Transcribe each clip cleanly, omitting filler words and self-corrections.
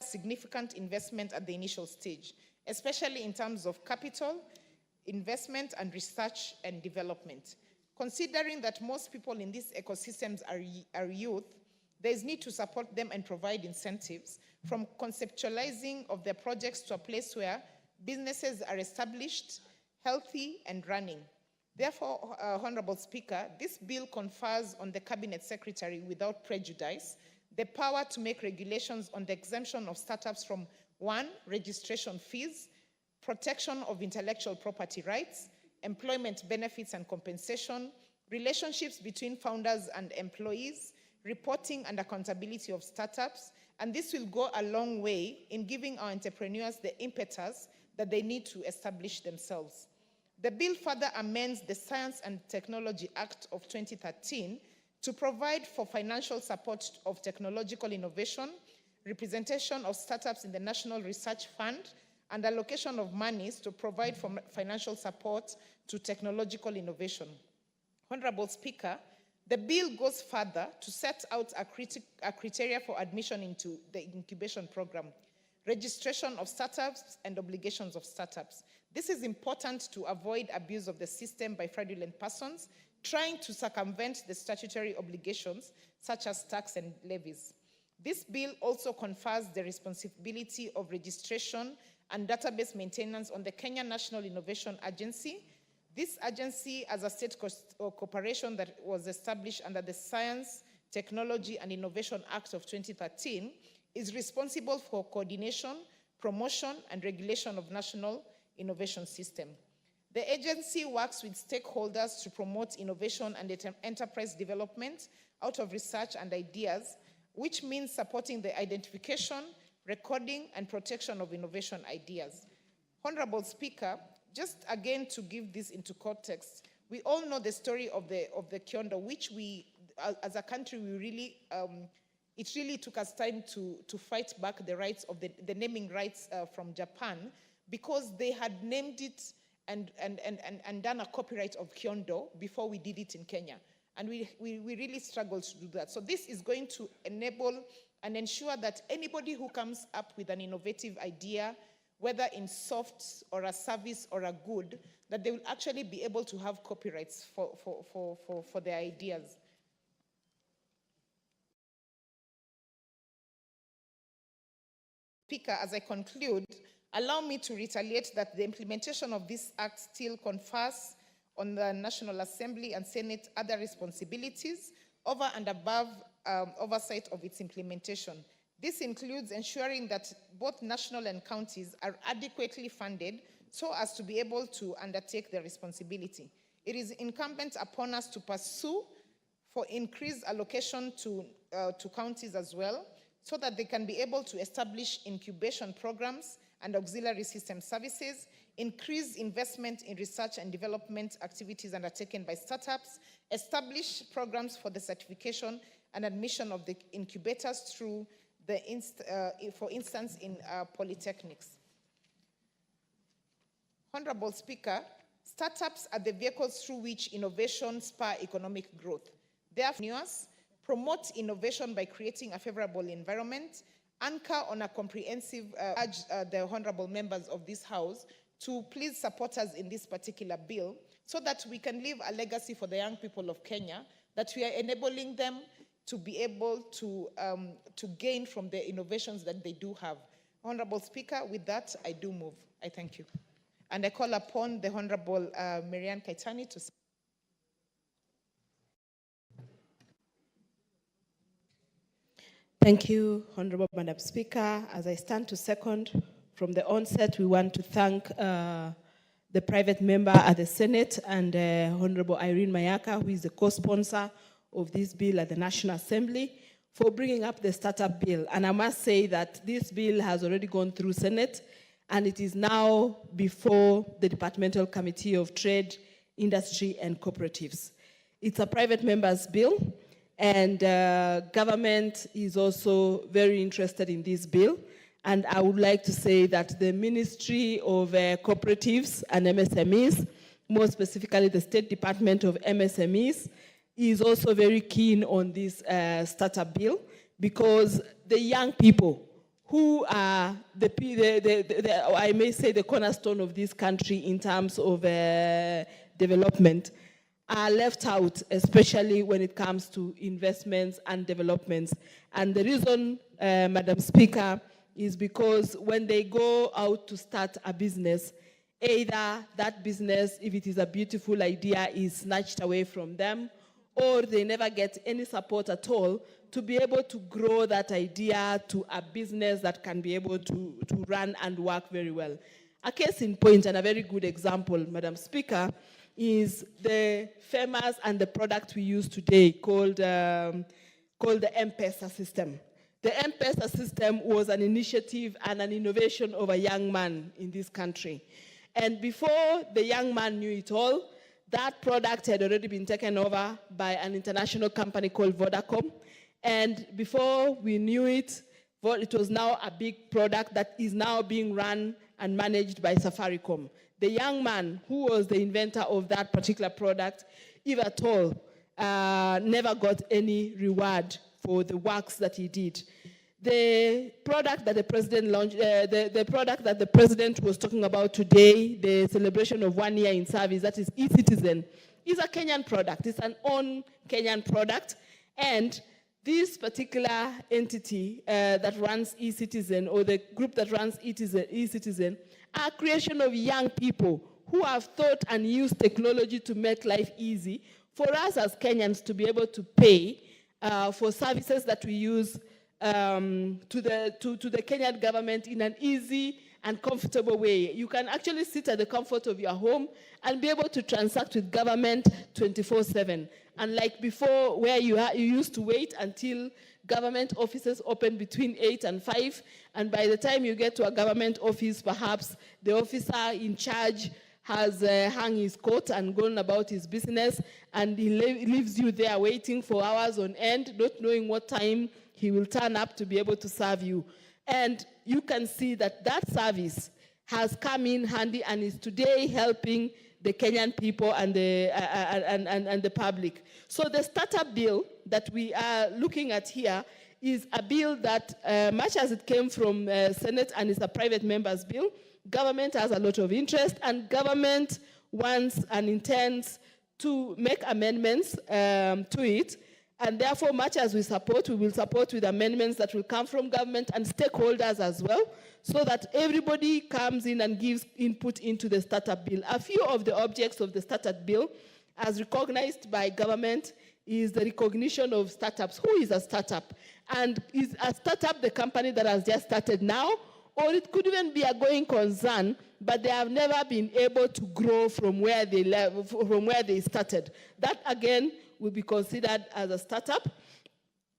significant investment at the initial stage, especially in terms of capital, investment, and research and development. Considering that most people in these ecosystems are youth, there is need to support them and provide incentives, from conceptualizing of their projects to a place where businesses are established, healthy, and running. Therefore, Honorable Speaker, this bill confers on the Cabinet Secretary, without prejudice, the power to make regulations on the exemption of startups from 1, registration fees, protection of intellectual property rights, employment benefits and compensation, relationships between founders and employees, reporting and accountability of startups, and this will go a long way in giving our entrepreneurs the impetus that they need to establish themselves. The bill further amends the Science and Technology Act of 2013 to provide for financial support of technological innovation, representation of startups in the National Research Fund, and allocation of monies to provide for financial support to technological innovation. Honorable Speaker, the bill goes further to set out a criteria for admission into the incubation program, registration of startups, and obligations of startups. This is important to avoid abuse of the system by fraudulent persons trying to circumvent the statutory obligations such as tax and levies. This bill also confers the responsibility of registration and database maintenance on the Kenya National Innovation Agency. This agency, as a state corporation that was established under the Science, Technology, and Innovation Act of 2013, is responsible for coordination, promotion, and regulation of national innovation system. The agency works with stakeholders to promote innovation and enterprise development out of research and ideas, which means supporting the identification, recording, and protection of innovation ideas. Honorable Speaker, just again to give this into context, we all know the story of the Kyondo, which we, as a country, it really took us time to fight back the rights of the naming rights from Japan, because they had named it and done a copyright of Kyondo before we did it in Kenya. And we really struggled to do that. So this is going to enable and ensure that anybody who comes up with an innovative idea, whether in soft or a service or a good, that they will actually be able to have copyrights for their ideas. Speaker, as I conclude, allow me to reiterate that the implementation of this act still confers on the National Assembly and Senate other responsibilities over and above oversight of its implementation. This includes ensuring that both national and counties are adequately funded so as to be able to undertake their responsibility. It is incumbent upon us to pursue for increased allocation to counties as well, so that they can be able to establish incubation programs and auxiliary system services, increase investment in research and development activities undertaken by startups, establish programs for the certification and admission of the incubators through the, for instance, in polytechnics. Honorable Speaker, startups are the vehicles through which innovation spur economic growth. Therefore, promote innovation by creating a favorable environment, anchor on a comprehensive, urge the honorable members of this House to please support us in this particular bill so that we can leave a legacy for the young people of Kenya, that we are enabling them to be able to gain from the innovations that they do have. Honorable Speaker, with that, I do move. I thank you. And I call upon the Honorable Marianne Kaitani to speak. Thank you, Honorable Madam Speaker. As I stand to second, from the onset, we want to thank the private member at the Senate and Honorable Irene Mayaka, who is the co-sponsor of this bill at the National Assembly, for bringing up the startup bill. And I must say that this bill has already gone through Senate, and it is now before the Departmental Committee of Trade, Industry, and Cooperatives. It's a private member's bill, and government is also very interested in this bill. And I would like to say that the Ministry of Cooperatives and MSMEs, more specifically the State Department of MSMEs, is also very keen on this startup bill, because the young people who are I may say the cornerstone of this country in terms of development, are left out, especially when it comes to investments and developments. And the reason, Madam Speaker, is because when they go out to start a business, either that business, if it is a beautiful idea, is snatched away from them, or they never get any support at all to be able to grow that idea to a business that can be able to run and work very well. A case in point, and a very good example, Madam Speaker, is the famous and the product we use today called the M-Pesa system. The M-Pesa system was an initiative and an innovation of a young man in this country. And before the young man knew it all, that product had already been taken over by an international company called Vodacom. And before we knew it, it was now a big product that is now being run and managed by Safaricom. The young man who was the inventor of that particular product, if at all, never got any reward for the works that he did. The product that the president launched, the product that the president was talking about today, the celebration of 1 year in service, that is e-Citizen, is a Kenyan product. It's an own Kenyan product. And this particular entity that runs e-Citizen, or the group that runs e-Citizen, are a creation of young people who have thought and used technology to make life easy for us as Kenyans to be able to pay for services that we use to the Kenyan government in an easy and comfortable way. You can actually sit at the comfort of your home and be able to transact with government 24/7. Unlike before, where you used to wait until government offices open between 8 and 5, and by the time you get to a government office, perhaps the officer in charge has hung his coat and gone about his business, and he leaves you there waiting for hours on end, not knowing what time he will turn up to be able to serve you. And you can see that that service has come in handy and is today helping the Kenyan people and the public. So the startup bill that we are looking at here is a bill that, much as it came from Senate and is a private member's bill, government has a lot of interest, and government wants and intends to make amendments to it. And therefore, much as we will support with amendments that will come from government and stakeholders as well, so that everybody comes in and gives input into the startup bill. A few of the objects of the startup bill, as recognized by government, is the recognition of startups. Who is a startup? And is a startup the company that has just started now? Or it could even be a going concern, but they have never been able to grow from where they started. That, again, will be considered as a startup.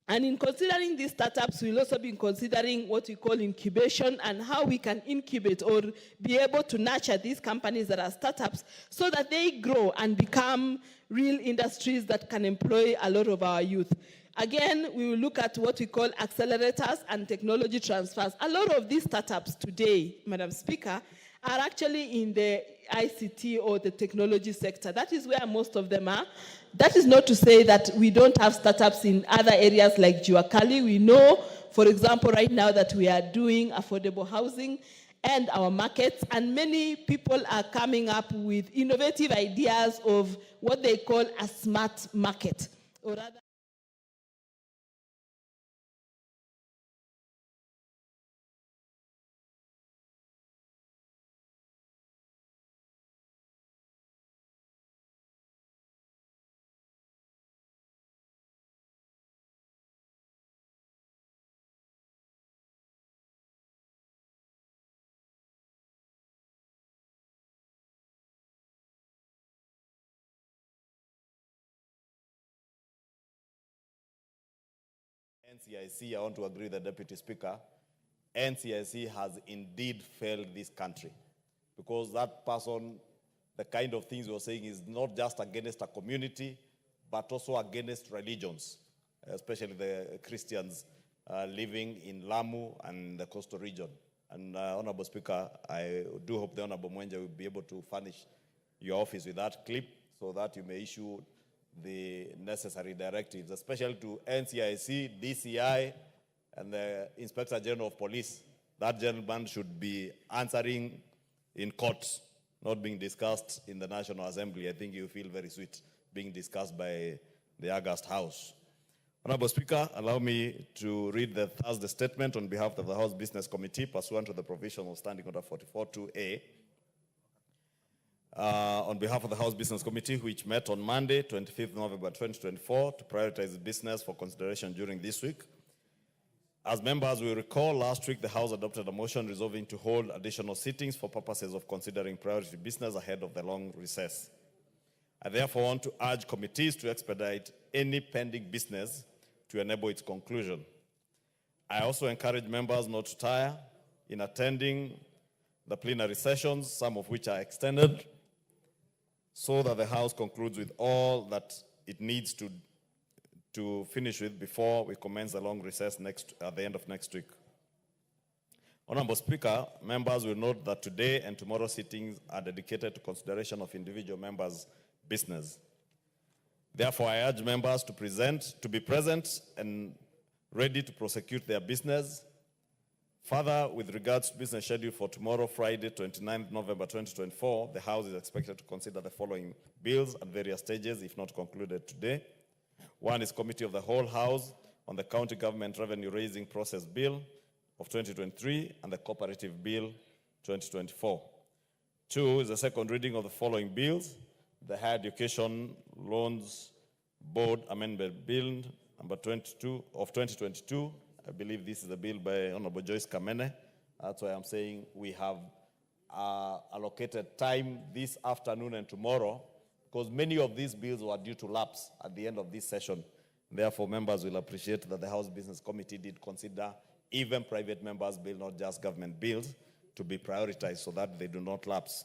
And in considering these startups, we'll also be considering what we call incubation and how we can incubate or be able to nurture these companies that are startups so that they grow and become real industries that can employ a lot of our youth. Again, we will look at what we call accelerators and technology transfers. A lot of these startups today, Madam Speaker, are actually in the ICT or the technology sector. That is where most of them are. That is not to say that we don't have startups in other areas like Juakali. We know, for example, right now that we are doing affordable housing and our markets, and many people are coming up with innovative ideas of what they call a smart market, or rather, NCIC, I want to agree with the Deputy Speaker, NCIC has indeed failed this country, because that person, the kind of things you're saying is not just against a community, but also against religions, especially the Christians living in Lamu and the coastal region. And Honorable Speaker, I do hope the Honorable Mwenja will be able to furnish your office with that clip so that you may issue the necessary directives, especially to NCIC, DCI, and the Inspector General of Police. That gentleman should be answering in court, not being discussed in the National Assembly. I think you feel very sweet being discussed by the August House. Honorable Speaker, allow me to read the Thursday statement on behalf of the House Business Committee pursuant to the provision of Standing Order 44.2a. On behalf of the House Business Committee, which met on Monday, 25th November 2024, to prioritize business for consideration during this week. As members will recall, last week the House adopted a motion resolving to hold additional sittings for purposes of considering priority business ahead of the long recess. I therefore want to urge committees to expedite any pending business to enable its conclusion. I also encourage members not to tire in attending the plenary sessions, some of which are extended, so that the House concludes with all that it needs to finish with before we commence the long recess at the end of next week. Honorable Speaker, members will note that today and tomorrow's sittings are dedicated to consideration of individual members' business. Therefore, I urge members to be present and ready to prosecute their business. Further, with regards to business schedule for tomorrow, Friday, 29th November 2024, the House is expected to consider the following bills at various stages, if not concluded today. One is Committee of the Whole House on the County Government Revenue Raising Process Bill of 2023 and the Cooperative Bill 2024. Two is the second reading of the following bills: the Higher Education Loans Board Amendment Bill number 22 of 2022. I believe this is a bill by Honorable Joyce Kamene. That's why I'm saying we have allocated time this afternoon and tomorrow, because many of these bills were due to lapse at the end of this session. Therefore, members will appreciate that the House Business Committee did consider even private members' bills, not just government bills, to be prioritized so that they do not lapse.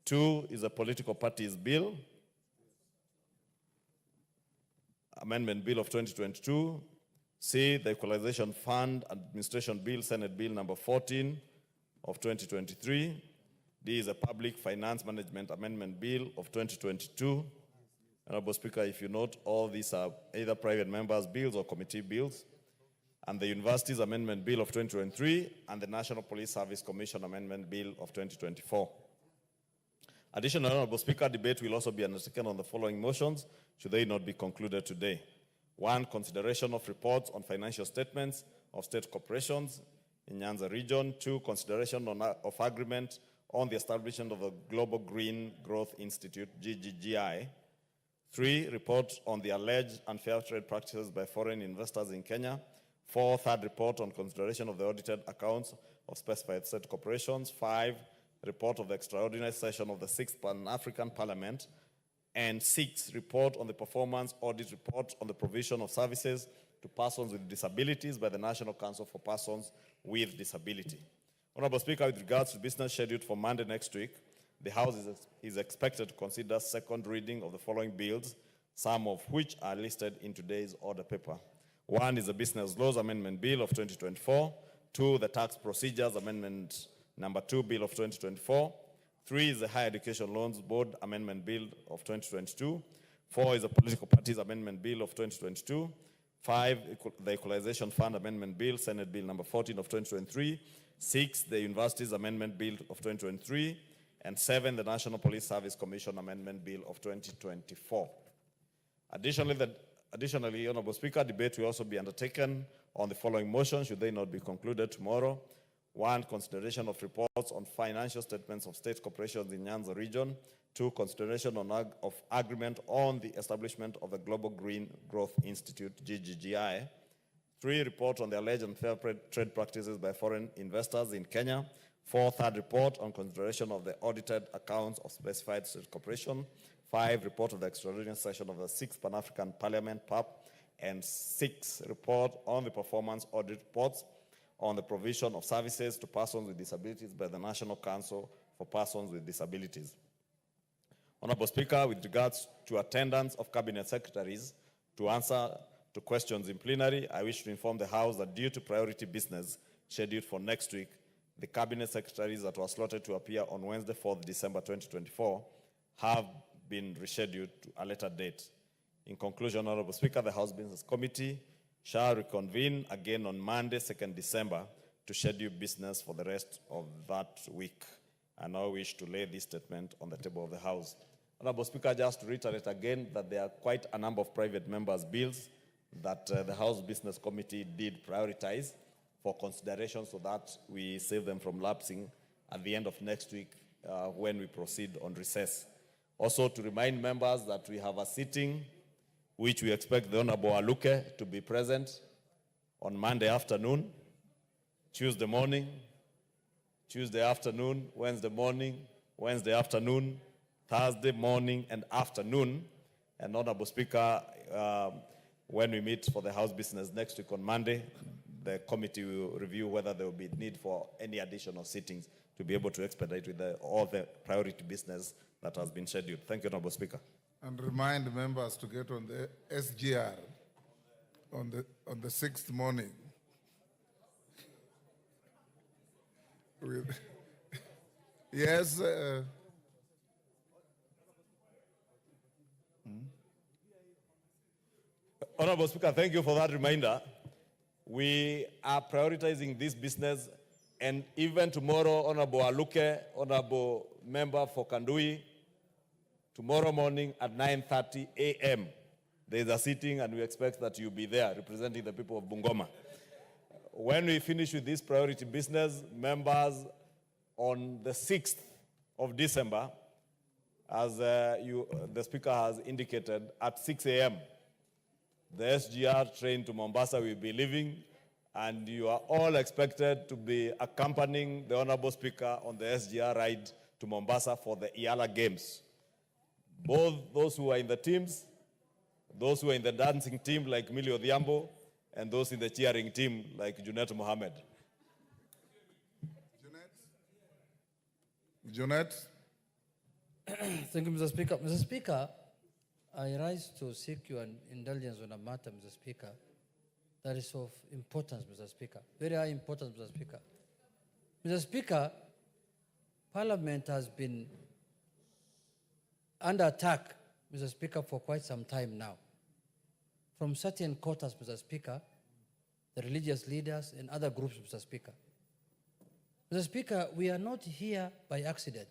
Two is a political parties bill, Amendment Bill of 2022. C, the Equalization Fund Administration Bill, Senate Bill number 14 of 2023. D is a Public Finance Management Amendment Bill of 2022. Honorable Speaker, if you note, all these are either private members' bills or committee bills. And the Universities Amendment Bill of 2023 and the National Police Service Commission Amendment Bill of 2024. Additional, Honorable Speaker, debate will also be undertaken on the following motions, should they not be concluded today. One, consideration of reports on financial statements of state corporations in Nyanza region. Two, consideration of agreement on the establishment of the Global Green Growth Institute, GGGI. Three, report on the alleged unfair trade practices by foreign investors in Kenya. Four, third report on consideration of the audited accounts of specified state corporations. Five, report of the extraordinary session of the 6th Pan-African Parliament. And six, report on the performance audit report on the provision of services to persons with disabilities by the National Council for Persons with Disability. Honorable Speaker, with regards to business scheduled for Monday next week, the House is expected to consider second reading of the following bills, some of which are listed in today's order paper. One is the Business Laws Amendment Bill of 2024. Two, the Tax Procedures Amendment number 2 Bill of 2024. Three is the Higher Education Loans Board Amendment Bill of 2022. Four is the Political Parties Amendment Bill of 2022. Five, the Equalization Fund Amendment Bill, Senate Bill number 14 of 2023. Six, the Universities Amendment Bill of 2023. And seven, the National Police Service Commission Amendment Bill of 2024. Additionally, Honorable Speaker, debate will also be undertaken on the following motions, should they not be concluded tomorrow. One, consideration of reports on financial statements of state corporations in Nyanza region. Two, consideration of agreement on the establishment of the Global Green Growth Institute, GGGI. Three, report on the alleged unfair trade practices by foreign investors in Kenya. Four, third report on consideration of the audited accounts of specified state corporation. Five, report of the extraordinary session of the 6th Pan-African Parliament, PAP. And six, report on the performance audit reports on the provision of services to persons with disabilities by the National Council for Persons with Disabilities. Honorable Speaker, with regards to attendance of cabinet secretaries to answer to questions in plenary, I wish to inform the House that due to priority business scheduled for next week, the cabinet secretaries that were slotted to appear on Wednesday, 4th December 2024, have been rescheduled to a later date. In conclusion, Honorable Speaker, the House Business Committee shall reconvene again on Monday, 2nd December, to schedule business for the rest of that week. I now wish to lay this statement on the table of the House. Honorable Speaker, just to reiterate again that there are quite a number of private members' bills that the House Business Committee did prioritize for consideration so that we save them from lapsing at the end of next week when we proceed on recess. Also to remind members that we have a sitting which we expect the Honorable Aluke to be present on Monday afternoon, Tuesday morning, Tuesday afternoon, Wednesday morning, Wednesday afternoon, Thursday morning and afternoon. And Honorable Speaker, when we meet for the House business next week on Monday, the committee will review whether there will be need for any additional sittings to be able to expedite with all the priority business that has been scheduled. Thank you, Honorable Speaker. And remind members to get on the SGR on the 6th morning. Yes. Honorable Speaker, thank you for that reminder. We are prioritizing this business, and even tomorrow, Honorable Aluke, Honorable Member for Kandui, tomorrow morning at 9:30 a.m., there is a sitting, and we expect that you'll be there representing the people of Bungoma. When we finish with this priority business, members, on the 6th of December, as the Speaker has indicated, at 6 a.m., the SGR train to Mombasa will be leaving, and you are all expected to be accompanying the Honorable Speaker on the SGR ride to Mombasa for the Iala Games. Both those who are in the teams, those who are in the dancing team like Millie Odhiambo, and those in the cheering team like Junet Mohammed. Junet? Thank you, Mr. Speaker. Mr. Speaker, I rise to seek your indulgence on a matter, Mr. Speaker, that is of importance, Mr. Speaker. Very high importance, Mr. Speaker. Mr. Speaker, Parliament has been under attack, Mr. Speaker, for quite some time now. From certain quarters, Mr. Speaker, the religious leaders and other groups, Mr. Speaker. Mr. Speaker, we are not here by accident.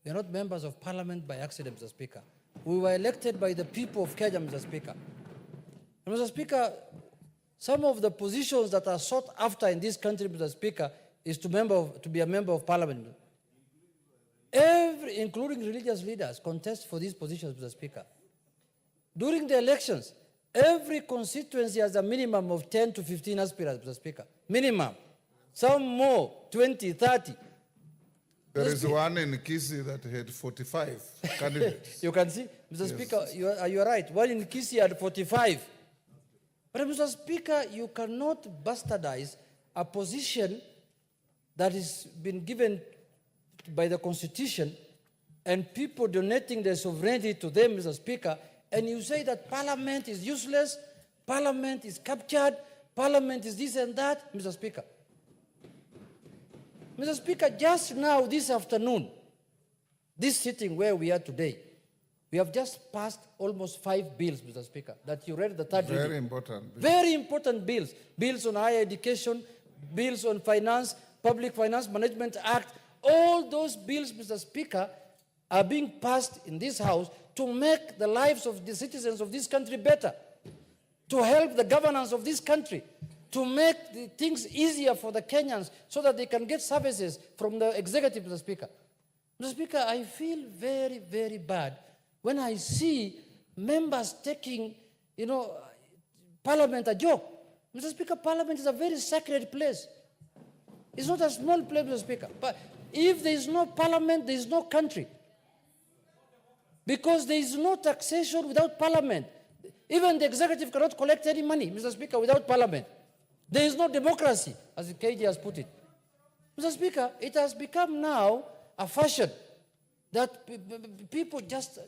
We are not members of Parliament by accident, Mr. Speaker. We were elected by the people of Kenya, Mr. Speaker. And Mr. Speaker, some of the positions that are sought after in this country, Mr. Speaker, is to be a member of Parliament. Including religious leaders, contest for these positions, Mr. Speaker. During the elections, every constituency has a minimum of 10 to 15 aspirants, Mr. Speaker. Minimum. Some more, 20, 30. There is one in Kisii that had 45 candidates. You can see, Mr. Yes. Speaker, you are right. One in Kisii had 45. But Mr. Speaker, you cannot bastardize a position that has been given by the Constitution and people donating their sovereignty to them, Mr. Speaker, and you say that Parliament is useless, Parliament is captured, Parliament is this and that, Mr. Speaker. Mr. Speaker, just now, this afternoon, this sitting where we are today, we have just passed almost 5 bills, Mr. Speaker, that you read the third reading. Very important. Very important bills. Bills on higher education, bills on finance, Public Finance Management Act. All those bills, Mr. Speaker, are being passed in this House to make the lives of the citizens of this country better, to help the governance of this country, to make the things easier for the Kenyans so that they can get services from the executive, Mr. Speaker. Mr. Speaker, I feel very, very bad when I see members taking, Parliament a joke. Mr. Speaker, Parliament is a very sacred place. It's not a small place, Mr. Speaker. But if there is no Parliament, there is no country. Because there is no taxation without Parliament. Even the executive cannot collect any money, Mr. Speaker, without Parliament. There is no democracy, as the KG has put it. Mr. Speaker, it has become now a fashion that people just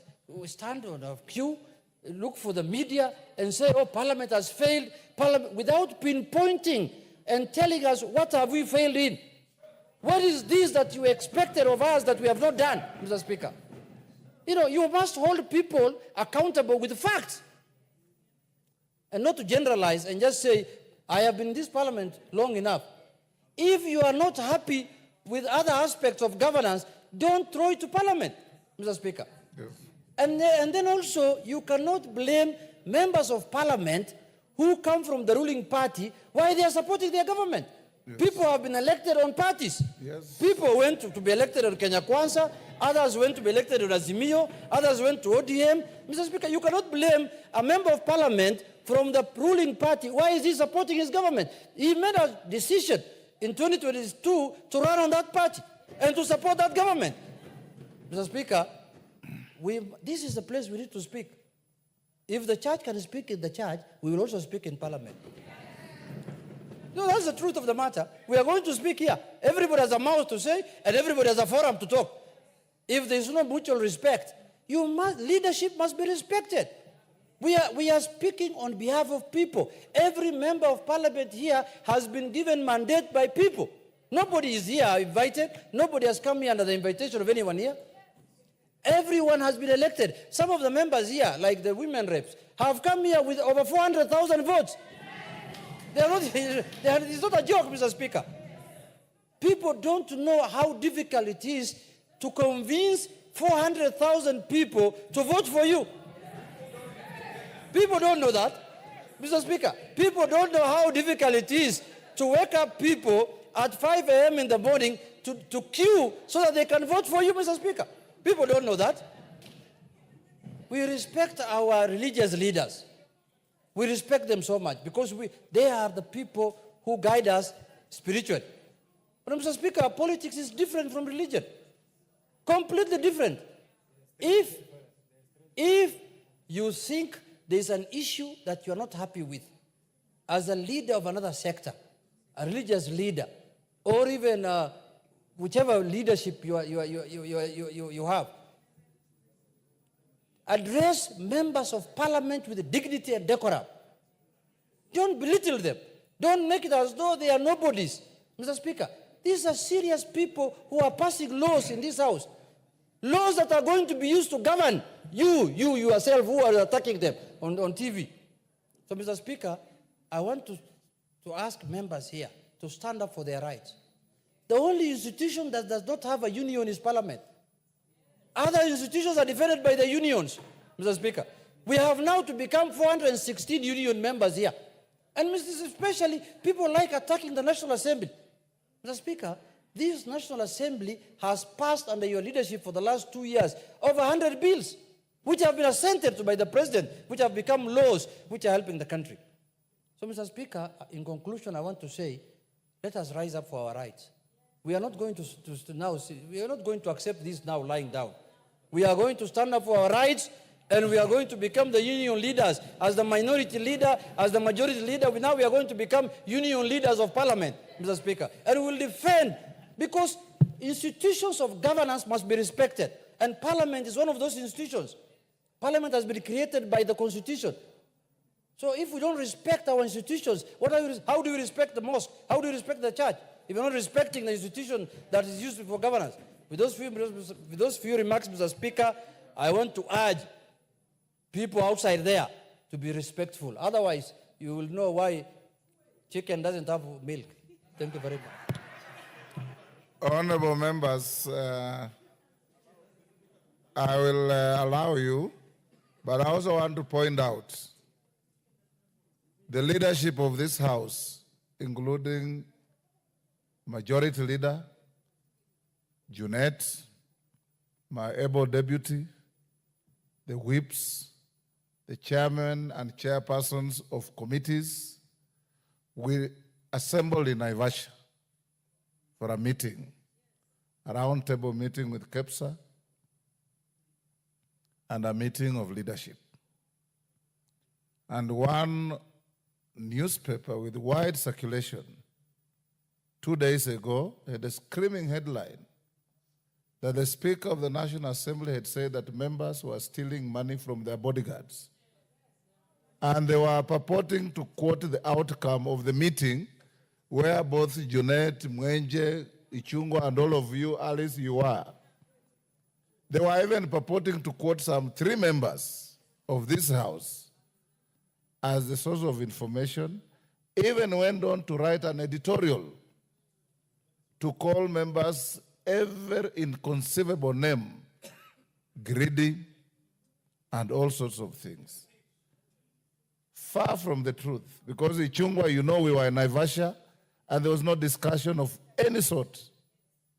stand on a queue, look for the media, and say, oh, Parliament has failed, Parliament, without pinpointing and telling us what have we failed in. What is this that you expected of us that we have not done, Mr. Speaker? You must hold people accountable with facts. and not to generalize and just say, I have been in this parliament long enough. If you are not happy with other aspects of governance, don't throw it to parliament, Mr. Speaker. Yes. And then also, you cannot blame members of parliament who come from the ruling party why they are supporting their government. Yes. People have been elected on parties. Yes. People went to be elected on Kenya Kwanza, others went to be elected on Azimio, others went to ODM. Mr. Speaker, you cannot blame a member of parliament from the ruling party. Why is he supporting his government? He made a decision in 2022 to run on that party and to support that government. Mr. Speaker, this is the place we need to speak. If the church can speak in the church, we will also speak in parliament. No, that's the truth of the matter. We are going to speak here. Everybody has a mouth to say, and everybody has a forum to talk. If there is no mutual respect, leadership must be respected. We are speaking on behalf of people. Every member of parliament here has been given mandate by people. Nobody is here invited. Nobody has come here under the invitation of anyone here. Everyone has been elected. Some of the members here, like the women reps, have come here with over 400,000 votes. It's not a joke, Mr. Speaker. People don't know how difficult it is to convince 400,000 people to vote for you. People don't know that, Mr. Speaker. People don't know how difficult it is to wake up people at 5 a.m. in the morning to queue so that they can vote for you, Mr. Speaker. People don't know that. We respect our religious leaders. We respect them so much because they are the people who guide us spiritually. But Mr. Speaker, politics is different from religion. Completely different. If you think there's an issue that you're not happy with, as a leader of another sector, a religious leader, or even whichever leadership you have, address members of parliament with dignity and decorum. Don't belittle them. Don't make it as though they are nobodies. Mr. Speaker, these are serious people who are passing laws in this house. Laws that are going to be used to govern you yourself who are attacking them on TV. So, Mr. Speaker, I want to ask members here to stand up for their rights. The only institution that does not have a union is parliament. Other institutions are defended by the unions, Mr. Speaker. We have now to become 416 union members here. And especially, people like attacking the National Assembly. Mr. Speaker, this National Assembly has passed under your leadership for the last 2 years over 100 bills, which have been assented to by the President, which have become laws, which are helping the country. So, Mr. Speaker, in conclusion, I want to say, let us rise up for our rights. We are not going we are not going to accept this now lying down. We are going to stand up for our rights, and we are going to become the union leaders. As the minority leader, as the majority leader, we are going to become union leaders of parliament, Mr. Speaker. And we will defend, because institutions of governance must be respected. And parliament is one of those institutions. Parliament has been created by the Constitution. So if we don't respect our institutions, how do we respect the mosque? How do we respect the church? If you're not respecting the institution that is used for governance. With those few remarks, Mr. Speaker, I want to urge people outside there to be respectful. Otherwise, you will know why chicken doesn't have milk. Thank you very much. Honorable members, I will allow you, but I also want to point out the leadership of this House, including Majority Leader, Junet, my able deputy, the whips, the chairman and chairpersons of committees. We assembled in Naivasha for a meeting, a round-table meeting with KEPSA and a meeting of leadership. And one newspaper with wide circulation 2 days ago had a screaming headline that the Speaker of the National Assembly had said that members were stealing money from their bodyguards. And they were purporting to quote the outcome of the meeting where both Junet, Mwenje, Ichungwa, and all of you, Alice, you are. They were even purporting to quote some 3 members of this House as the source of information, even went on to write an editorial to call members every inconceivable name, greedy, and all sorts of things. Far from the truth, because in Chungwa, you know, we were in Naivasha, and there was no discussion of any sort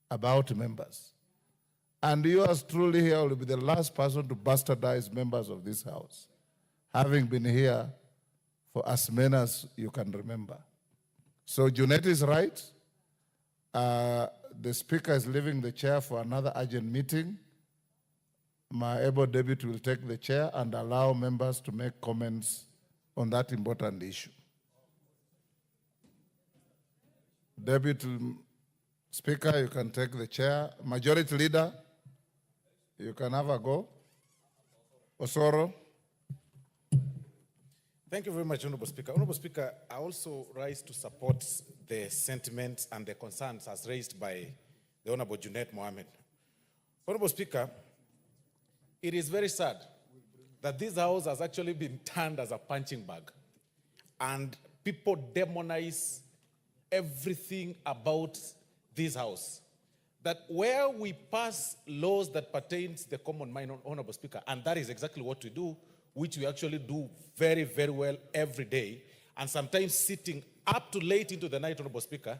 about members. And yours truly here will be the last person to bastardize members of this House, having been here for as many as you can remember. So Junet is right. The Speaker is leaving the chair for another urgent meeting. My able deputy will take the chair and allow members to make comments on that important issue. Deputy Speaker, you can take the chair. Majority Leader, you can have a go. Osoro. Thank you very much, Honorable Speaker. Honorable Speaker, I also rise to support the sentiments and the concerns as raised by the Honorable Junet Mohammed. Honorable Speaker, it is very sad that this House has actually been turned as a punching bag, and people demonize everything about this House. That where we pass laws that pertain to the common man, Honorable Speaker, and that is exactly what we do, which we actually do very, very well every day, and sometimes sitting up to late into the night, Honorable Speaker,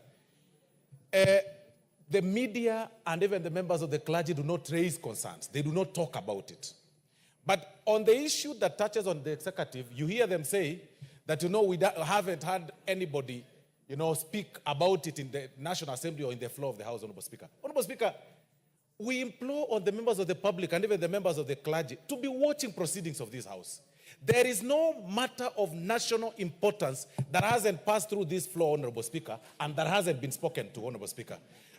the media and even the members of the clergy do not raise concerns. They do not talk about it. But on the issue that touches on the executive, you hear them say that, we haven't had anybody, speak about it in the National Assembly or in the floor of the House, Honorable Speaker. Honorable Speaker, we implore on the members of the public and even the members of the clergy to be watching proceedings of this House. There is no matter of national importance that hasn't passed through this floor, Honorable Speaker, and that hasn't been spoken to, Honorable Speaker.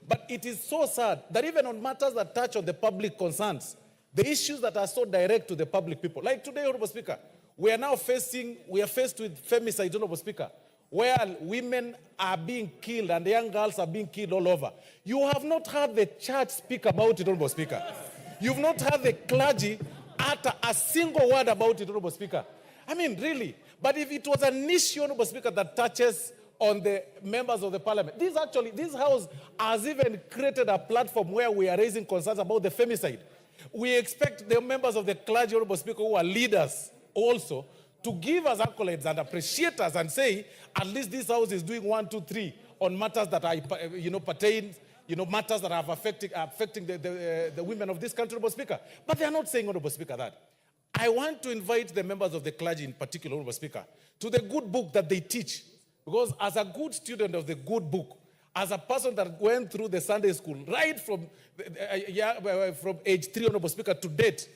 But it is so sad that even on matters that touch on the public concerns, the issues that are so direct to the public people, like today, Honorable Speaker, we are faced with femicide, Honorable Speaker, where women are being killed and young girls are being killed all over. You have not heard the church speak about it, Honorable Speaker. You've not heard the clergy utter a single word about it, Honorable Speaker. I mean, really. But if it was an issue, Honorable Speaker, that touches on the members of the parliament, this House has even created a platform where we are raising concerns about the femicide. We expect the members of the clergy, Honorable Speaker, who are leaders also, to give us accolades and appreciate us and say, at least this House is doing 1, 2, 3 on matters that are, pertain, matters that are affecting the women of this country, Honorable Speaker. But they are not saying, Honorable Speaker, that. I want to invite the members of the clergy in particular, Honorable Speaker, to the good book that they teach. Because as a good student of the good book, as a person that went through the Sunday school, right from age 3, Honorable Speaker, to date,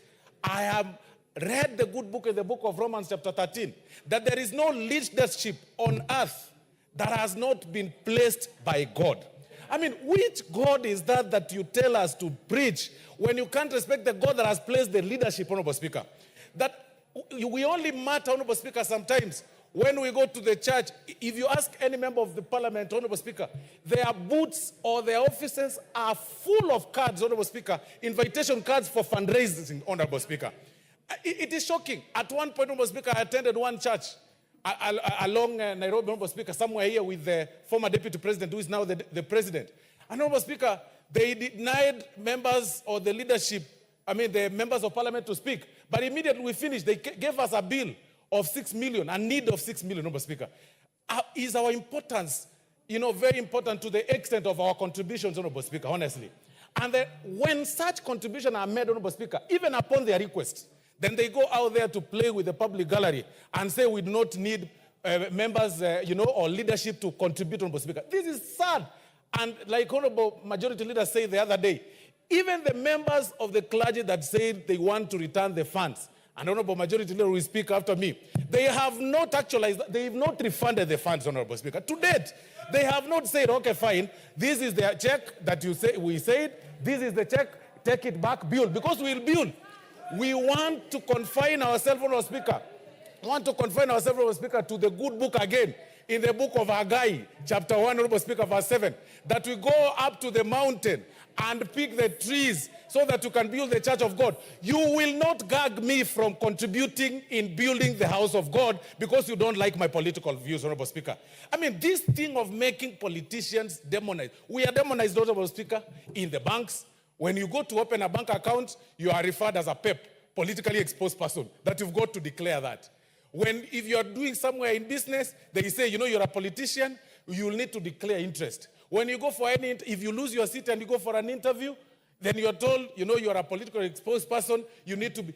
I have read the good book in the book of Romans chapter 13, that there is no leadership on earth that has not been placed by God. I mean, which God is that you tell us to preach when you can't respect the God that has placed the leadership, Honorable Speaker? That we only matter, Honorable Speaker, sometimes when we go to the church. If you ask any member of the parliament, Honorable Speaker, their booths or their offices are full of cards, Honorable Speaker, invitation cards for fundraising, Honorable Speaker. It is shocking. At one point, Honorable Speaker, I attended one church along Nairobi, Honorable Speaker, somewhere here with the former deputy president, who is now the president. And Honorable Speaker, they denied members or the leadership, the members of parliament to speak. But immediately we finished, they gave us a bill of 6 million, a need of 6 million, Honorable Speaker. Is our importance, very important to the extent of our contributions, Honorable Speaker, honestly. And when such contributions are made, Honorable Speaker, even upon their request, then they go out there to play with the public gallery and say we do not need members, or leadership to contribute, Honorable Speaker. This is sad. And like Honorable Majority Leader said the other day, even the members of the clergy that said they want to return the funds, and Honorable Majority Leader will speak after me, they have not actualized, they have not refunded the funds, Honorable Speaker. To date, they have not said, okay, fine, this is the check that we said, this is the check, take it back, build, because we'll build. We want to confine ourselves, Honorable Speaker. We want to confine ourselves, Honorable Speaker, to the good book again. in the book of Haggai, chapter 1, Honorable Speaker, verse 7, that we go up to the mountain and pick the trees so that you can build the church of God. You will not gag me from contributing in building the house of God because you don't like my political views, Honorable Speaker. I mean, this thing of making politicians demonized. We are demonized, Honorable Speaker, in the banks. When you go to open a bank account, you are referred as a PEP, politically exposed person, that you've got to declare that. If you are doing somewhere in business, they say, you know, you're a politician, you will need to declare interest. When you go for if you lose your seat and you go for an interview, then you're told, you know, you're a politically exposed person, you need to be.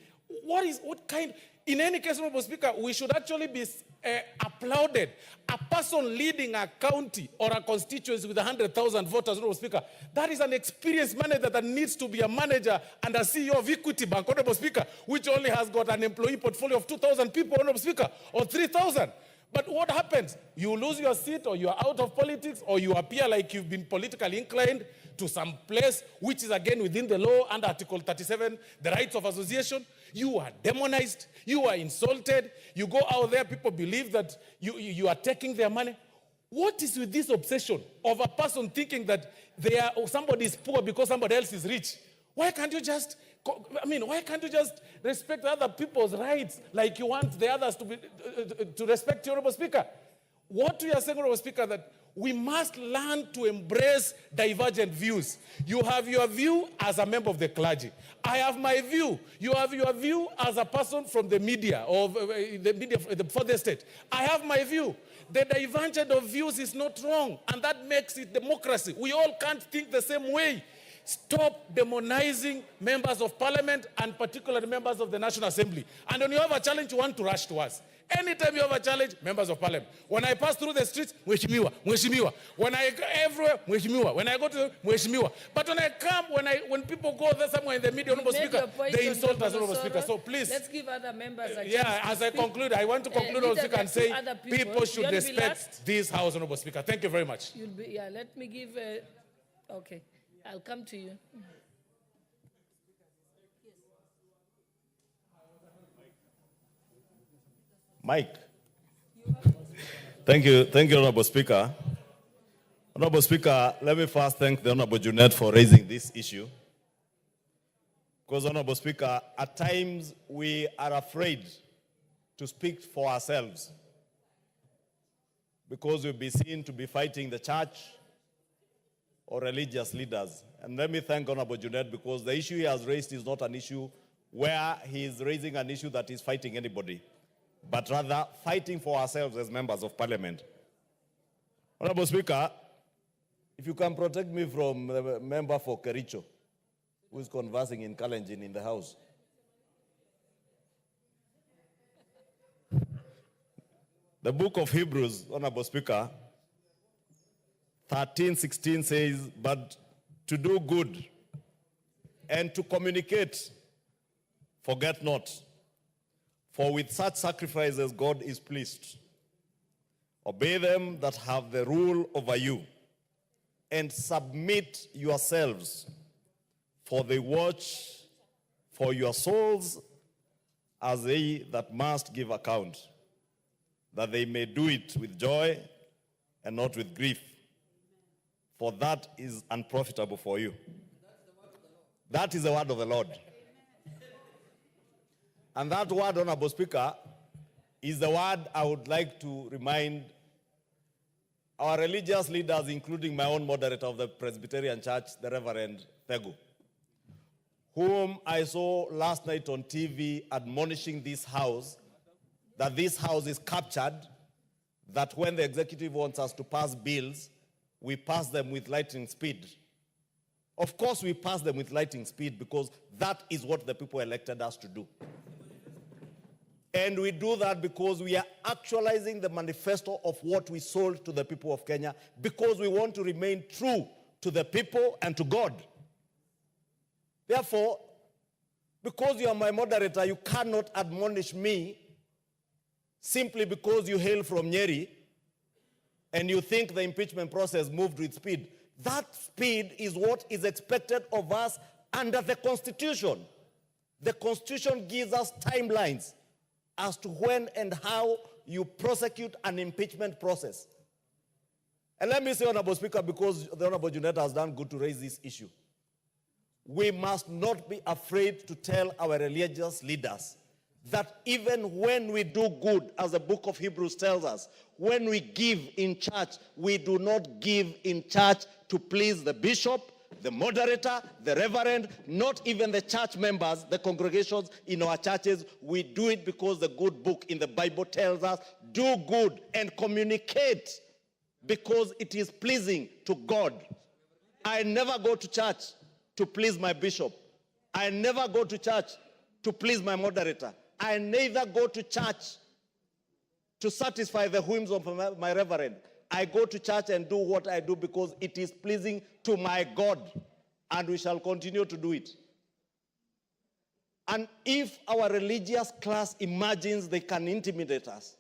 In any case, Honorable Speaker, we should actually be applauded. A person leading a county or a constituency with 100,000 voters, Honorable Speaker, that is an experienced manager that needs to be a manager and a CEO of Equity Bank, Honorable Speaker, which only has got an employee portfolio of 2,000 people, Honorable Speaker, or 3,000. But what happens? You lose your seat, or you're out of politics, or you appear like you've been politically inclined to some place, which is again within the law under Article 37, the rights of association. You are demonized, you are insulted, you go out there, people believe that you are taking their money. What is with this obsession of a person thinking that somebody is poor because somebody else is rich? Why can't you just respect other people's rights like you want the others to respect you, Honorable Speaker? What we are saying, Honorable Speaker, that we must learn to embrace divergent views. You have your view as a member of the clergy. I have my view. You have your view as a person from the media or the media for the state. I have my view. The divergence of views is not wrong, and that makes it democracy. We all can't think the same way. Stop demonizing members of parliament and particularly members of the National Assembly. And when you have a challenge, you want to rush to us. Anytime you have a challenge, members of parliament. When I pass through the streets, Mheshimiwa, Mheshimiwa. When I go everywhere, Mheshimiwa. When I go to Mheshimiwa. But when I come, when people go there somewhere in the media, Honorable Speaker, they insult us, Honorable Speaker. So please. Let's give other members a chance. Yeah, as I conclude, I want to conclude, Honorable Speaker, and say people should respect this House, Honorable Speaker. Thank you very much. Let me give, okay. I'll come to you. Mike. Thank you, Honorable Speaker. Honorable Speaker, let me first thank the Honorable Junet for raising this issue. Because, Honorable Speaker, at times we are afraid to speak for ourselves because we'll be seen to be fighting the church or religious leaders. And let me thank Honorable Junet because the issue he has raised is not an issue where he is raising an issue that is fighting anybody, but rather fighting for ourselves as members of parliament. Honorable Speaker, if you can protect me from the member for Kericho, who is conversing in Kalenjin in the House. The book of Hebrews, Honorable Speaker, 13:16 says, but to do good and to communicate, forget not. For with such sacrifices God is pleased. Obey them that have the rule over you, and submit yourselves, for they watch for your souls as they that must give account, that they may do it with joy and not with grief, for that is unprofitable for you. That is the word of the Lord. And that word, Honorable Speaker, is the word I would like to remind our religious leaders, including my own moderator of the Presbyterian Church, the Reverend Thegu, whom I saw last night on TV admonishing this House that this House is captured, that when the executive wants us to pass bills, we pass them with lightning speed. Of course we pass them with lightning speed because that is what the people elected us to do. And we do that because we are actualizing the manifesto of what we sold to the people of Kenya, because we want to remain true to the people and to God. Therefore, because you are my moderator, you cannot admonish me simply because you hail from Nyeri and you think the impeachment process moved with speed. That speed is what is expected of us under the Constitution. The Constitution gives us timelines as to when and how you prosecute an impeachment process. And let me say, Honorable Speaker, because the Honorable Juneta has done good to raise this issue. We must not be afraid to tell our religious leaders that even when we do good, as the book of Hebrews tells us, when we give in church, we do not give in church to please the bishop, the moderator, the reverend, not even the church members, the congregations in our churches. We do it because the good book in the Bible tells us, do good and communicate because it is pleasing to God. I never go to church to please my bishop. I never go to church to please my moderator. I neither go to church to satisfy the whims of my reverend. I go to church and do what I do because it is pleasing to my God, and we shall continue to do it. And if our religious class imagines they can intimidate us,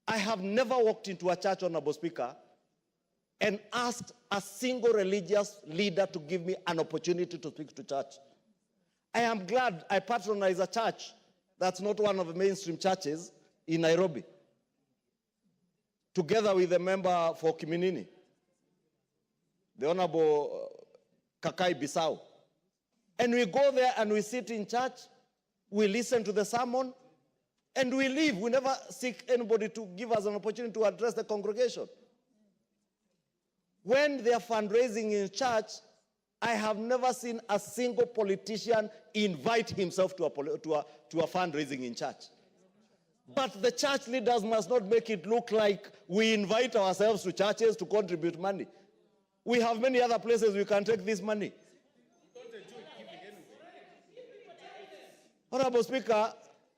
I have never walked into a church, Honorable Speaker, and asked a single religious leader to give me an opportunity to speak to church. I am glad I patronize a church that's not one of the mainstream churches in Nairobi, together with a member for Kiminini, the Honorable Kakai Bissau. And we go there and we sit in church, we listen to the sermon, and we leave. We never seek anybody to give us an opportunity to address the congregation. When they are fundraising in church, I have never seen a single politician invite himself to a fundraising in church. But the church leaders must not make it look like we invite ourselves to churches to contribute money. We have many other places we can take this money. Honorable Speaker,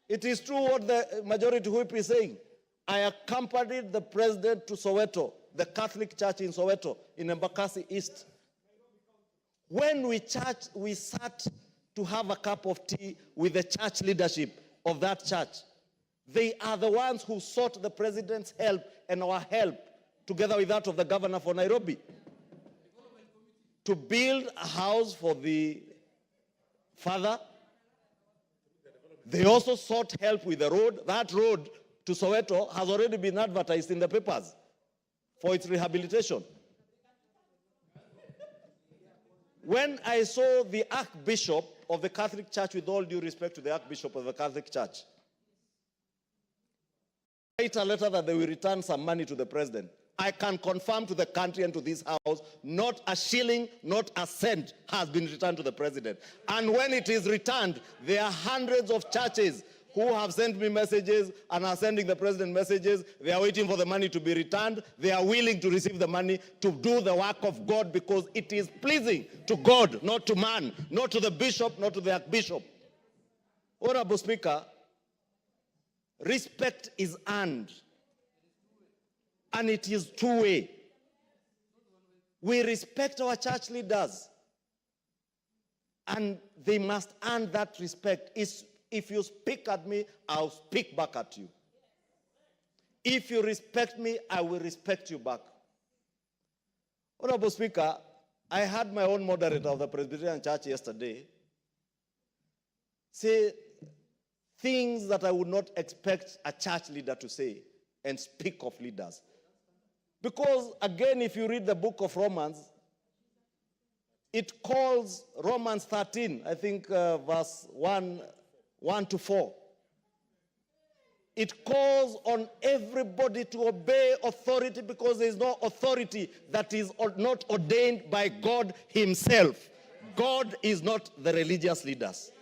it is true what the majority whip is saying. I accompanied the president to Soweto, the Catholic Church in Soweto, in Embakasi East. When we sat to have a cup of tea with the church leadership of that church. They are the ones who sought the president's help and our help, together with that of the governor for Nairobi, to build a house for the father. They also sought help with the road. That road to Soweto has already been advertised in the papers for its rehabilitation. When I saw the Archbishop of the Catholic Church, with all due respect to the Archbishop of the Catholic Church, write a letter that they will return some money to the president, I can confirm to the country and to this house, not a shilling, not a cent has been returned to the president. And when it is returned, there are hundreds of churches who have sent me messages and are sending the president messages. They are waiting for the money to be returned. They are willing to receive the money to do the work of God because it is pleasing to God, not to man, not to the bishop, not to the archbishop. Honorable Speaker, respect is earned, and it is two-way. We respect our church leaders, and they must earn that respect. If you speak at me, I'll speak back at you. If you respect me, I will respect you back. Honorable Speaker, I had my own moderator of the Presbyterian Church yesterday say things that I would not expect a church leader to say and speak of leaders. Because, again, if you read the book of Romans, it calls Romans 13, I think verse 1 to 4. It calls on everybody to obey authority because there is no authority that is not ordained by God himself. God is not the religious leaders.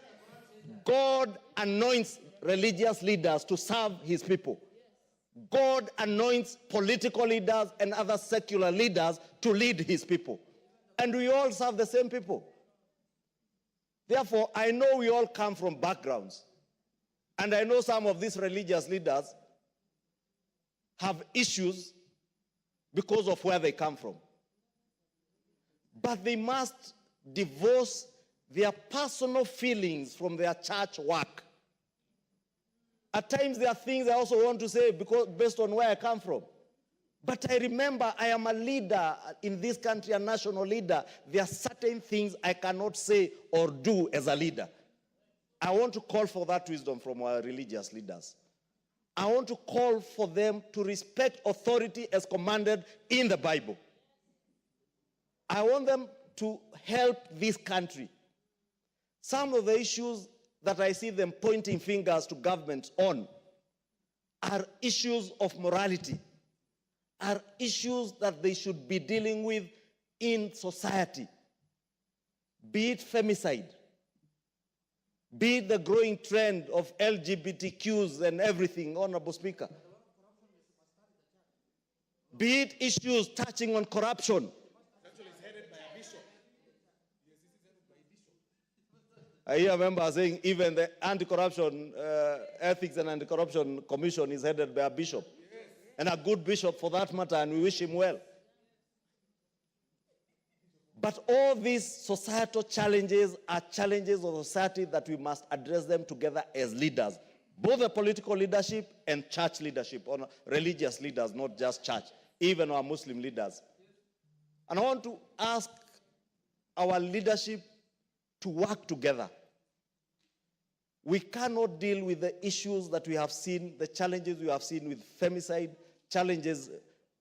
God anoints religious leaders to serve his people. God anoints political leaders and other secular leaders to lead his people. And we all serve the same people. Therefore, I know we all come from backgrounds. And I know some of these religious leaders have issues because of where they come from. But they must divorce their personal feelings from their church work. At times there are things I also want to say because based on where I come from. But I remember I am a leader in this country, a national leader. There are certain things I cannot say or do as a leader. I want to call for that wisdom from our religious leaders. I want to call for them to respect authority as commanded in the Bible. I want them to help this country. Some of the issues that I see them pointing fingers to government on are issues of morality, are issues that they should be dealing with in society. Be it femicide, be it the growing trend of LGBTQs and everything, Honorable Speaker. Be it issues touching on corruption. Actually, it's headed by a bishop. I hear a member saying even the anti-corruption, ethics and anti-corruption commission is headed by a bishop. Yes. And a good bishop for that matter, and we wish him well. But all these societal challenges are challenges of society that we must address them together as leaders, both the political leadership and church leadership, or religious leaders, not just church, even our Muslim leaders. And I want to ask our leadership to work together. We cannot deal with the issues that we have seen, the challenges we have seen with femicide, challenges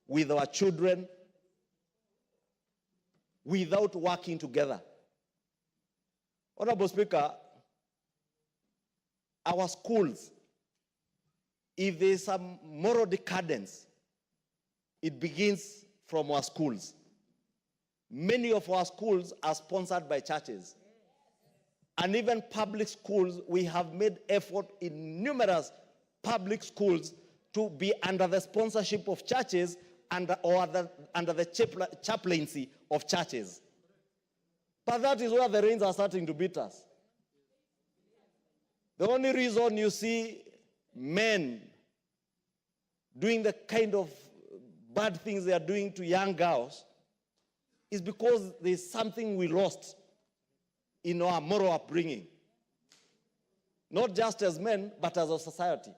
with our children, without working together. Honorable Speaker, our schools, if there is some moral decadence, it begins from our schools. Many of our schools are sponsored by churches. And even public schools, we have made effort in numerous public schools to be under the sponsorship of churches under the chaplaincy of churches. But that is where the rains are starting to beat us. The only reason you see men doing the kind of bad things they are doing to young girls is because there's something we lost in our moral upbringing. Not just as men, but as a society.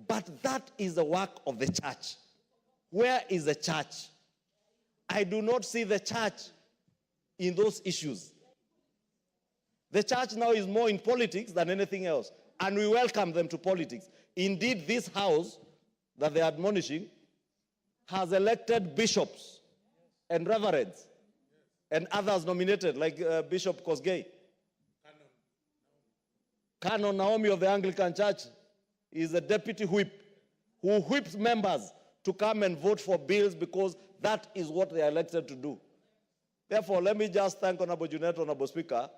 But that is the work of the church. Where is the church? I do not see the church in those issues. The church now is more in politics than anything else, and we welcome them to politics. Indeed, this house that they are admonishing has elected bishops and reverends and others nominated, like Bishop Kosgei. Canon Naomi of the Anglican Church is a deputy whip who whips members to come and vote for bills because that is what they are elected to do. Therefore, let me just thank Honorable Junet, Honorable Speaker,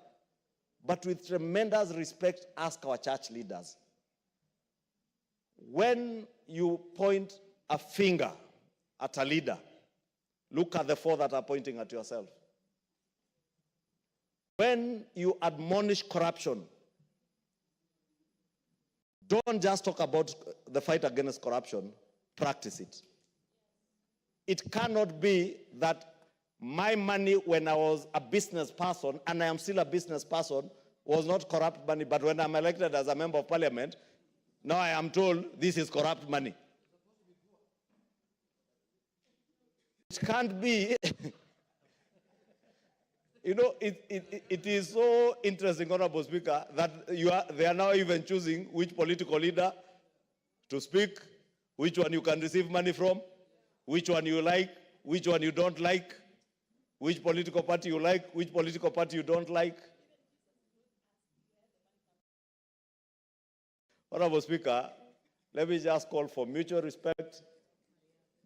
but with tremendous respect, ask our church leaders. When you point a finger at a leader, look at the four that are pointing at yourself. When you admonish corruption, don't just talk about the fight against corruption, practice it. It cannot be that my money when I was a business person, and I am still a business person, was not corrupt money, but when I'm elected as a member of parliament, now I am told this is corrupt money. It can't be. You know, it is so interesting, Honorable Speaker, that they are now even choosing which political leader to speak, which one you can receive money from, which one you like, which one you don't like, which political party you like, which political party you don't like. Honorable Speaker, let me just call for mutual respect,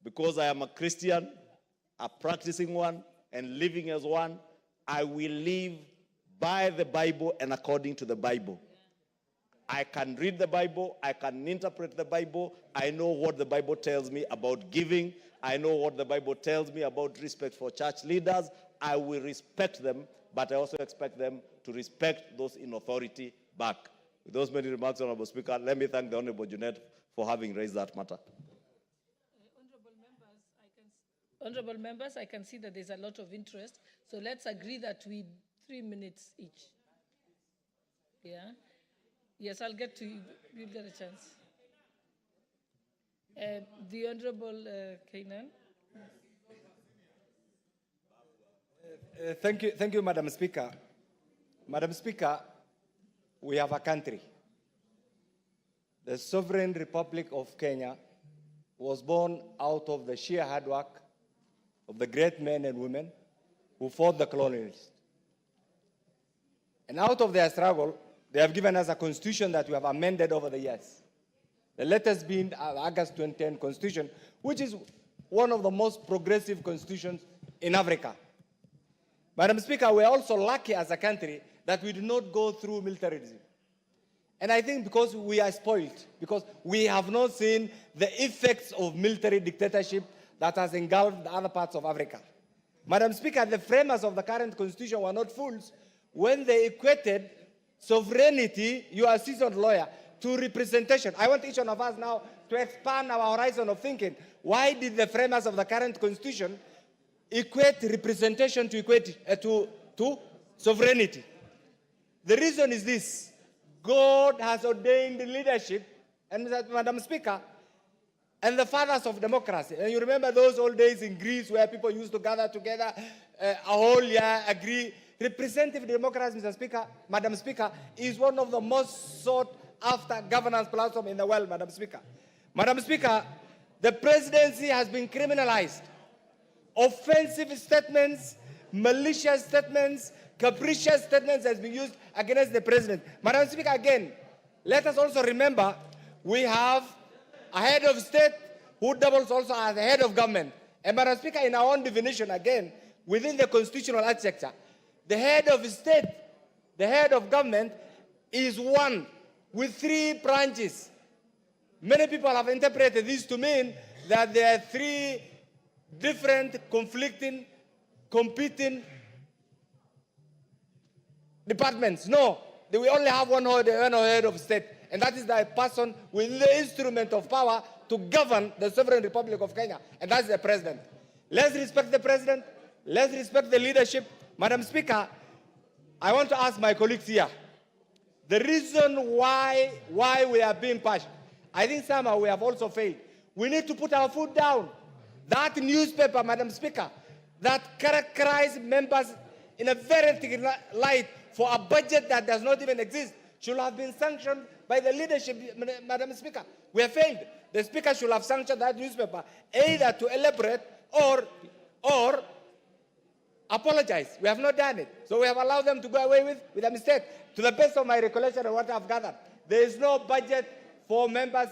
because I am a Christian, a practicing one, and living as one. I will live by the Bible and according to the Bible. I can read the Bible, I can interpret the Bible, I know what the Bible tells me about giving, I know what the Bible tells me about respect for church leaders. I will respect them, but I also expect them to respect those in authority back. With those many remarks, Honorable Speaker, let me thank the Honorable Junet for having raised that matter. Honorable members, I can see that there's a lot of interest, so let's agree that we 3 minutes each. Yeah? Yes, I'll get to you. You'll get a chance. The Honorable Kainan. Thank you, Madam Speaker. Madam Speaker, we have a country. The sovereign Republic of Kenya was born out of the sheer hard work of the great men and women who fought the colonialists. And out of their struggle, they have given us a constitution that we have amended over the years. The latest being August 2010 constitution, which is one of the most progressive constitutions in Africa. Madam Speaker, we're also lucky as a country that we do not go through militarism. And I think because we are spoiled, because we have not seen the effects of military dictatorship that has engulfed other parts of Africa. Madam Speaker, the framers of the current constitution were not fools when they equated sovereignty, you are a seasoned lawyer, to representation. I want each one of us now to expand our horizon of thinking. Why did the framers of the current constitution equate representation to sovereignty? The reason is this. God has ordained leadership, and Madam Speaker, and the fathers of democracy. And you remember those old days in Greece where people used to gather together a whole year, agree. Representative democracy, Mr. Speaker, Madam Speaker, is one of the most sought after governance platform in the world, Madam Speaker. Madam Speaker, the presidency has been criminalized. Offensive statements, malicious statements, capricious statements has been used against the president. Madam Speaker, again, let us also remember we have a head of state who doubles also as the head of government. And Madam Speaker, in our own definition, again, within the constitutional architecture, the head of state, the head of government is one with 3 branches. Many people have interpreted this to mean that there are 3 different, conflicting, competing departments. No, we only have one head of state, and that is the person with the instrument of power to govern the sovereign Republic of Kenya, and that's the president. Let's respect the president. Let's respect the leadership. Madam Speaker, I want to ask my colleagues here, the reason why we are being pushed, I think somehow we have also failed. We need to put our foot down. That newspaper, Madam Speaker, that characterized members in a very thick light for a budget that does not even exist should have been sanctioned by the leadership, Madam Speaker. We have failed. The Speaker should have sanctioned that newspaper either to elaborate or apologize. We have not done it. So we have allowed them to go away with a mistake. To the best of my recollection and what I've gathered, there is no budget for members.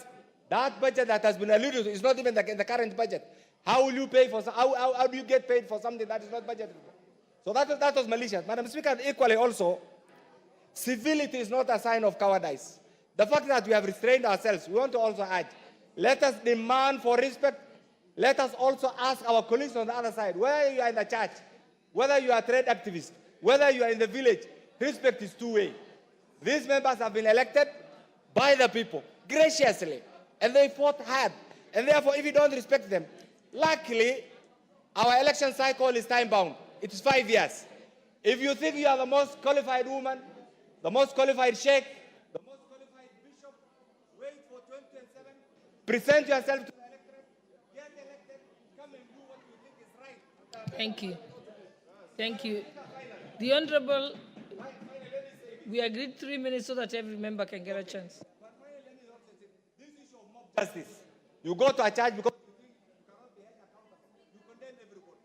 That budget that has been alluded to is not even in the current budget. How will you pay for, how do you get paid for something that is not budgeted for? So that was malicious. Madam Speaker, equally also, civility is not a sign of cowardice. The fact that we have restrained ourselves, we want to also add, let us demand for respect. Let us also ask our colleagues on the other side, whether you are in the church, whether you are a trade activist, whether you are in the village, respect is two-way. These members have been elected by the people, graciously, and they fought hard. And therefore, if you don't respect them, luckily, our election cycle is time-bound. It is 5 years. If you think you are the most qualified woman, the most qualified sheikh, the most qualified bishop, wait for 2027, present yourself to the electorate, get elected, come and do what you think is right. Thank you. Thank you. The Honorable, we agreed 3 minutes so that every member can get a chance. This issue of mob justice, you go to a church because you think you cannot be held accountable. You condemn everybody.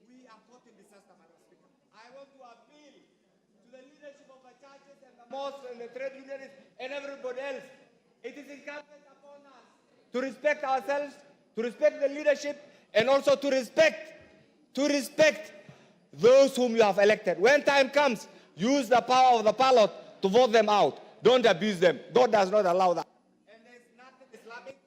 We are caught in disaster, Madam Speaker. I want to appeal to the leadership of the churches and the mosques and the trade unionists and everybody else. It is incumbent upon us to respect ourselves, to respect the leadership, and also to respect those whom you have elected. When time comes, use the power of the ballot to vote them out. Don't abuse them. God does not allow that. And there's nothing Islamic,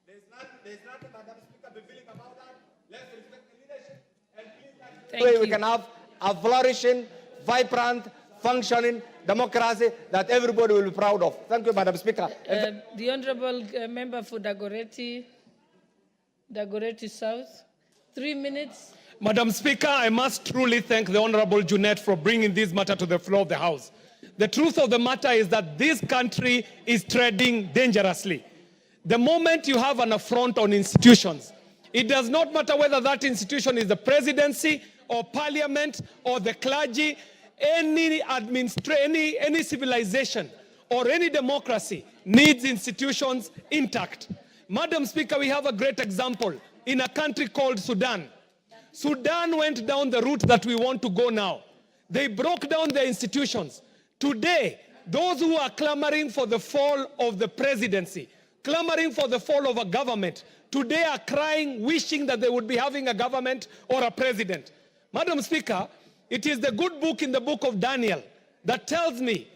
there's nothing, Madam Speaker, befitting about that. Let's respect the leadership and please that way we can have a flourishing, vibrant, functioning democracy that everybody will be proud of. Thank you, Madam Speaker. The Honorable Member for Dagoretti South, 3 minutes. Madam Speaker, I must truly thank the Honorable Junet for bringing this matter to the floor of the House. The truth of the matter is that this country is treading dangerously. The moment you have an affront on institutions, it does not matter whether that institution is the presidency or parliament or the clergy, any civilization or any democracy needs institutions intact. Madam Speaker, we have a great example in a country called Sudan. Sudan went down the route that we want to go now. They broke down their institutions. Today, those who are clamoring for the fall of the presidency, clamoring for the fall of a government, today are crying, wishing that they would be having a government or a president. Madam Speaker, it is the good book in the book of Daniel that tells me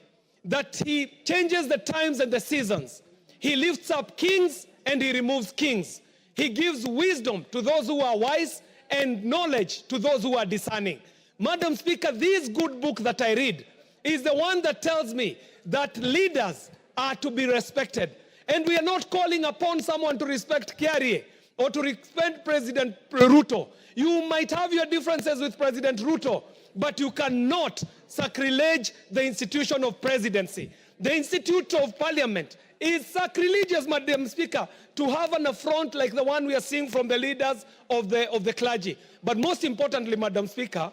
that he changes the times and the seasons. He lifts up kings and he removes kings. He gives wisdom to those who are wise and knowledge to those who are discerning. Madam Speaker, this good book that I read is the one that tells me that leaders are to be respected. And we are not calling upon someone to respect Kiarie or to respect President Ruto. You might have your differences with President Ruto, but you cannot sacrilege the institution of presidency. The institute of parliament is sacrilegious, Madam Speaker, to have an affront like the one we are seeing from the leaders of the clergy. But most importantly, Madam Speaker,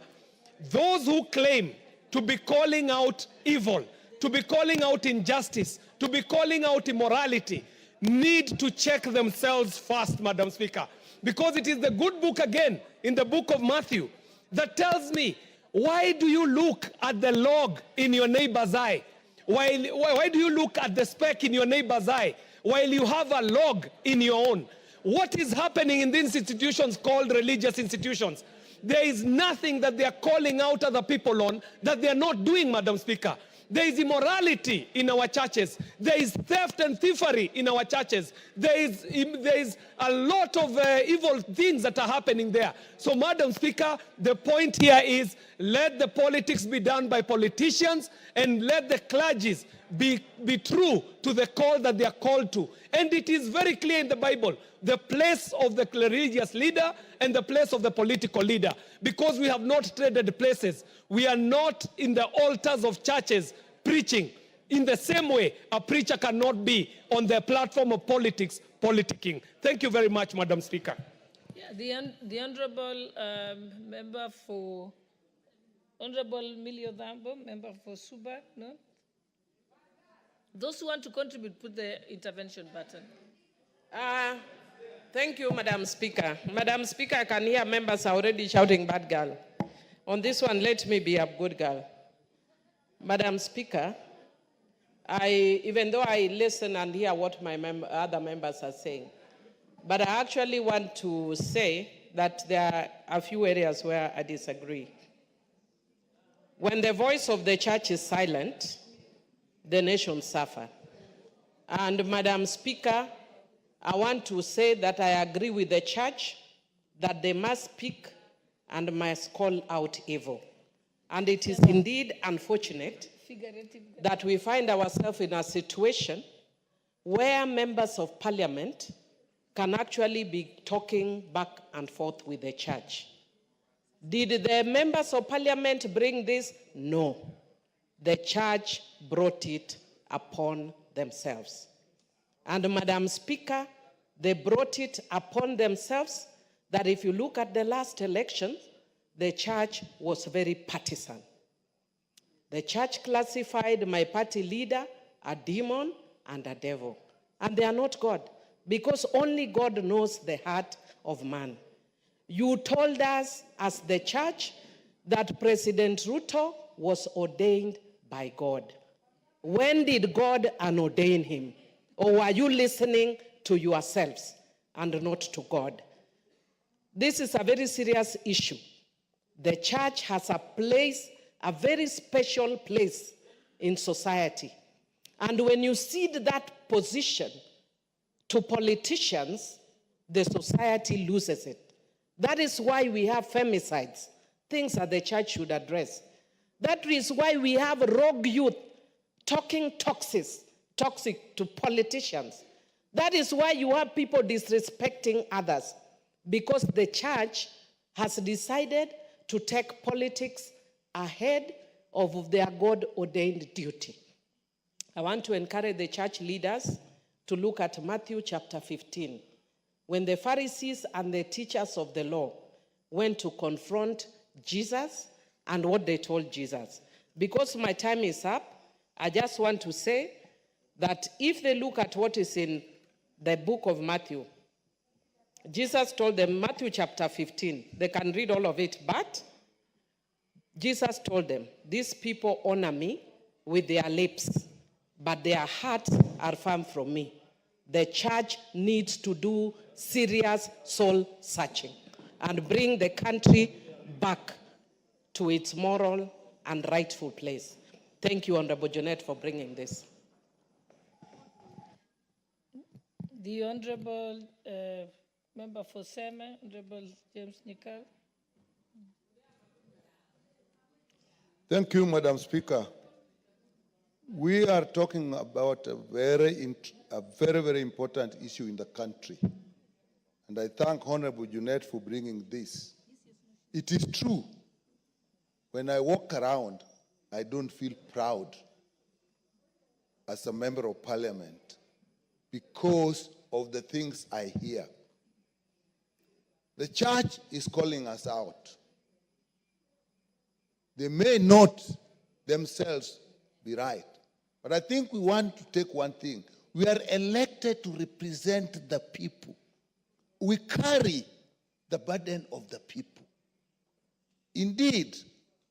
those who claim to be calling out evil, to be calling out injustice, to be calling out immorality, need to check themselves first, Madam Speaker. Because it is the good book again, in the book of Matthew, that tells me, why do you look at the log in your neighbor's eye? Why do you look at the speck in your neighbor's eye while you have a log in your own? What is happening in these institutions called religious institutions? There is nothing that they are calling out other people on that they are not doing, Madam Speaker. There is immorality in our churches. There is theft and thievery in our churches. There is a lot of evil things that are happening there. So, Madam Speaker, the point here is let the politics be done by politicians and let the clergies be true to the call that they are called to. And it is very clear in the Bible, the place of the religious leader and the place of the political leader. Because we have not traded places. We are not in the altars of churches preaching. In the same way, a preacher cannot be on the platform of politics, politicking. Thank you very much, Madam Speaker. Yeah, the Honorable Member for, Honorable Milio Dhambo, Member for Suba, no? Those who want to contribute, put the intervention button. Thank you, Madam Speaker. Madam Speaker, I can hear members are already shouting bad girl. On this one, let me be a good girl. Madam Speaker, even though I listen and hear what my other members are saying, but I actually want to say that there are a few areas where I disagree. When the voice of the church is silent, the nation suffers. And Madam Speaker, I want to say that I agree with the church that they must speak and must call out evil. And it is indeed unfortunate that we find ourselves in a situation where members of parliament can actually be talking back and forth with the church. Did the members of parliament bring this? No. The church brought it upon themselves. And Madam Speaker, they brought it upon themselves that if you look at the last election, the church was very partisan. The church classified my party leader a demon and a devil. And they are not God, because only God knows the heart of man. You told us as the church that President Ruto was ordained by God. When did God unordain him? Or were you listening to yourselves and not to God? This is a very serious issue. The church has a place, a very special place in society. And when you cede that position to politicians, the society loses it. That is why we have femicides, things that the church should address. That is why we have rogue youth talking toxic to politicians. That is why you have people disrespecting others, because the church has decided to take politics ahead of their God-ordained duty. I want to encourage the church leaders to look at Matthew chapter 15, when the Pharisees and the teachers of the law went to confront Jesus and what they told Jesus. Because my time is up, I just want to say that if they look at what is in the book of Matthew, Jesus told them, Matthew chapter 15, they can read all of it, but Jesus told them, these people honor me with their lips, but their hearts are far from me. The church needs to do serious soul searching and bring the country back to its moral and rightful place. Thank you, Honorable Jeanette, for bringing this. The Honorable Member for Seme, Honorable James Nicol. Thank you, Madam Speaker. We are talking about a very, very important issue in the country. And I thank Honorable Jeanette for bringing this. It is true, when I walk around, I don't feel proud as a member of parliament because of the things I hear. The church is calling us out. They may not themselves be right, but I think we want to take one thing. We are elected to represent the people. We carry the burden of the people. Indeed,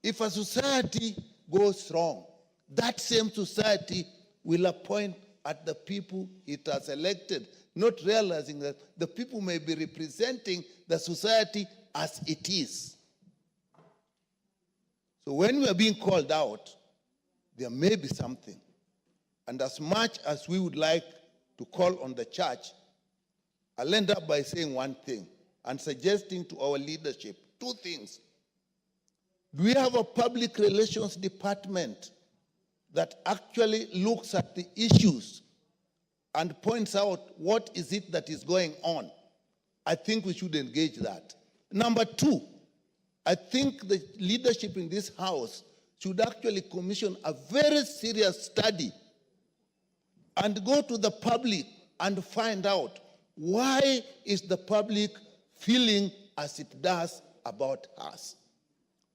if a society goes wrong, that same society will appoint at the people it has elected, not realizing that the people may be representing the society as it is. So when we are being called out, there may be something. And as much as we would like to call on the church, I'll end up by saying one thing and suggesting to our leadership two things. Do we have a public relations department that actually looks at the issues and points out what is it that is going on? I think we should engage that. Number two, I think the leadership in this House should actually commission a very serious study and go to the public and find out why is the public feeling as it does about us.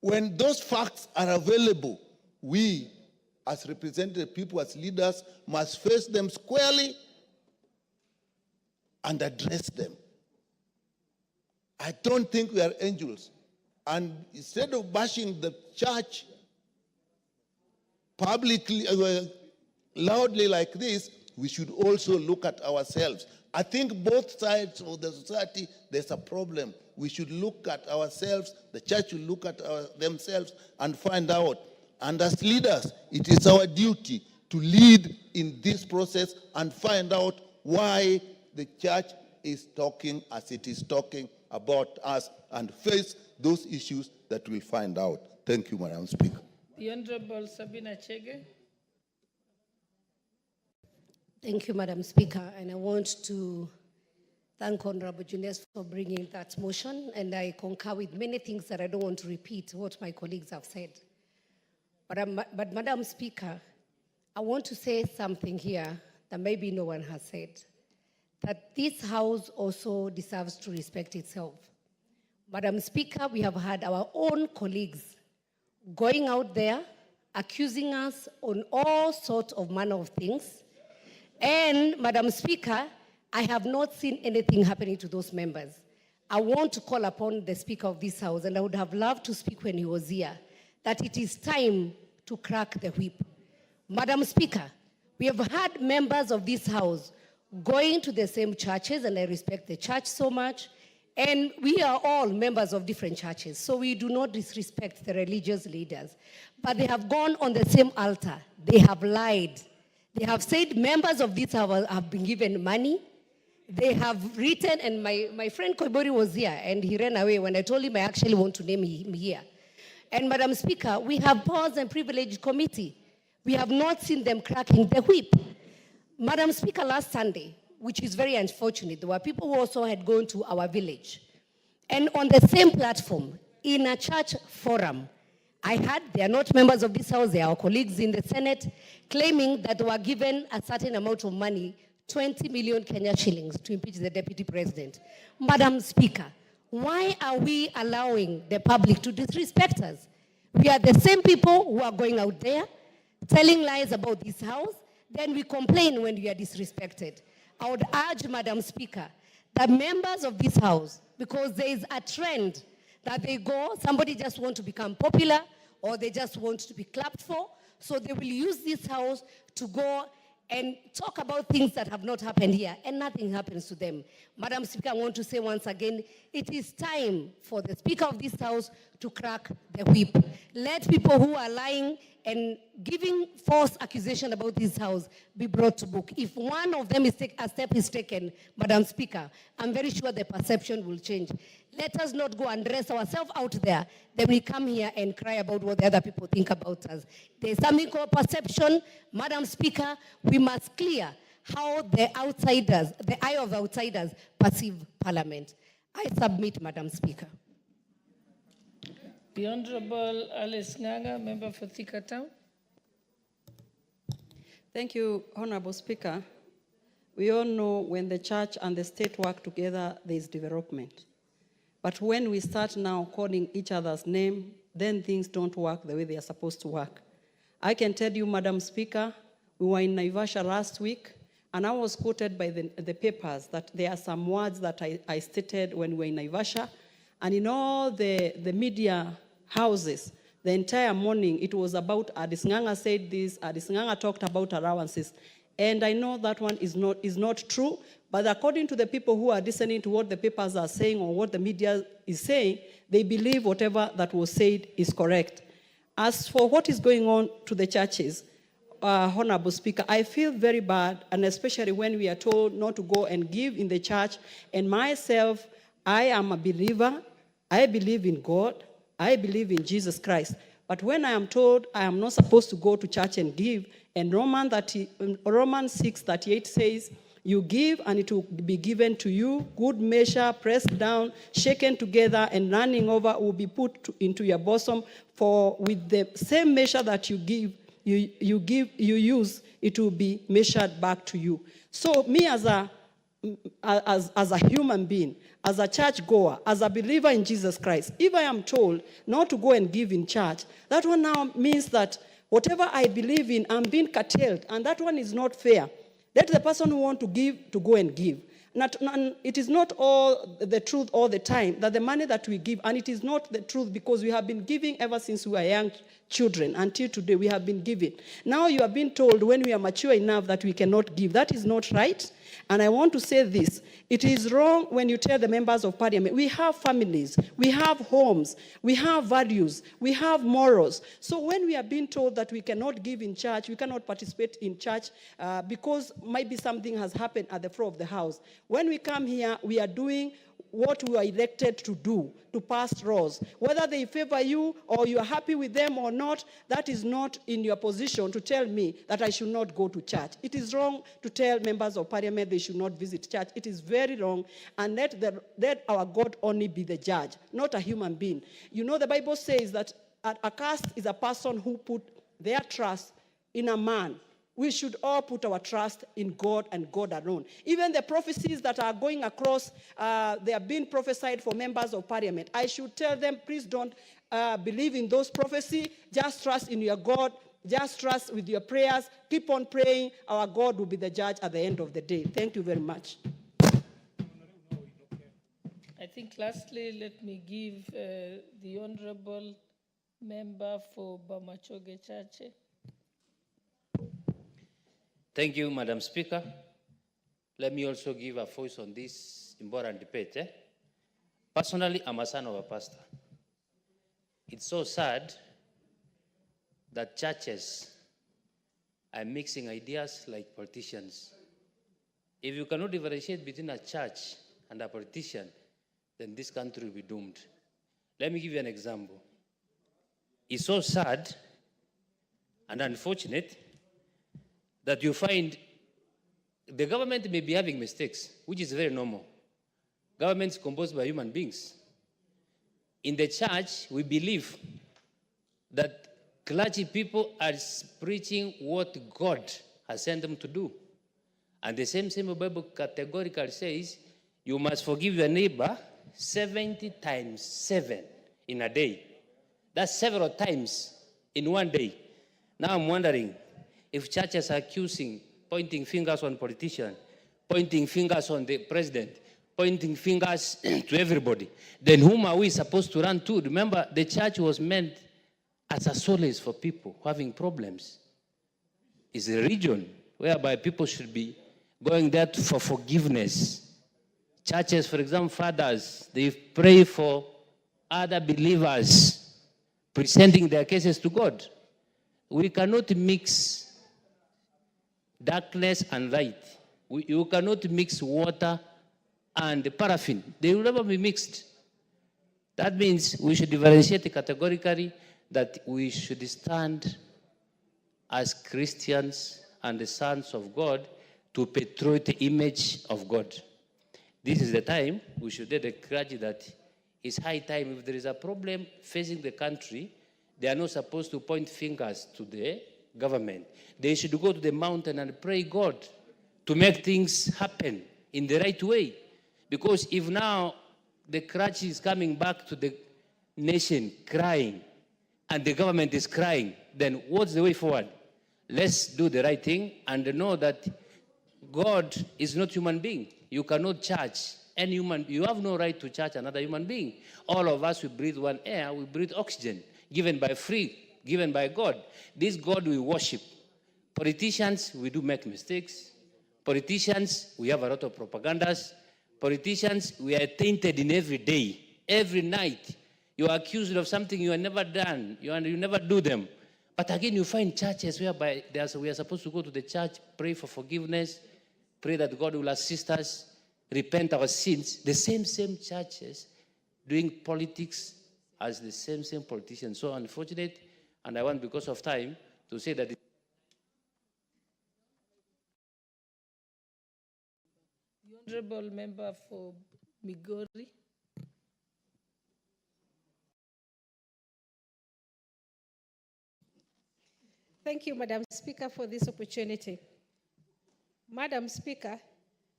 When those facts are available, we, as representative people, as leaders, must face them squarely and address them. I don't think we are angels. And instead of bashing the church publicly, loudly like this, we should also look at ourselves. I think both sides of the society, there's a problem. We should look at ourselves, the church should look at themselves and find out. And as leaders, it is our duty to lead in this process and find out why the church is talking as it is talking about us and face those issues that we'll find out. Thank you, Madam Speaker. The Honorable Sabina Chege. Thank you, Madam Speaker. And I want to thank Honorable Jeanette for bringing that motion. And I concur with many things that I don't want to repeat what my colleagues have said. But Madam Speaker, I want to say something here that maybe no one has said. That this House also deserves to respect itself. Madam Speaker, we have had our own colleagues going out there, accusing us on all sorts of manner of things. And Madam Speaker, I have not seen anything happening to those members. I want to call upon the Speaker of this House, and I would have loved to speak when he was here, that it is time to crack the whip. Madam Speaker, we have had members of this House going to the same churches, and I respect the church so much, and we are all members of different churches, so we do not disrespect the religious leaders. But they have gone on the same altar. They have lied. They have said members of this House have been given money. They have written, and my friend Koibori was here, and he ran away when I told him I actually want to name him here. And Madam Speaker, we have Powers and Privilege Committee. We have not seen them cracking the whip. Madam Speaker, last Sunday, which is very unfortunate, there were people who also had gone to our village. And on the same platform, in a church forum, I heard they are not members of this House, they are our colleagues in the Senate, claiming that they were given a certain amount of money, 20 million Kenya shillings, to impeach the Deputy President. Madam Speaker, why are we allowing the public to disrespect us? We are the same people who are going out there, telling lies about this House, then we complain when we are disrespected. I would urge, Madam Speaker, that members of this House, because there is a trend that they go, somebody just want to become popular, or they just want to be clapped for, so they will use this House to go and talk about things that have not happened here, and nothing happens to them. Madam Speaker, I want to say once again, it is time for the Speaker of this House to crack the whip. Let people who are lying and giving false accusation about this House be brought to book. If one of them a step is taken, Madam Speaker, I'm very sure the perception will change. Let us not go and dress ourselves out there, then we come here and cry about what the other people think about us. There's something called perception. Madam Speaker, we must clear how the outsiders, the eye of outsiders, perceive Parliament. I submit, Madam Speaker. The Honorable Alice Nganga, member for Thika Town. Thank you, Honorable Speaker. We all know when the church and the state work together, there is development. But when we start now calling each other's name, then things don't work the way they are supposed to work. I can tell you, Madam Speaker, we were in Naivasha last week, and I was quoted by the papers that there are some words that I stated when we were in Naivasha, and in all the media houses, the entire morning, it was about Addis Nganga said this, Addis Nganga talked about allowances. And I know that one is not true, but according to the people who are listening to what the papers are saying or what the media is saying, they believe whatever that was said is correct. As for what is going on to the churches, Honorable Speaker, I feel very bad, and especially when we are told not to go and give in the church. And myself, I am a believer. I believe in God. I believe in Jesus Christ. But when I am told I am not supposed to go to church and give, and Romans 6:38 says, you give and it will be given to you, good measure, pressed down, shaken together, and running over will be put into your bosom. For with the same measure that you give, you use, it will be measured back to you. So me as a human being, as a church goer, as a believer in Jesus Christ, if I am told not to go and give in church, that one now means that whatever I believe in, I'm being curtailed, and that one is not fair. Let the person who wants to give to go and give. It is not all the truth all the time that the money that we give, and it is not the truth because we have been giving ever since we were young children until today. We have been giving. Now you are being told when we are mature enough that we cannot give. That is not right. And I want to say this. It is wrong when you tell the members of Parliament, we have families, we have homes, we have values, we have morals. So when we are being told that we cannot give in church, we cannot participate in church because maybe something has happened at the floor of the house. When we come here, we are doing what we are elected to do, to pass laws. Whether they favor you or you are happy with them or not, that is not in your position to tell me that I should not go to church. It is wrong to tell members of Parliament they should not visit church. It is very wrong, and let our God only be the judge, not a human being. You know, the Bible says that accursed is a person who put their trust in a man. We should all put our trust in God and God alone. Even the prophecies that are going across, they are being prophesied for members of Parliament. I should tell them, please don't believe in those prophecies. Just trust in your God. Just trust with your prayers. Keep on praying. Our God will be the judge at the end of the day. Thank you very much. I think lastly, let me give the Honorable Member for Bamachoge Chache. Thank you, Madam Speaker. Let me also give a voice on this important debate. Personally, I'm a son of a pastor. It's so sad that churches are mixing ideas like politicians. If you cannot differentiate between a church and a politician, then this country will be doomed. Let me give you an example. It's so sad and unfortunate that you find the government may be having mistakes, which is very normal. Government is composed by human beings. In the church, we believe that clergy people are preaching what God has sent them to do. And the same Bible categorically says, you must forgive your neighbor 70 times 7 in a day. That's several times in one day. Now I'm wondering, If churches are accusing, pointing fingers on politicians, pointing fingers on the president, pointing fingers to everybody, then whom are we supposed to run to? Remember, the church was meant as a solace for people having problems. It's a region whereby people should be going there for forgiveness. Churches, for example, fathers, they pray for other believers, presenting their cases to God. We cannot mix darkness and light. You cannot mix water and paraffin. They will never be mixed. That means we should differentiate categorically that we should stand as Christians and the sons of God to portray the image of God. This is the time we should tell the clergy that it's high time. If there is a problem facing the country, they are not supposed to point fingers to the government. They should go to the mountain and pray God to make things happen in the right way. Because if now the clergy is coming back to the nation crying and the government is crying, then what's the way forward? Let's do the right thing and know that God is not human being. You cannot charge any human. You have no right to charge another human being. All of us, we breathe one air, we breathe oxygen, given by free, given by God. This God we worship. Politicians, we do make mistakes. Politicians, we have a lot of propagandas. Politicians, we are tainted in every day, every night. You are accused of something you have never done, you never do them. But again, you find churches whereby we are supposed to go to the church, pray for forgiveness, pray that God will assist us, repent our sins. The same churches doing politics as the same politicians. So unfortunate, and I want, because of time, to say that The Honorable Member for Migori. Thank you, Madam Speaker, for this opportunity. Madam Speaker,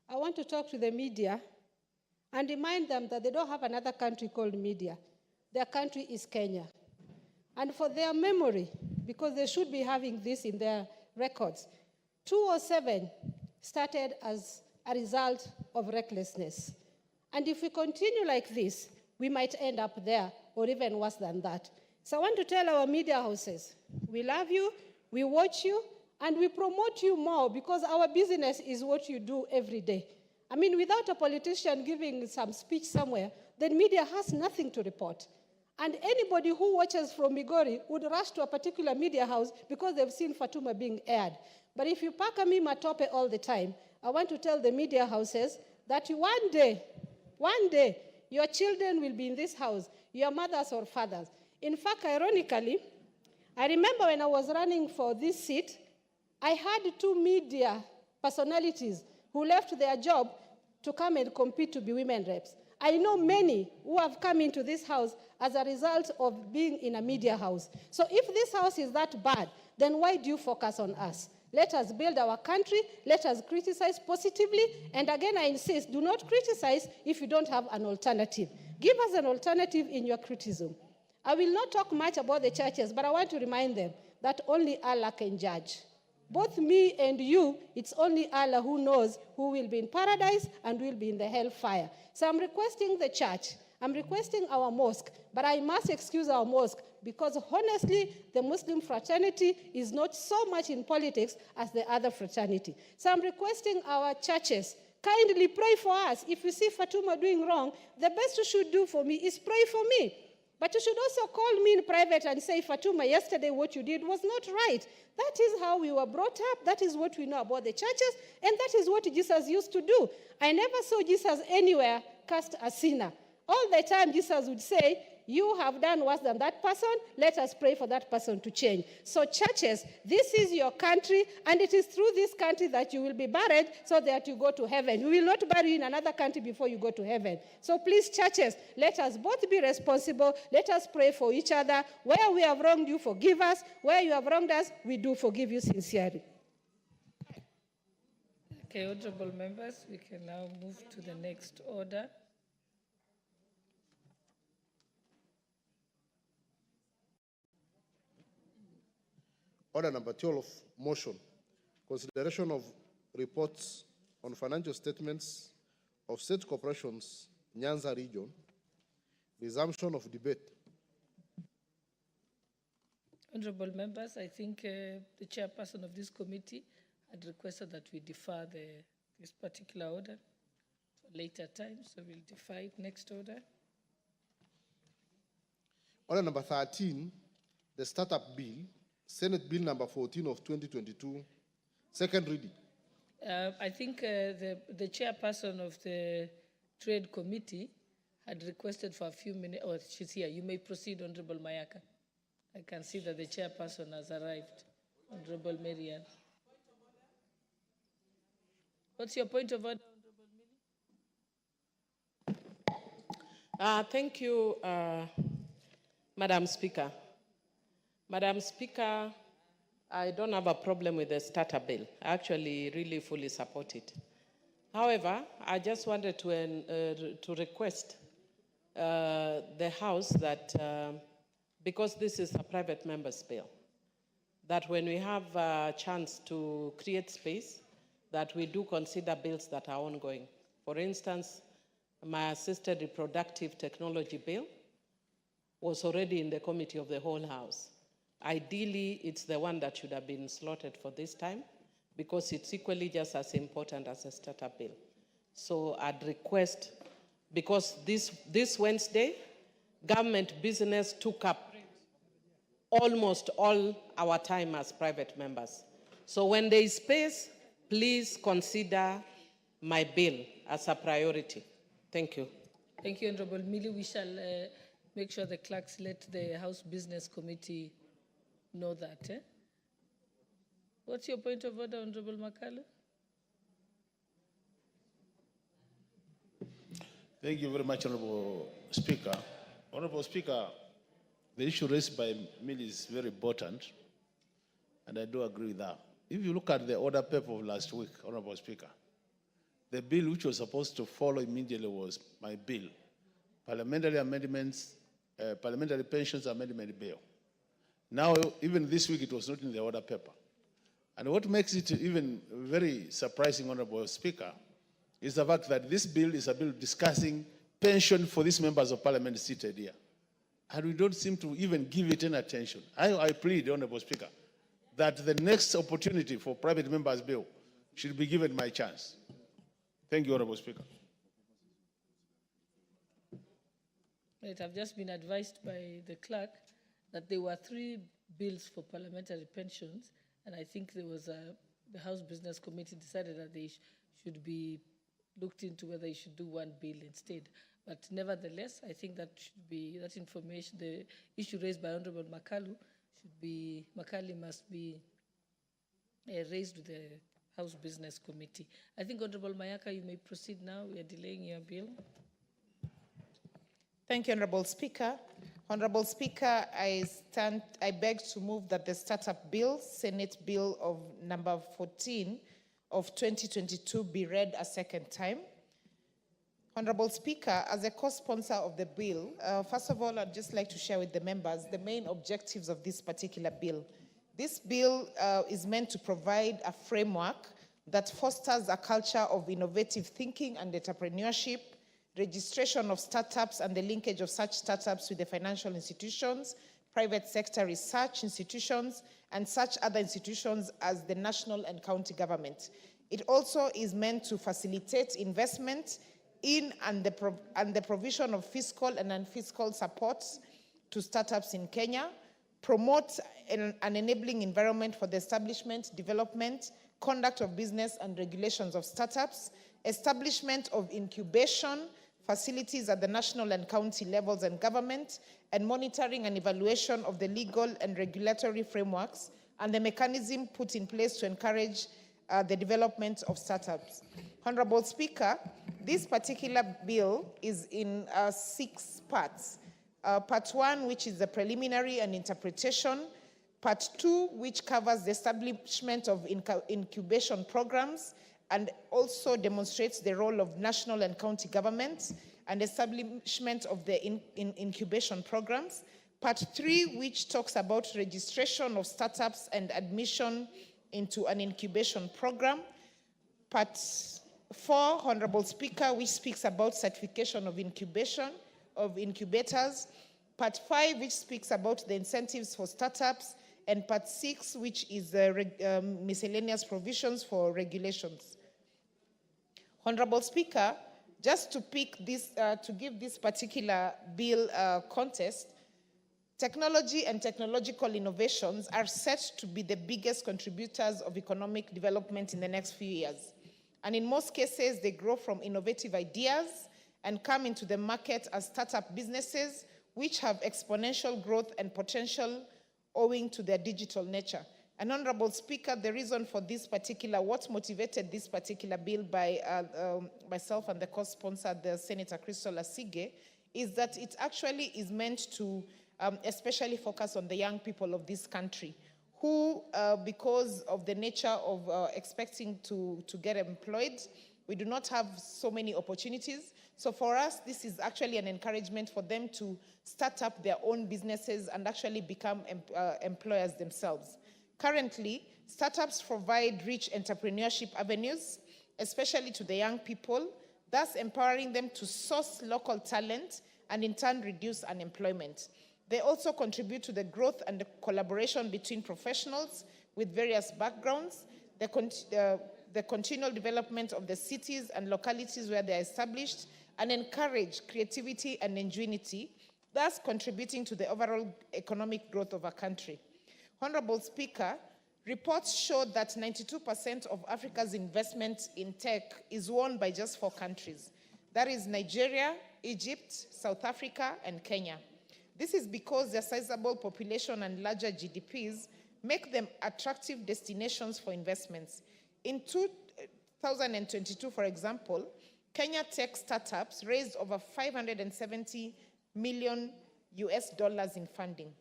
I want to talk to the media and remind them that they don't have another country called media. Their country is Kenya. And for their memory, because they should be having this in their records, 2007 started as a result of recklessness. And if we continue like this, we might end up there, or even worse than that. So I want to tell our media houses, we love you, we watch you, and we promote you more, because our business is what you do every day. I mean, without a politician giving some speech somewhere, then media has nothing to report. And anybody who watches from Migori would rush to a particular media house because they've seen Fatuma being aired. But if you pack me matope all the time, I want to tell the media houses that one day, your children will be in this house, your mothers or fathers. In fact, ironically, I remember when I was running for this seat, I had 2 media personalities who left their job to come and compete to be women reps. I know many who have come into this house as a result of being in a media house. So if this house is that bad, then why do you focus on us? Let us build our country. Let us criticize positively. And again, I insist, do not criticize if you don't have an alternative. Give us an alternative in your criticism. I will not talk much about the churches, but I want to remind them that only Allah can judge. Both me and you, it's only Allah who knows who will be in paradise and will be in the hellfire. So I'm requesting the church, I'm requesting our mosque, but I must excuse our mosque because honestly, the Muslim fraternity is not so much in politics as the other fraternity. So I'm requesting our churches, kindly pray for us. If you see Fatuma doing wrong, the best you should do for me is pray for me. But you should also call me in private and say, Fatuma, yesterday what you did was not right. That is how we were brought up. That is what we know about the churches. And that is what Jesus used to do. I never saw Jesus anywhere cast a sinner. All the time Jesus would say, you have done worse than that person. Let us pray for that person to change. So churches, this is your country, and it is through this country that you will be buried so that you go to heaven. We will not bury you in another country before you go to heaven. So please, churches, let us both be responsible. Let us pray for each other. Where we have wronged you, forgive us. Where you have wronged us, we do forgive you sincerely. Okay, honorable members, we can now move to the next order. Order number 12, motion. Consideration of reports on financial statements of state corporations, Nyanza region. Resumption of debate. Honorable members, I think the chairperson of this committee had requested that we defer this particular order to a later time, so we'll defer it. Next order. Order number 13, the startup bill, Senate Bill number 14 of 2022, second reading. I think the chairperson of the Trade Committee had requested for a few minutes. Oh, she's here. You may proceed, Honorable Mayaka. I can see that the chairperson has arrived, Honorable Marian. What's your point of order, Honorable Millie? Thank you, Madam Speaker. Madam Speaker, I don't have a problem with the starter bill. I actually really fully support it. However, I just wanted to request the House that, because this is a private member's bill, that when we have a chance to create space, that we do consider bills that are ongoing. For instance, my assisted reproductive technology bill was already in the committee of the whole House. Ideally, it's the one that should have been slotted for this time because it's equally just as important as a startup bill. So I'd request, because this Wednesday, government business took up almost all our time as private members. So when there is space, please consider my bill as a priority. Thank you. Thank you, Honorable Millie. We shall make sure the clerks let the House Business Committee know that. What's your point of order, Honorable Makalu? Thank you very much, Honorable Speaker. Honorable Speaker, the issue raised by Millie is very important, and I do agree with that. If you look at the order paper of last week, Honorable Speaker, the bill which was supposed to follow immediately was my bill, Parliamentary Amendments, Parliamentary Pensions Amendment Bill. Now, even this week, it was not in the order paper. And what makes it even very surprising, Honorable Speaker, is the fact that this bill is a bill discussing pension for these members of parliament seated here. And we don't seem to even give it any attention. I plead, Honorable Speaker, that the next opportunity for private members' bill should be given my chance. Thank you, Honorable Speaker. Right, I've just been advised by the clerk that there were 3 bills for parliamentary pensions, and I think there was the House Business Committee decided that they should be looked into whether you should do 1 bill instead. But nevertheless, I think that should be, that information, the issue raised by Honorable Makalu Makali must be raised with the House Business Committee. I think, Honorable Mayaka, you may proceed now. We are delaying your bill. Thank you, Honorable Speaker. Honorable Speaker, I beg to move that the startup bill, Senate Bill of number 14 of 2022, be read a second time. Honorable Speaker, as a co-sponsor of the bill, first of all, I'd just like to share with the members the main objectives of this particular bill. This bill is meant to provide a framework that fosters a culture of innovative thinking and entrepreneurship, registration of startups and the linkage of such startups with the financial institutions, private sector research institutions, and such other institutions as the national and county government. It also is meant to facilitate investment in and the provision of fiscal and non-fiscal supports to startups in Kenya, promote an enabling environment for the establishment, development, conduct of business and regulations of startups, establishment of incubation facilities at the national and county levels and government, and monitoring and evaluation of the legal and regulatory frameworks and the mechanism put in place to encourage the development of startups. Honorable Speaker, this particular bill is in 6 parts. Part 1, which is the preliminary and interpretation. Part 2, which covers the establishment of incubation programs and also demonstrates the role of national and county governments and establishment of the incubation programs. Part 3, which talks about registration of startups and admission into an incubation program. Part 4, Honorable Speaker, which speaks about certification of incubators. Part 5, which speaks about the incentives for startups. And Part 6, which is the miscellaneous provisions for regulations. Honorable Speaker, just to pick this, to give this particular bill context, technology and technological innovations are set to be the biggest contributors of economic development in the next few years. And in most cases, they grow from innovative ideas and come into the market as startup businesses, which have exponential growth and potential owing to their digital nature. And Honorable Speaker, the reason for this particular, what motivated this particular bill by myself and the co-sponsor, the Senator Crystal Asige, is that it actually is meant to especially focus on the young people of this country who, because of the nature of expecting to get employed, we do not have so many opportunities. So for us, this is actually an encouragement for them to start up their own businesses and actually become employers themselves. Currently, startups provide rich entrepreneurship avenues, especially to the young people, thus empowering them to source local talent and in turn reduce unemployment. They also contribute to the growth and the collaboration between professionals with various backgrounds, the continual development of the cities and localities where they are established, and encourage creativity and ingenuity, thus contributing to the overall economic growth of our country. Honorable Speaker, reports show that 92% of Africa's investment in tech is won by just 4 countries. That is Nigeria, Egypt, South Africa, and Kenya. This is because their sizable population and larger GDPs make them attractive destinations for investments. In 2022, for example, Kenya tech startups raised over $570 million in funding.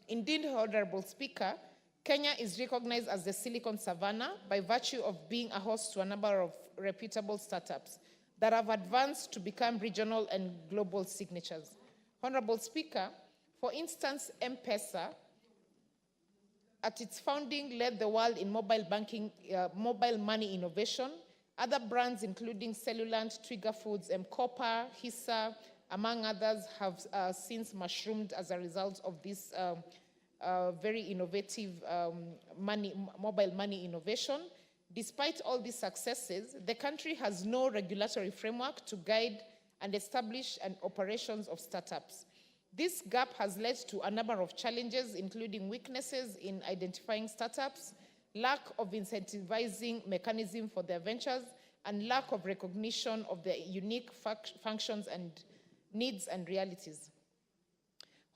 Indeed, Honorable Speaker, Kenya is recognized as the Silicon Savannah by virtue of being a host to a number of reputable startups that have advanced to become regional and global signatures. Honorable Speaker, for instance, M-Pesa, at its founding, led the world in mobile banking, mobile money innovation. Other brands, including Cellulant, Trigger Foods, M-Kopa, Hisa, among others, have since mushroomed as a result of this very innovative mobile money innovation. Despite all these successes, the country has no regulatory framework to guide and establish operations of startups. This gap has led to a number of challenges, including weaknesses in identifying startups, lack of incentivizing mechanism for their ventures, and lack of recognition of their unique functions and needs and realities.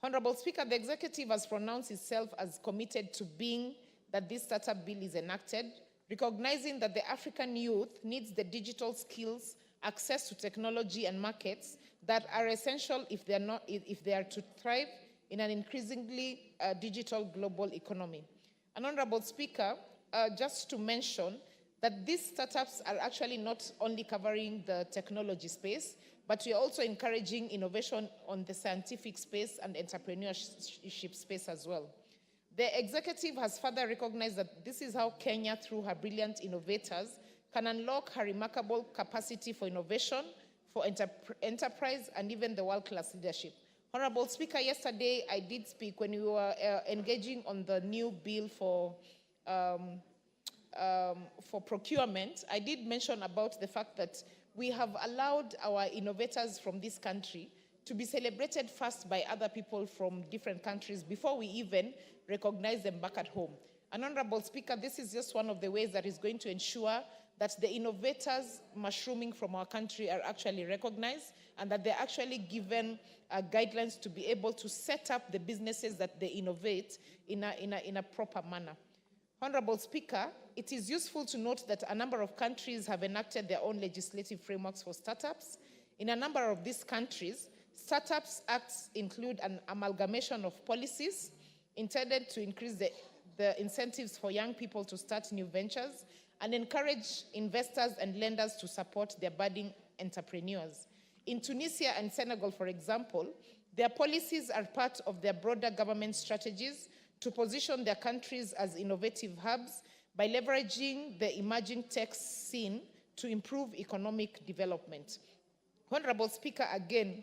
Honorable Speaker, the executive has pronounced itself as committed to being that this startup bill is enacted, recognizing that the African youth needs the digital skills, access to technology and markets that are essential if they are to thrive in an increasingly digital global economy. And Honorable Speaker, just to mention that these startups are actually not only covering the technology space, but we are also encouraging innovation on the scientific space and entrepreneurship space as well. The executive has further recognized that this is how Kenya, through her brilliant innovators, can unlock her remarkable capacity for innovation, for enterprise, and even the world-class leadership. Honorable Speaker, yesterday I did speak when we were engaging on the new bill for procurement. I did mention about the fact that we have allowed our innovators from this country to be celebrated first by other people from different countries before we even recognize them back at home. And Honorable Speaker, this is just one of the ways that is going to ensure that the innovators mushrooming from our country are actually recognized and that they're actually given guidelines to be able to set up the businesses that they innovate in a proper manner. Honorable Speaker, it is useful to note that a number of countries have enacted their own legislative frameworks for startups. In a number of these countries, startups acts include an amalgamation of policies intended to increase the incentives for young people to start new ventures and encourage investors and lenders to support their budding entrepreneurs. In Tunisia and Senegal, for example, Their policies are part of their broader government strategies to position their countries as innovative hubs by leveraging the emerging tech scene to improve economic development. Honorable Speaker, again,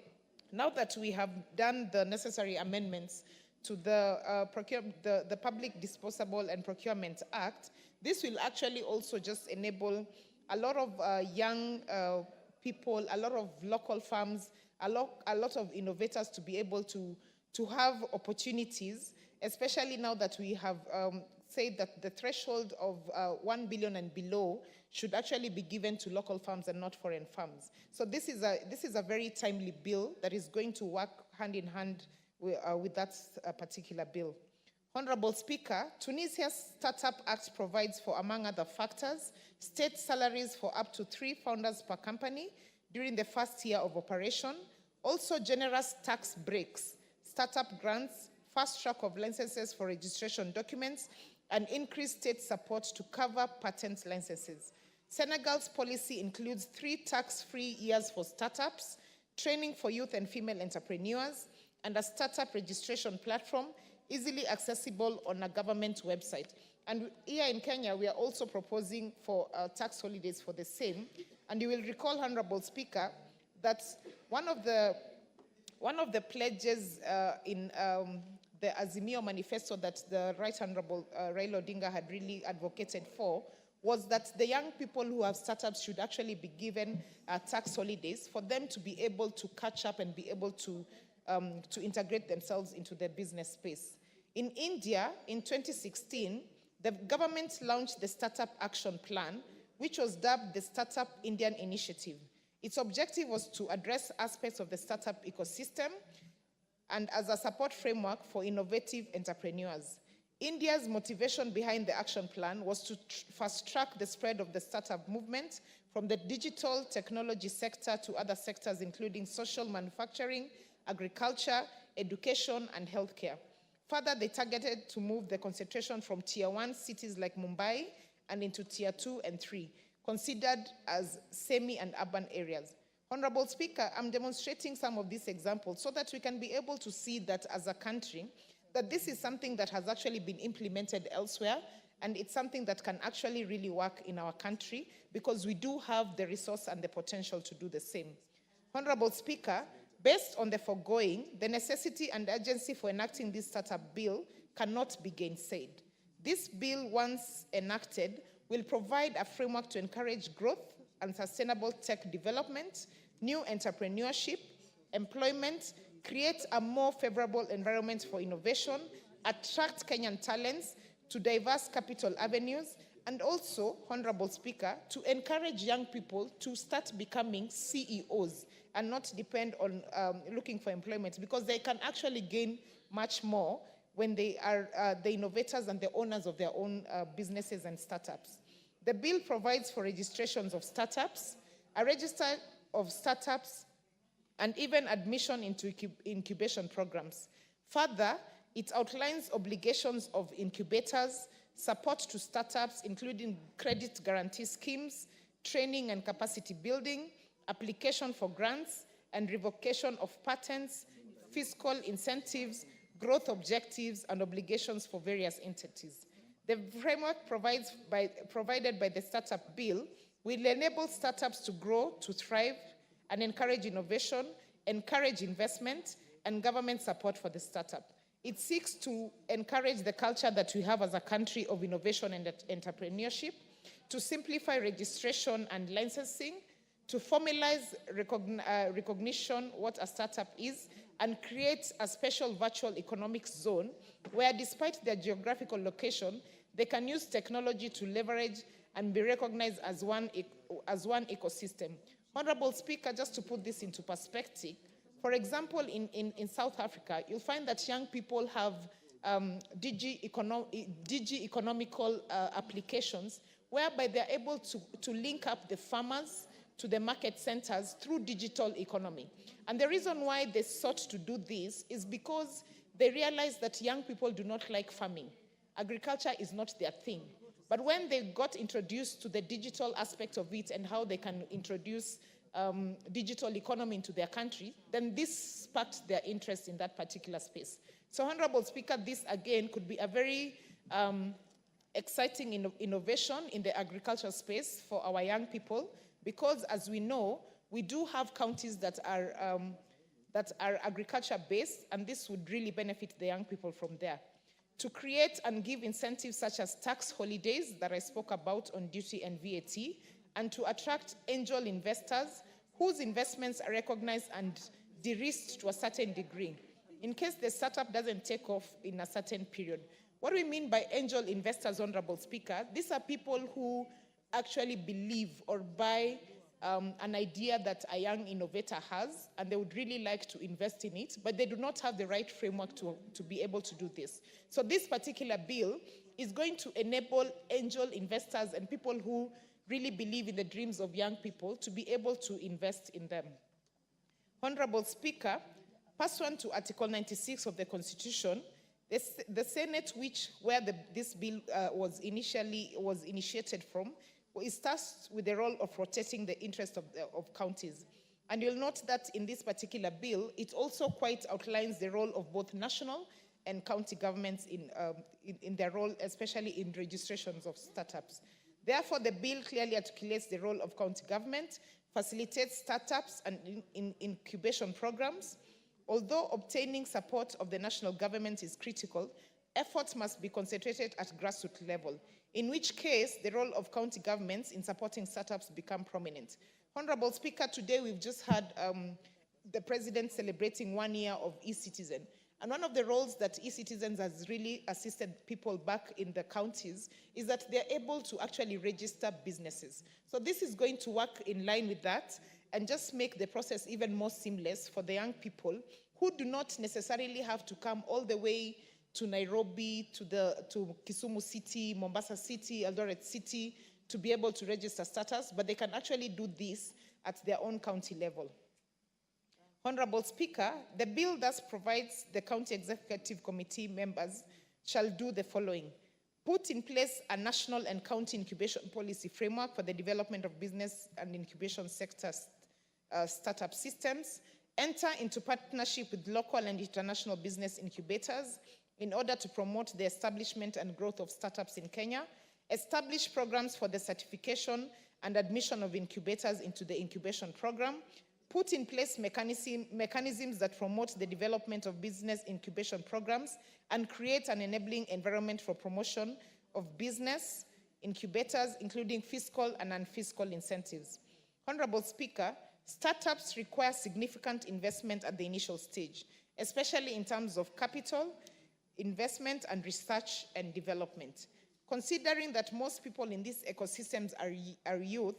now that we have done the necessary amendments to the Public Disposable and Procurement Act, this will actually also just enable a lot of young people, a lot of local farms, a lot of innovators to be able to have opportunities, especially now that we have said that the threshold of 1 billion and below should actually be given to local farms and not foreign farms. So this is a very timely bill that is going to work hand in hand with that particular bill. Honorable Speaker, Tunisia's Startup Act provides for, among other factors, state salaries for up to 3 founders per company during the first year of operation, also generous tax breaks, startup grants, fast track of licenses for registration documents, and increased state support to cover patent licenses. Senegal's policy includes 3 tax-free years for startups, training for youth and female entrepreneurs, and a startup registration platform easily accessible on a government website. And here in Kenya, we are also proposing for tax holidays for the same. And you will recall, Honorable Speaker, that one of the pledges in the Azimio manifesto that the Right Honorable Raila Odinga had really advocated for was that the young people who have startups should actually be given tax holidays for them to be able to catch up and be able to integrate themselves into the business space. In India, in 2016, the government launched the Startup Action Plan, which was dubbed the Startup Indian Initiative. Its objective was to address aspects of the startup ecosystem and as a support framework for innovative entrepreneurs. India's motivation behind the action plan was to fast-track the spread of the startup movement from the digital technology sector to other sectors, including social manufacturing, agriculture, education, and healthcare. Further, they targeted to move the concentration from Tier 1 cities like Mumbai and into Tier 2 and 3, considered as semi- and urban areas. Honorable Speaker, I'm demonstrating some of these examples so that we can be able to see that as a country, that this is something that has actually been implemented elsewhere, and it's something that can actually really work in our country because we do have the resource and the potential to do the same. Honorable Speaker, based on the foregoing, the necessity and urgency for enacting this startup bill cannot be gainsaid. This bill, once enacted, will provide a framework to encourage growth and sustainable tech development, new entrepreneurship, employment, create a more favorable environment for innovation, attract Kenyan talents to diverse capital avenues, and also, Honorable Speaker, to encourage young people to start becoming CEOs and not depend on looking for employment, because they can actually gain much more when they are the innovators and the owners of their own businesses and startups. The bill provides for registrations of startups, a register of startups, and even admission into incubation programs. Further, it outlines obligations of incubators, support to startups, including credit guarantee schemes, training and capacity building, application for grants, and revocation of patents, fiscal incentives, growth objectives, and obligations for various entities. The framework provided by the Startup Bill will enable startups to grow, to thrive, and encourage innovation, encourage investment, and government support for the startup. It seeks to encourage the culture that we have as a country of innovation and entrepreneurship, to simplify registration and licensing, to formalize recognition what a startup is, and create a special virtual economic zone where, despite their geographical location, they can use technology to leverage and be recognized as one ecosystem. Honorable Speaker, just to put this into perspective, for example, in South Africa, you'll find that young people have digi-economical applications whereby they're able to link up the farmers to the market centers through digital economy. And the reason why they sought to do this is because they realized that young people do not like farming. Agriculture is not their thing. But when they got introduced to the digital aspect of it and how they can introduce digital economy into their country, then this sparked their interest in that particular space. So, Honorable Speaker, this again could be a very exciting innovation in the agricultural space for our young people, because as we know, we do have counties that are agriculture-based, and this would really benefit the young people from there. To create and give incentives such as tax holidays that I spoke about on duty and VAT, and to attract angel investors whose investments are recognized and de-risked to a certain degree, in case the startup doesn't take off in a certain period. What do we mean by angel investors, Honorable Speaker? These are people who actually believe or buy an idea that a young innovator has, and they would really like to invest in it, but they do not have the right framework to be able to do this. So this particular bill is going to enable angel investors and people who really believe in the dreams of young people to be able to invest in them. Honorable Speaker, pursuant to Article 96 of the Constitution, the Senate, where this bill was initiated from, is tasked with the role of protecting the interest of counties. And you'll note that in this particular bill, it also quite outlines the role of both national and county governments in their role, especially in registrations of startups. Therefore, the bill clearly articulates the role of county government, facilitates startups and incubation programs. Although obtaining support of the national government is critical, efforts must be concentrated at grassroots level, in which case the role of county governments in supporting startups become prominent. Honorable Speaker, today we've just had the President celebrating 1 year of e-citizen. And one of the roles that e-citizens has really assisted people back in the counties is that they're able to actually register businesses. So this is going to work in line with that and just make the process even more seamless for the young people who do not necessarily have to come all the way to Nairobi, to Kisumu City, Mombasa City, Eldoret City, to be able to register startups, but they can actually do this at their own county level. Honorable Speaker, the bill thus provides the County Executive Committee members shall do the following: put in place a national and county incubation policy framework for the development of business and incubation sectors, startup systems, enter into partnership with local and international business incubators in order to promote the establishment and growth of startups in Kenya, establish programs for the certification and admission of incubators into the incubation program, put in place mechanisms that promote the development of business incubation programs, and create an enabling environment for promotion of business incubators, including fiscal and non-fiscal incentives. Honorable Speaker, startups require significant investment at the initial stage, especially in terms of capital, investment, and research and development. Considering that most people in these ecosystems are youth,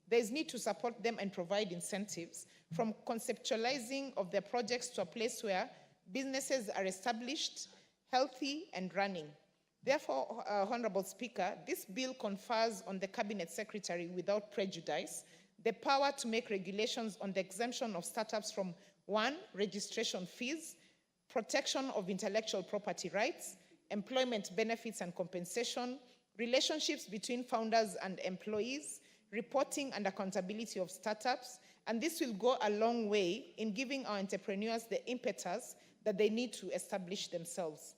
there is need to support them and provide incentives, from conceptualizing of their projects to a place where businesses are established, healthy, and running. Therefore, Honorable Speaker, this bill confers on the Cabinet Secretary, without prejudice, the power to make regulations on the exemption of startups from 1, registration fees, protection of intellectual property rights, employment benefits and compensation, relationships between founders and employees, reporting and accountability of startups, and this will go a long way in giving our entrepreneurs the impetus that they need to establish themselves.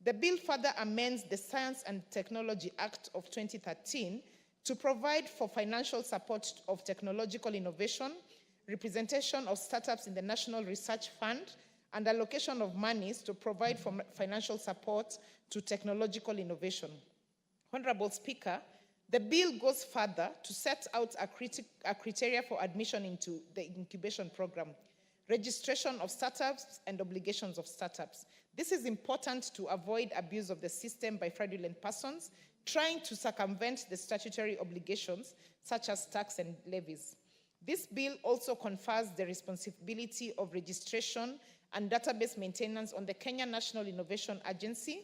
The bill further amends the Science and Technology Act of 2013 to provide for financial support of technological innovation, representation of startups in the National Research Fund, and allocation of monies to provide for financial support to technological innovation. Honorable Speaker, the bill goes further to set out a criteria for admission into the incubation program, registration of startups, and obligations of startups. This is important to avoid abuse of the system by fraudulent persons trying to circumvent the statutory obligations such as tax and levies. This bill also confers the responsibility of registration and database maintenance on the Kenya National Innovation Agency.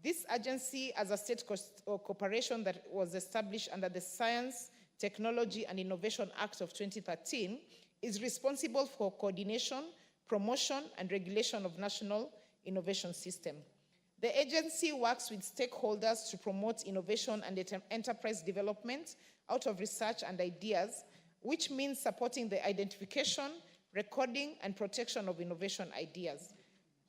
This agency, as a state corporation that was established under the Science, Technology and Innovation Act of 2013, is responsible for coordination, promotion, and regulation of national innovation system. The agency works with stakeholders to promote innovation and enterprise development out of research and ideas, which means supporting the identification, recording, and protection of innovation ideas.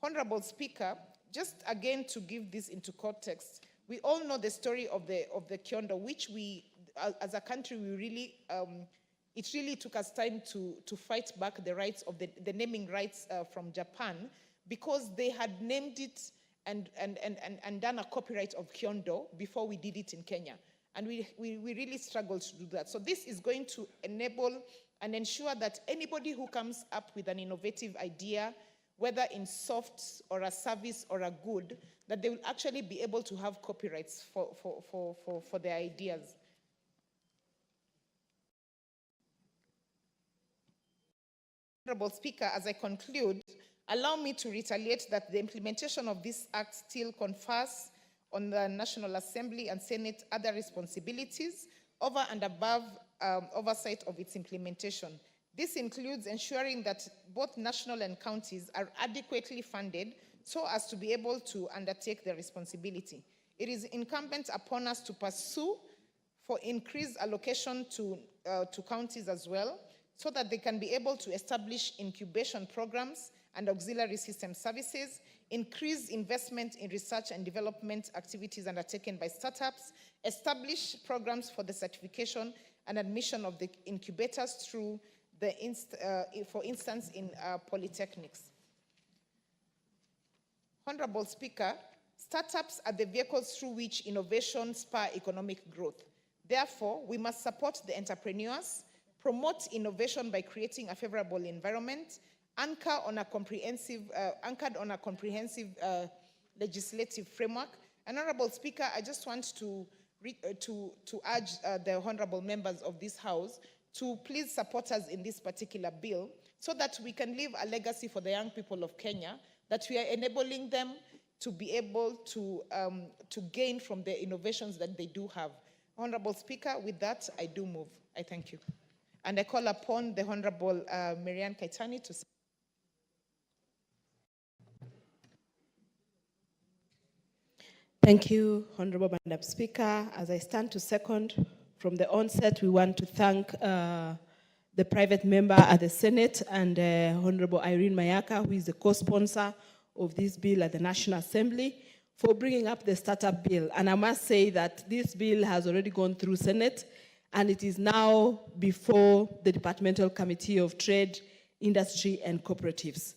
Honorable Speaker, just again to give this into context, we all know the story of the Kyondo, which we, as a country, we really, it really took us time to fight back the rights of the naming rights from Japan, because they had named it and done a copyright of Kyondo before we did it in Kenya. And we really struggled to do that. So this is going to enable and ensure that anybody who comes up with an innovative idea, whether in soft or a service or a good, that they will actually be able to have copyrights for their ideas. Honorable Speaker, as I conclude, allow me to reiterate that the implementation of this act still confers on the National Assembly and Senate other responsibilities over and above oversight of its implementation. This includes ensuring that both national and counties are adequately funded so as to be able to undertake their responsibility. It is incumbent upon us to pursue for increased allocation to counties as well, so that they can be able to establish incubation programs and auxiliary system services, increase investment in research and development activities undertaken by startups, establish programs for the certification and admission of the incubators through the, for instance, in polytechnics. Honorable Speaker, startups are the vehicles through which innovation spur economic growth. Therefore, we must support the entrepreneurs, promote innovation by creating a favorable environment, anchored on a comprehensive legislative framework. And Honorable Speaker, I just want to urge the honorable members of this House to please support us in this particular bill, so that we can leave a legacy for the young people of Kenya, that we are enabling them to be able to gain from the innovations that they do have. Honorable Speaker, with that, I do move. I thank you. And I call upon the Honorable Marianne Kaitani to... Thank you, Honorable Madam Speaker. As I stand to second, from the onset, we want to thank the private member at the Senate and Honorable Irene Mayaka, who is the co-sponsor of this bill at the National Assembly, for bringing up the startup bill. And I must say that this bill has already gone through Senate, and it is now before the Departmental Committee of Trade, Industry, and Cooperatives.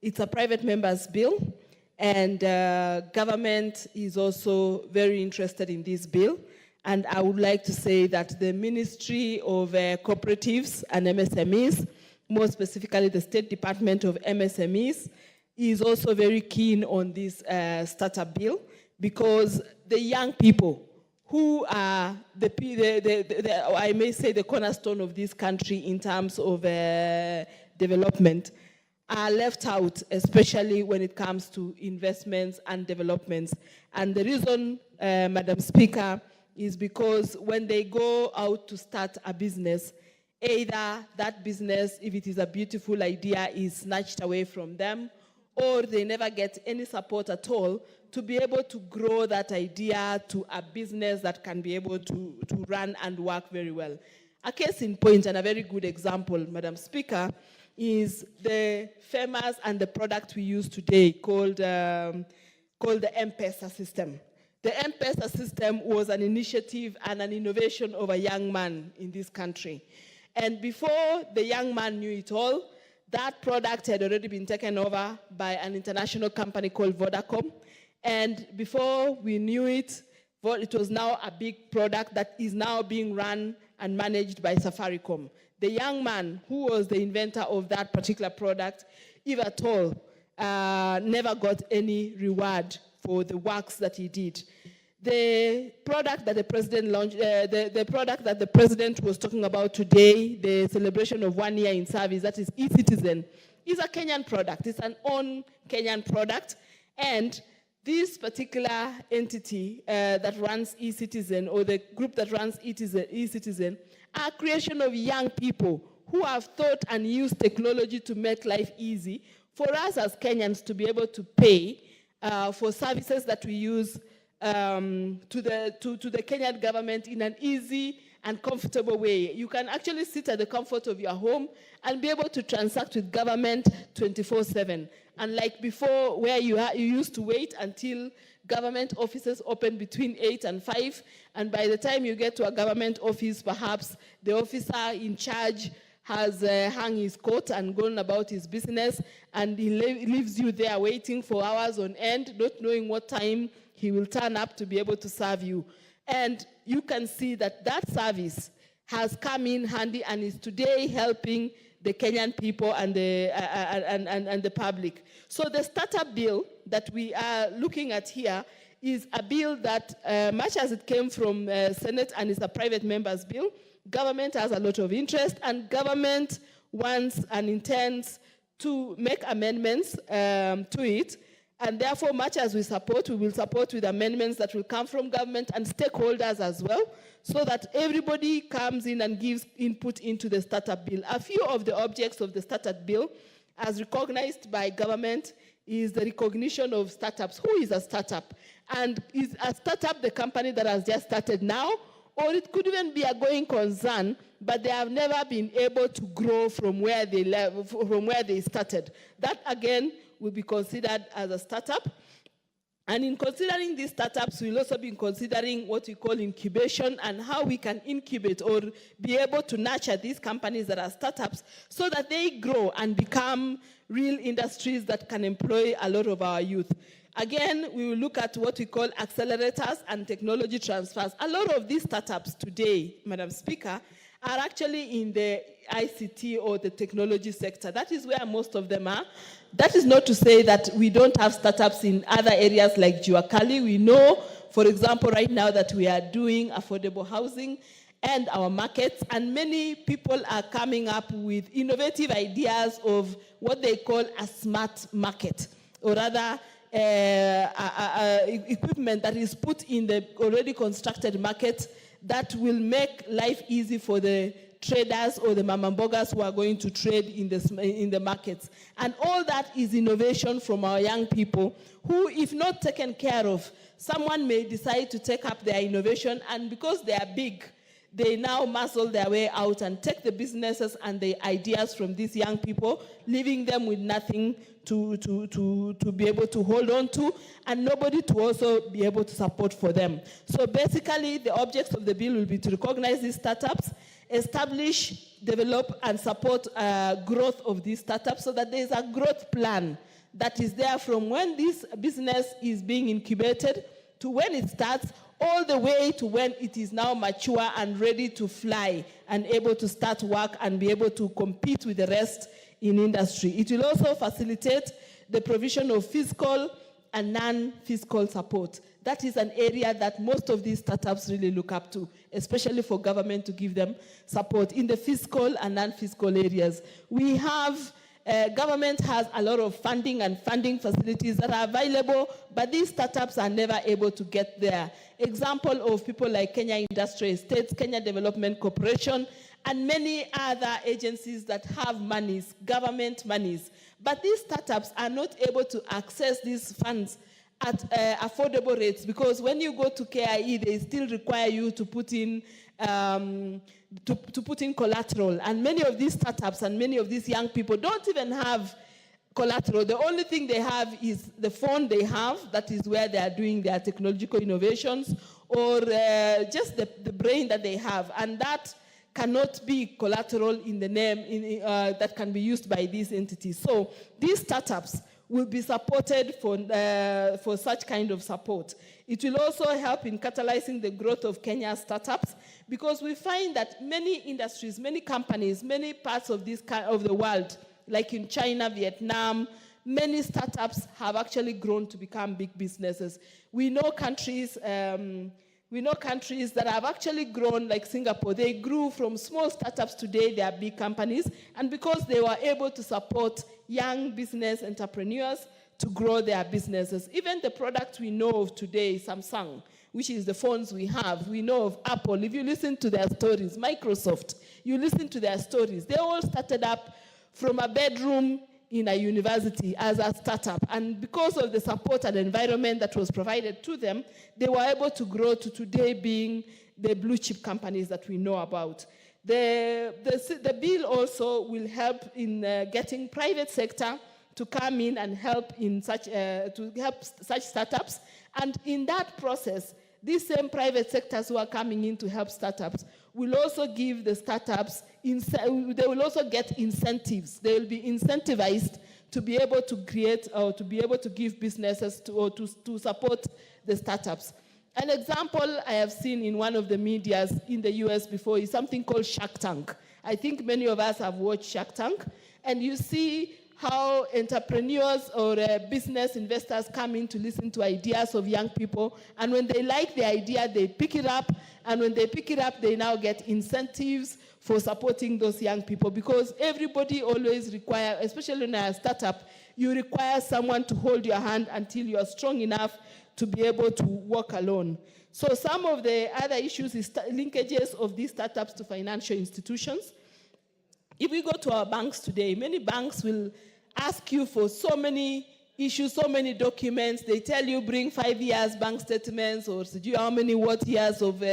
It's a private member's bill, and government is also very interested in this bill. And I would like to say that the Ministry of Cooperatives and MSMEs, more specifically the State Department of MSMEs, is also very keen on this startup bill, because the young people who are I may say the cornerstone of this country in terms of development are left out, especially when it comes to investments and developments. And the reason, Madam Speaker, is because when they go out to start a business, either that business, if it is a beautiful idea, is snatched away from them, or they never get any support at all to be able to grow that idea to a business that can be able to run and work very well. A case in point, and a very good example, Madam Speaker, is the famous and the product we use today called the M-Pesa system. The M-Pesa system was an initiative and an innovation of a young man in this country. And before the young man knew it all, that product had already been taken over by an international company called Vodacom. And before we knew it, it was now a big product that is now being run and managed by Safaricom. The young man who was the inventor of that particular product, if at all, never got any reward for the works that he did. The product that the president launched, the product that the president was talking about today, the celebration of 1 year in service, that is eCitizen, is a Kenyan product. It's an own Kenyan product. And this particular entity that runs eCitizen, or the group that runs eCitizen, are a creation of young people who have thought and used technology to make life easy for us as Kenyans to be able to pay for services that we use to the Kenyan government in an easy and comfortable way. You can actually sit at the comfort of your home and be able to transact with government 24/7. Unlike before, where you used to wait until government offices open between 8 and 5, and by the time you get to a government office, perhaps the officer in charge has hung his coat and gone about his business, and he leaves you there waiting for hours on end, not knowing what time he will turn up to be able to serve you. And you can see that that service has come in handy and is today helping the Kenyan people and the public. So the startup bill that we are looking at here is a bill that, much as it came from Senate and is a private member's bill, government has a lot of interest, and government wants and intends to make amendments to it. And therefore, much as we will support with amendments that will come from government and stakeholders as well, so that everybody comes in and gives input into the startup bill. A few of the objects of the startup bill, as recognized by government, is the recognition of startups. Who is a startup? And is a startup the company that has just started now? Or it could even be a going concern, but they have never been able to grow from where they started. That, again, will be considered as a startup. And in considering these startups, we'll also be considering what we call incubation and how we can incubate or be able to nurture these companies that are startups so that they grow and become real industries that can employ a lot of our youth. Again, we will look at what we call accelerators and technology transfers. A lot of these startups today, Madam Speaker, are actually in the ICT or the technology sector. That is where most of them are. That is not to say that we don't have startups in other areas like Juakali. We know, for example, right now that we are doing affordable housing and our markets, and many people are coming up with innovative ideas of what they call a smart market, or rather equipment that is put in the already constructed market that will make life easy for the traders or the mamambogas who are going to trade in the markets. And all that is innovation from our young people who, if not taken care of, someone may decide to take up their innovation, and because they are big, they now muscle their way out and take the businesses and the ideas from these young people, leaving them with nothing to be able to hold on to, and nobody to also be able to support for them. So basically, the objects of the bill will be to recognize these startups, establish, develop, and support growth of these startups so that there is a growth plan that is there from when this business is being incubated to when it starts, all the way to when it is now mature and ready to fly and able to start work and be able to compete with the rest in industry. It will also facilitate the provision of fiscal and non-fiscal support. That is an area that most of these startups really look up to, especially for government to give them support in the fiscal and non-fiscal areas. We have government has a lot of funding and funding facilities that are available, but these startups are never able to get there. Example of people like Kenya Industrial Estates, Kenya Development Corporation, and many other agencies that have monies, government monies. But these startups are not able to access these funds at affordable rates, because when you go to KIE, they still require you to put in to put in collateral, and many of these startups and many of these young people don't even have collateral. The only thing they have is the phone they have, that is where they are doing their technological innovations, or just the brain that they have, and that cannot be collateral in the name that can be used by these entities. So these startups will be supported for such kind of support. It will also help in catalyzing the growth of Kenya's startups, because we find that many industries, many companies, many parts of the world, like in China, Vietnam, many startups have actually grown to become big businesses. We know countries that have actually grown, like Singapore. They grew from small startups, today they are big companies, and because they were able to support young business entrepreneurs to grow their businesses. Even the product we know of today, Samsung, which is the phones we have, we know of Apple. If you listen to their stories, Microsoft, you listen to their stories, they all started up from a bedroom in a university as a startup. And because of the support and environment that was provided to them, they were able to grow to today being the blue chip companies that we know about. The bill also will help in getting private sector to come in and help in such startups. And in that process, these same private sectors who are coming in to help startups will also give the startups, they will also get incentives. They will be incentivized to be able to create or to be able to give businesses to support the startups. An example I have seen in one of the medias in the US before is something called Shark Tank. I think many of us have watched Shark Tank, and you see how entrepreneurs or business investors come in to listen to ideas of young people, and when they like the idea, they pick it up, and when they pick it up, they now get incentives for supporting those young people, because everybody always requires, especially in a startup, you require someone to hold your hand until you are strong enough to be able to walk alone. So some of the other issues is linkages of these startups to financial institutions. If we go to our banks today, many banks will ask you for so many issues, so many documents. They tell you bring 5 years bank statements or how many years of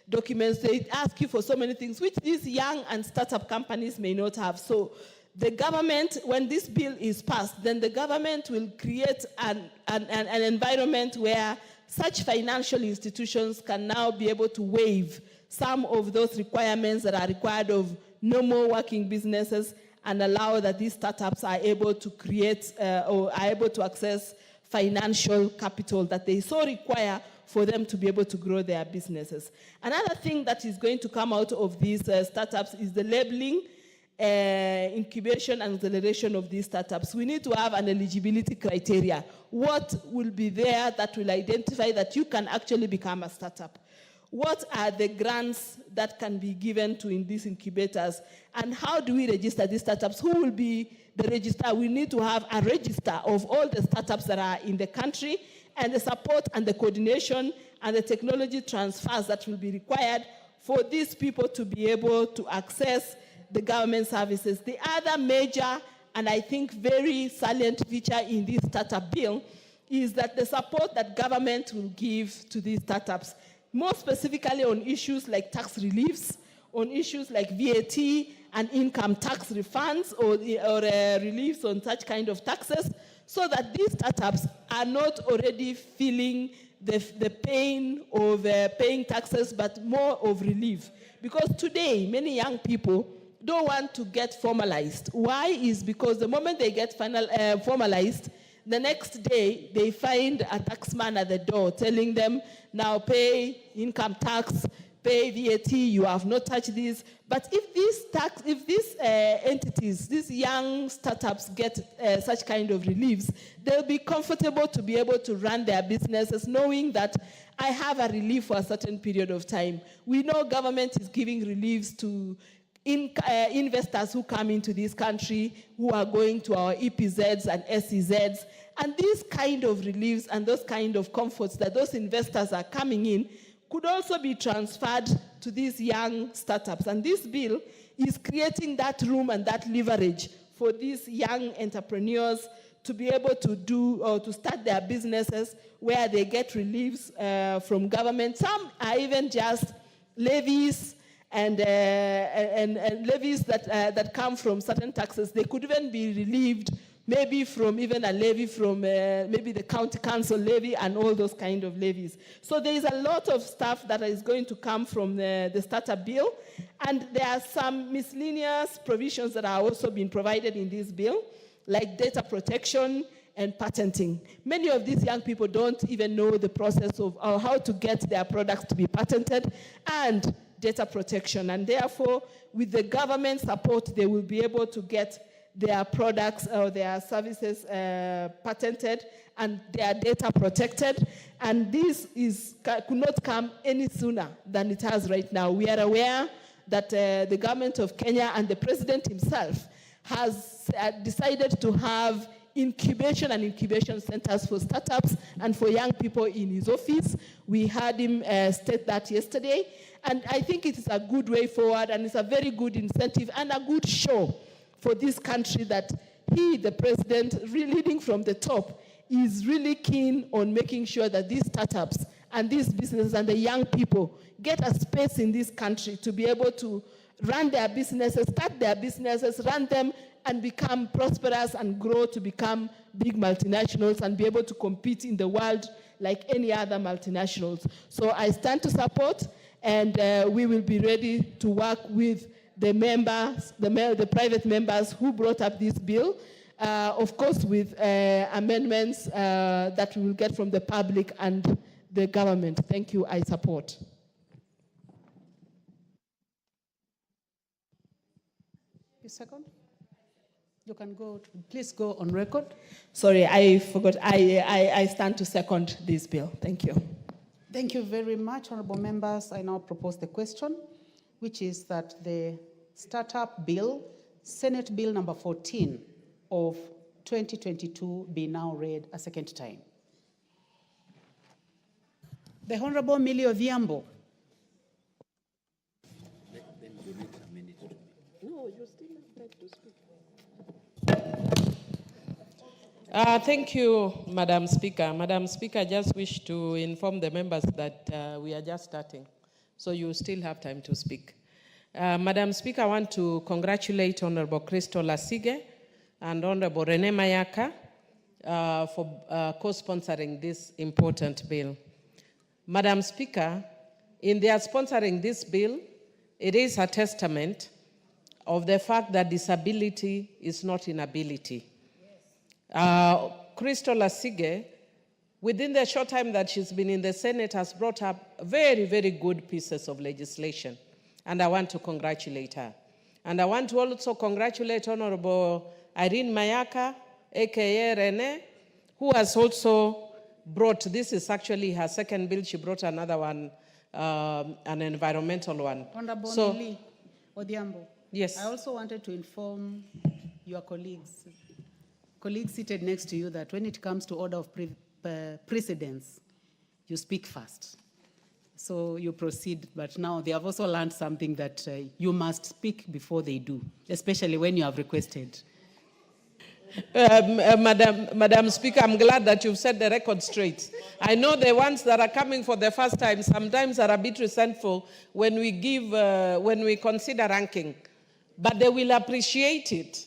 documents. They ask you for so many things, which these young and startup companies may not have. So the government, when this bill is passed, then the government will create an environment where such financial institutions can now be able to waive some of those requirements that are required of normal working businesses and allow that these startups are able to create or are able to access financial capital that they so require for them to be able to grow their businesses. Another thing that is going to come out of these startups is the labeling, incubation and acceleration of these startups. We need to have an eligibility criteria. What will be there that will identify that you can actually become a startup? What are the grants that can be given to in these incubators? And how do we register these startups? Who will be the registrar? We need to have a register of all the startups that are in the country, and the support and the coordination and the technology transfers that will be required for these people to be able to access the government services. The other major and I think very salient feature in this startup bill is that the support that government will give to these startups, more specifically on issues like tax reliefs, on issues like VAT and income tax refunds or reliefs on such kind of taxes, so that these startups are not already feeling the pain of paying taxes, but more of relief. Because today, many young people don't want to get formalized. Why? Is because the moment they get formalized, the next day they find a taxman at the door telling them, now pay income tax, pay VAT, you have not touched this. But if these entities, these young startups get such kind of reliefs, they'll be comfortable to be able to run their businesses knowing that I have a relief for a certain period of time. We know government is giving reliefs to investors who come into this country, who are going to our EPZs and SEZs, and these kind of reliefs and those kind of comforts that those investors are coming in could also be transferred to these young startups. And this bill is creating that room and that leverage for these young entrepreneurs to be able to do or to start their businesses where they get reliefs from government. Some are even just levies and levies that come from certain taxes. They could even be relieved maybe from even a levy from maybe the county council levy and all those kind of levies. So there is a lot of stuff that is going to come from the startup bill, and there are some miscellaneous provisions that are also being provided in this bill, like data protection and patenting. Many of these young people don't even know the process of how to get their products to be patented and data protection, and therefore with the government support they will be able to get their products or their services patented and their data protected. And this could not come any sooner than it has right now. We are aware that the government of Kenya and the president himself has decided to have incubation centers for startups and for young people in his office. We heard him state that yesterday. And I think it is a good way forward, and it's a very good incentive and a good show for this country that he, the president, leading from the top, is really keen on making sure that these startups and these businesses and the young people get a space in this country to be able to run their businesses, start their businesses, run them, and become prosperous and grow to become big multinationals and be able to compete in the world like any other multinationals. So I stand to support, and we will be ready to work with the members, the private members who brought up this bill, of course with amendments that we will get from the public and the government. Thank you, I support. A second. You can go, please go on record. Sorry, I forgot. I stand to second this bill. Thank you. Thank you very much, honorable members. I now propose the question, which is that the startup bill, Senate Bill number 14 of 2022, be now read a second time. The Honorable Millie Odhiambo. No, you still have time to speak. Thank you, Madam Speaker. Madam Speaker, I just wish to inform the members that we are just starting, so you still have time to speak. Madam Speaker, I want to congratulate Honorable Crystal Asige and Honorable Rene Mayaka for co-sponsoring this important bill. Madam Speaker, in their sponsoring this bill, it is a testament of the fact that disability is not inability. Crystal Asige, within the short time that she's been in the Senate, has brought up very, very good pieces of legislation, and I want to congratulate her. And I want to also congratulate Honorable Irene Mayaka, aka Rene, who has also brought, this is actually her second bill, she brought another one, an environmental one. Honorable Millie Odhiambo. Yes. I also wanted to inform your colleagues seated next to you that when it comes to order of precedence, you speak first. So you proceed, but now they have also learned something that you must speak before they do, especially when you have requested. Madam Speaker, I'm glad that you've set the record straight. I know the ones that are coming for the first time sometimes are a bit resentful when we consider ranking, but they will appreciate it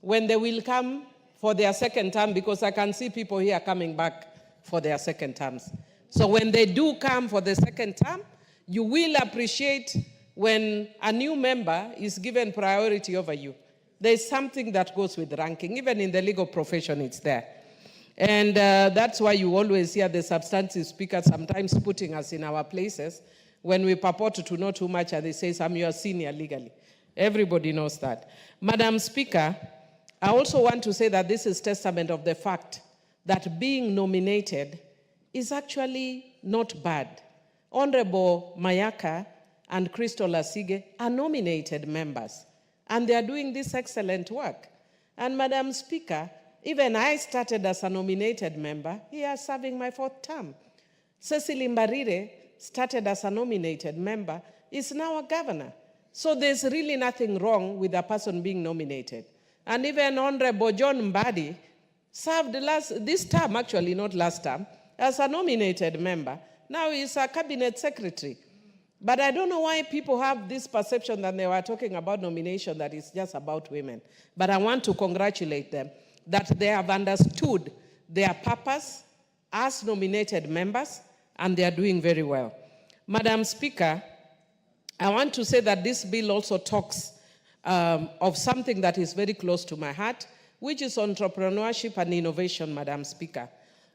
when they will come for their second term, because I can see people here coming back for their second terms. So when they do come for the second term, you will appreciate when a new member is given priority over you. There's something that goes with ranking. Even in the legal profession, it's there. And that's why you always hear the substantive speaker sometimes putting us in our places when we purport to know too much and they say, I'm your senior legally. Everybody knows that. Madam Speaker, I also want to say that this is testament of the fact that being nominated is actually not bad. Honorable Mayaka and Crystal Asige are nominated members, and they are doing this excellent work. And Madam Speaker, even I started as a nominated member, here serving my 4th term. Cecily Mbarire started as a nominated member, is now a governor. So there's really nothing wrong with a person being nominated. And even Honorable John Mbadi served this term, actually not last term, as a nominated member. Now he's a cabinet secretary. But I don't know why people have this perception that they were talking about nomination that is just about women. But I want to congratulate them that they have understood their purpose as nominated members, and they are doing very well. Madam Speaker, I want to say that this bill also talks of something that is very close to my heart, which is entrepreneurship and innovation, Madam Speaker.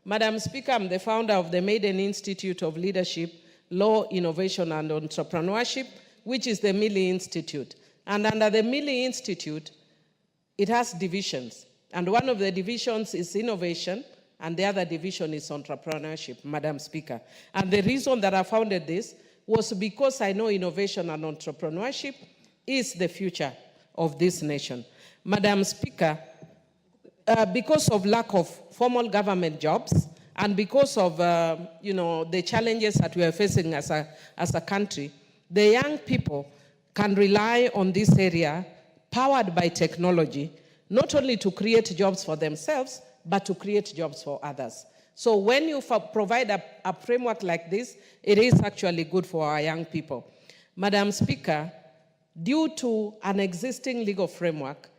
Madam Speaker, I'm the founder of the Maiden Institute of Leadership, Law, Innovation, and Entrepreneurship, which is the Millie Institute. And under the Millie Institute, it has divisions. And one of the divisions is innovation, and the other division is entrepreneurship, Madam Speaker. And the reason that I founded this was because I know innovation and entrepreneurship is the future of this nation. Madam Speaker, because of lack of formal government jobs and because of the challenges that we are facing as a country, the young people can rely on this area powered by technology not only to create jobs for themselves, but to create jobs for others. So when you provide a framework like this, it is actually good for our young people. Madam Speaker, due to an existing legal framework,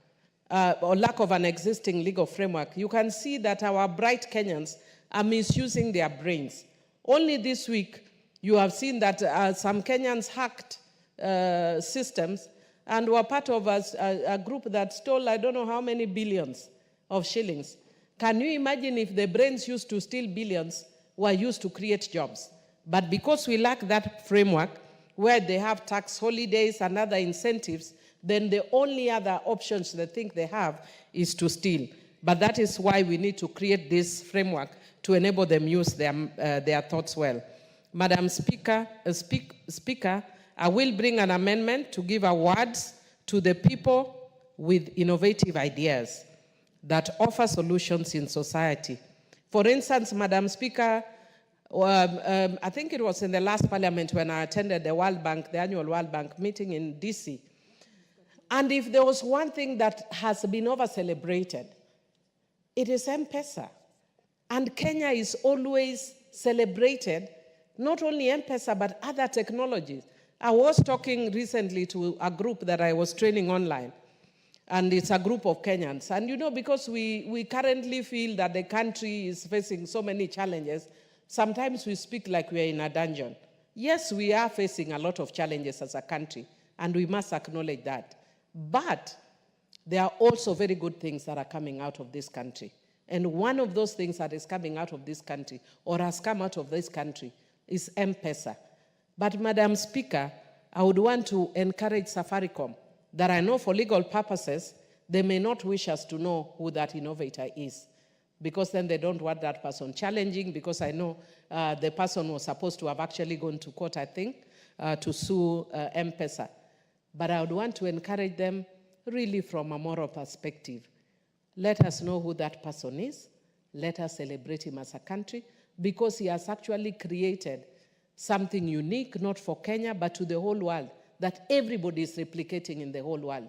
or lack of an existing legal framework, you can see that our bright Kenyans are misusing their brains. Only this week, you have seen that some Kenyans hacked systems and were part of a group that stole, I don't know how many billions of shillings. Can you imagine if the brains used to steal billions were used to create jobs? But because we lack that framework, where they have tax holidays and other incentives, then the only other options they think they have is to steal. But that is why we need to create this framework to enable them use their thoughts well. Madam Speaker, I will bring an amendment to give awards to the people with innovative ideas that offer solutions in society. For instance, Madam Speaker, I think it was in the last parliament when I attended the World Bank, the annual World Bank meeting in DC. And if there was one thing that has been over-celebrated, it is M-Pesa. And Kenya is always celebrated, not only M-Pesa, but other technologies. I was talking recently to a group that I was training online, and it's a group of Kenyans. And you know, because we currently feel that the country is facing so many challenges, sometimes we speak like we are in a dungeon. Yes, we are facing a lot of challenges as a country, and we must acknowledge that. But there are also very good things that are coming out of this country. And one of those things that is coming out of this country, or has come out of this country, is M-Pesa. But Madam Speaker, I would want to encourage Safaricom that I know for legal purposes, they may not wish us to know who that innovator is, because then they don't want that person challenging, because I know the person was supposed to have actually gone to court, I think, to sue M-Pesa. But I would want to encourage them really from a moral perspective. Let us know who that person is. Let us celebrate him as a country, because he has actually created something unique, not for Kenya, but to the whole world, that everybody is replicating in the whole world.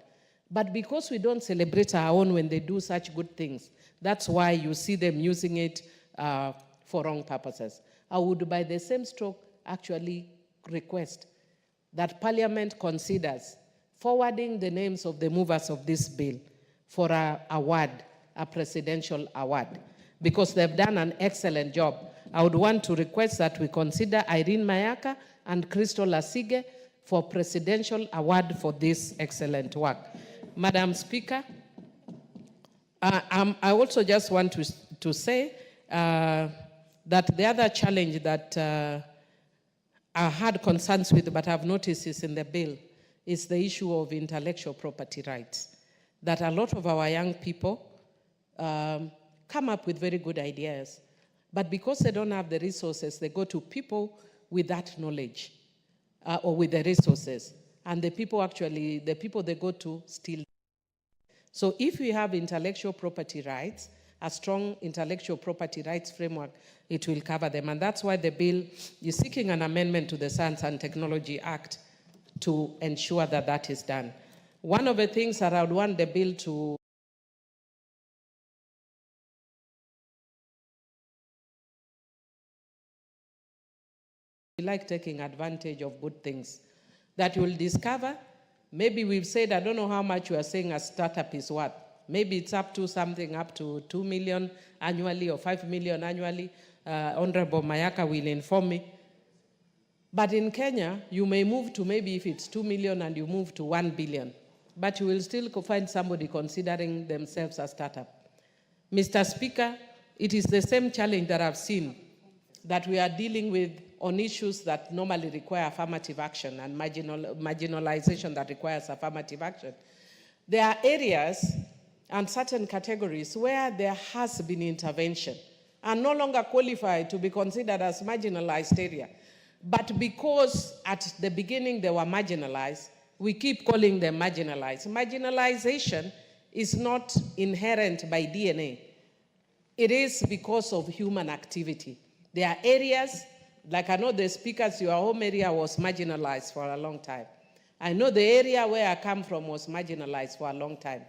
But because we don't celebrate our own when they do such good things, that's why you see them using it for wrong purposes. I would, by the same stroke, actually request that Parliament considers forwarding the names of the movers of this bill for an award, a presidential award, because they've done an excellent job. I would want to request that we consider Irene Mayaka and Crystal Asige for presidential award for this excellent work. Madam Speaker, I also just want to say that the other challenge that I had concerns with, but I've noticed is in the bill, is the issue of intellectual property rights. That a lot of our young people come up with very good ideas, but because they don't have the resources, they go to people with that knowledge or with the resources, and the people they go to steal. So if we have intellectual property rights, a strong intellectual property rights framework, it will cover them. And that's why the bill is seeking an amendment to the Science and Technology Act to ensure that that is done. One of the things that I would want the bill to like taking advantage of good things that you'll discover. Maybe we've said, I don't know how much you are saying a startup is worth. Maybe it's up to something up to 2 million annually or 5 million annually. Honorable Mayaka will inform me. But in Kenya, you may move to maybe if it's 2 million and you move to 1 billion, but you will still find somebody considering themselves a startup. Mr. Speaker, it is the same challenge that I've seen that we are dealing with on issues that normally require affirmative action and marginalization that requires affirmative action. There are areas and certain categories where there has been intervention and no longer qualified to be considered as marginalized area. But because at the beginning they were marginalized, we keep calling them marginalized. Marginalization is not inherent by DNA. It is because of human activity. There are areas, like I know the speakers, your home area was marginalized for a long time. I know the area where I come from was marginalized for a long time.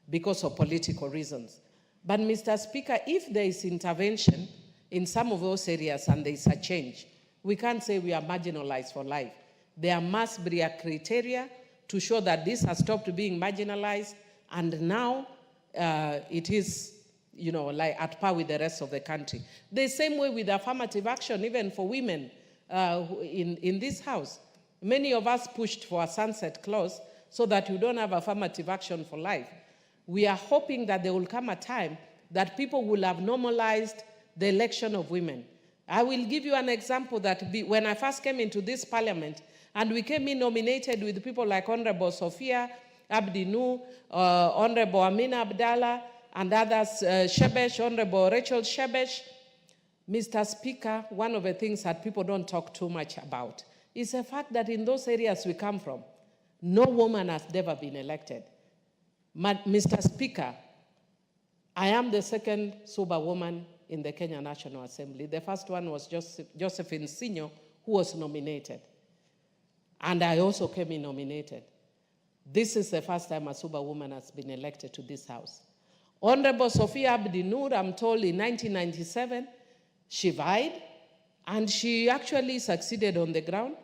because of political reasons. But Mr. Speaker, if there is intervention in some of those areas and there is a change, we can't say we are marginalized for life. There must be a criteria to show that this has stopped being marginalized and now it is, like at par with the rest of the country. The same way with affirmative action, even for women in this house. Many of us pushed for a sunset clause so that you don't have affirmative action for life. We are hoping that there will come a time that people will have normalized the election of women. I will give you an example that when I first came into this parliament, and we came in nominated with people like Honorable Sophia Abdi Nur, Honorable Amina Abdallah, and others, Shebesh, Honorable Rachel Shebesh. Mr. Speaker, one of the things that people don't talk too much about is the fact that in those areas we come from, no woman has ever been elected. Mr. Speaker, I am the second Suba woman in the Kenya National Assembly. The first one was Josephine Sinyo, who was nominated. And I also came in nominated. This is the first time a Suba woman has been elected to this house. Honorable Sophia Abdi Nur, I'm told in 1997, she vied, and she actually succeeded on the ground.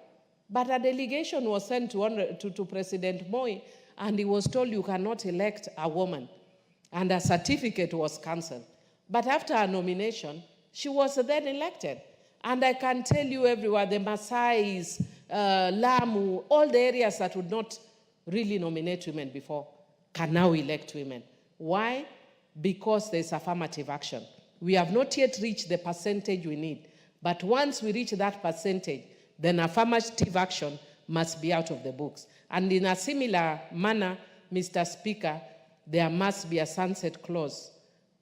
But a delegation was sent to President Moi, and he was told you cannot elect a woman. And a certificate was cancelled. But after her nomination, she was then elected. And I can tell you everywhere, the Maasais, Lamu, all the areas that would not really nominate women before can now elect women. Why? Because there's affirmative action. We have not yet reached the percentage we need. But once we reach that percentage, then affirmative action must be out of the books. And in a similar manner, Mr. Speaker, there must be a sunset clause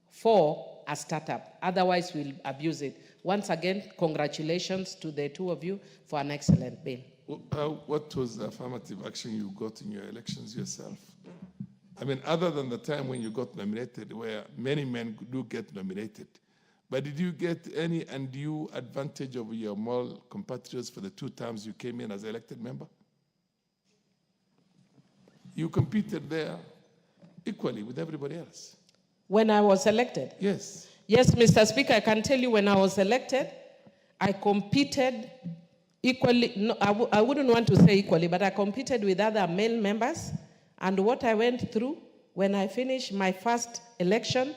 for a startup. Otherwise, we'll abuse it. Once again, congratulations to the two of you for an excellent bill. What was the affirmative action you got in your elections yourself? I mean, other than the time when you got nominated, where many men do get nominated, but did you get any undue advantage over your male compatriots for the 2 times you came in as elected member? You competed there equally with everybody else. When I was elected? Yes. Yes, Mr. Speaker, I can tell you when I was elected, I competed equally, no, I wouldn't want to say equally, but I competed with other male members. And what I went through, when I finished my first election,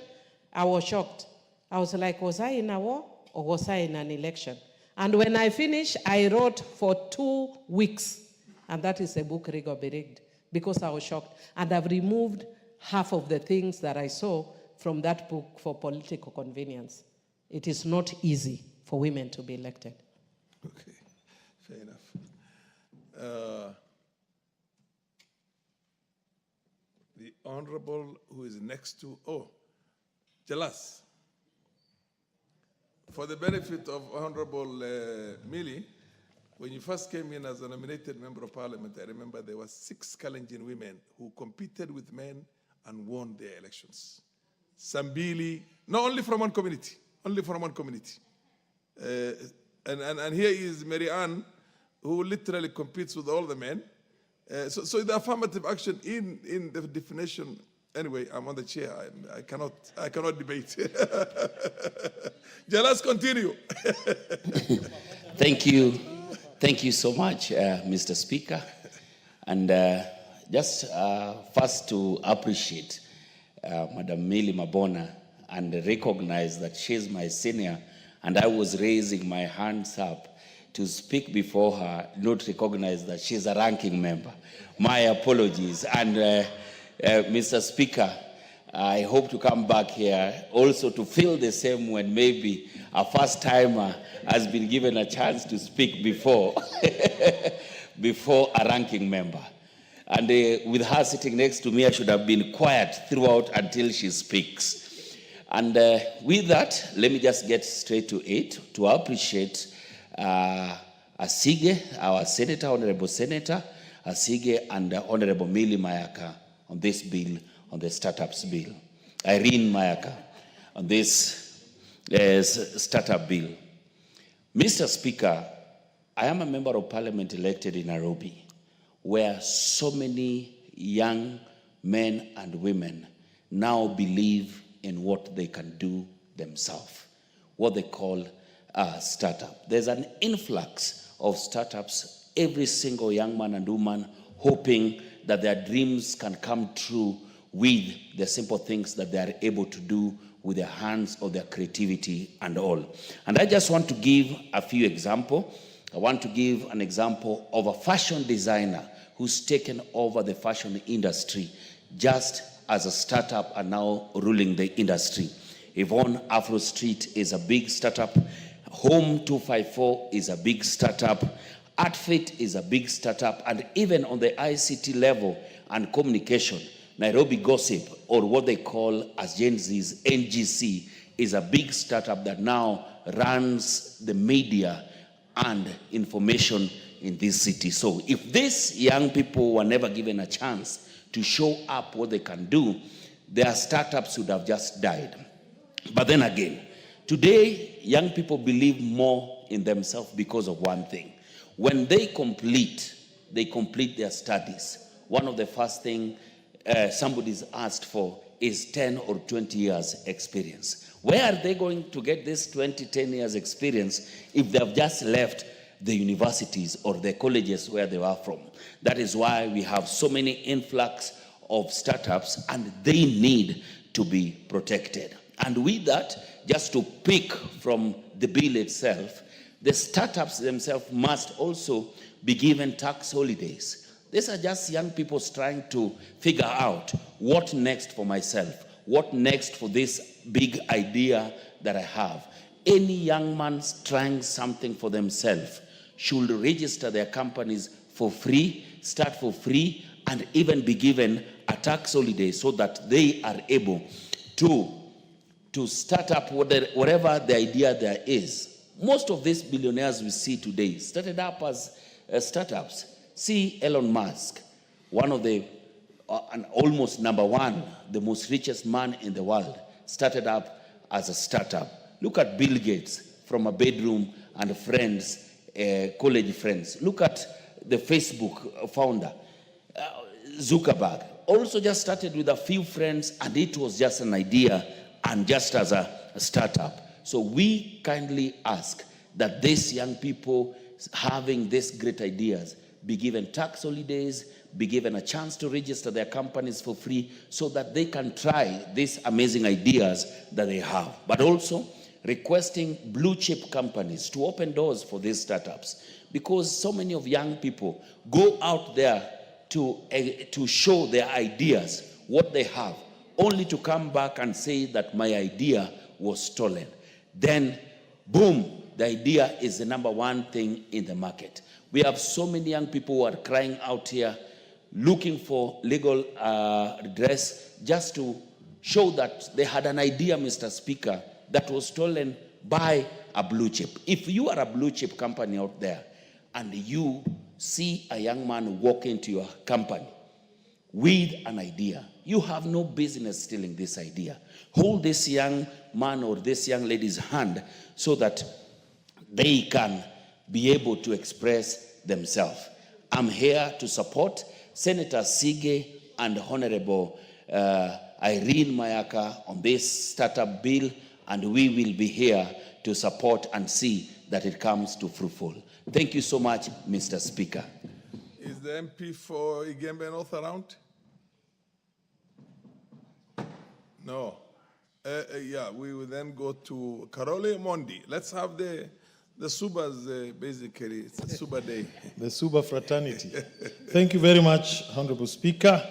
I was shocked. I was like, was I in a war or was I in an election? And when I finished, I wrote for 2 weeks. And that is a book, Rig or Be Rigged, because I was shocked. And I've removed half of the things that I saw from that book for political convenience. It is not easy for women to be elected. Okay, fair enough. The Honorable who is next to, Jalas. For the benefit of Honorable Mili, when you first came in as a nominated member of parliament, I remember there were 6 Kalenjin women who competed with men and won their elections. Sambili, not only from one community, only from one community. And here is Mary Ann, who literally competes with all the men. So the affirmative action in the definition, anyway, I'm on the chair, I cannot debate. Just continue. Thank you so much, Mr. Speaker. And just first to appreciate Madam Mili Mabona and recognize that she's my senior, and I was raising my hands up to speak before her, not recognize that she's a ranking member. My apologies. And Mr. Speaker, I hope to come back here also to feel the same when maybe a first-timer has been given a chance to speak before, before a ranking member. And with her sitting next to me, I should have been quiet throughout until she speaks. And with that, let me just get straight to it to appreciate Asige, our Senator, Honorable Senator Asige, and Honorable Mili Mayaka on this bill, on the startups bill. Irene Mayaka on this startup bill. Mr. Speaker, I am a member of parliament elected in Nairobi, where so many young men and women now believe in what they can do themselves, what they call a startup. There's an influx of startups, every single young man and woman hoping that their dreams can come true with the simple things that they are able to do with their hands or their creativity and all. And I just want to give a few examples. I want to give an example of a fashion designer who's taken over the fashion industry just as a startup and now ruling the industry. Yvonne Afro Street is a big startup. Home 254 is a big startup. Artfit is a big startup. And even on the ICT level and communication, Nairobi Gossip, or what they call as Gen Z's NGC, is a big startup that now runs the media and information in this city. So if these young people were never given a chance to show up what they can do, their startups would have just died. But then again, today, young people believe more in themselves because of one thing. When they complete their studies, one of the first things somebody's asked for is 10 or 20 years experience. Where are they going to get this 10 years experience if they've just left the universities or the colleges where they were from? That is why we have so many influx of startups, and they need to be protected. And with that, just to pick from the bill itself, the startups themselves must also be given tax holidays. These are just young people trying to figure out what next for myself, what next for this big idea that I have. Any young man trying something for themselves should register their companies for free, start for free, and even be given a tax holiday so that they are able to start up whatever the idea there is. Most of these billionaires we see today started up as startups. See Elon Musk, one of the, almost number one, the most richest man in the world, started up as a startup. Look at Bill Gates, from a bedroom and friends, college friends. Look at the Facebook founder, Zuckerberg. Also just started with a few friends, and it was just an idea and just as a startup. So we kindly ask that these young people having these great ideas be given tax holidays, be given a chance to register their companies for free so that they can try these amazing ideas that they have. But also requesting blue chip companies to open doors for these startups, because so many of young people go out there to show their ideas, what they have, only to come back and say that my idea was stolen. Then, boom, the idea is the number one thing in the market. We have so many young people who are crying out here, looking for legal redress, just to show that they had an idea, Mr. Speaker, that was stolen by a blue chip. If you are a blue chip company out there and you see a young man walk into your company with an idea, you have no business stealing this idea. Hold this young man or this young lady's hand so that they can be able to express themselves. I'm here to support Senator Sige and Honorable Irene Mayaka on this startup bill, and we will be here to support and see that it comes to fruitful. Thank you so much, Mr. Speaker. Is the MP for Igembe North around? No. Yeah, we will then go to Karole Mondi. Let's have the Subas, basically. It's a Suba day. The Suba fraternity. Thank you very much, Honorable Speaker.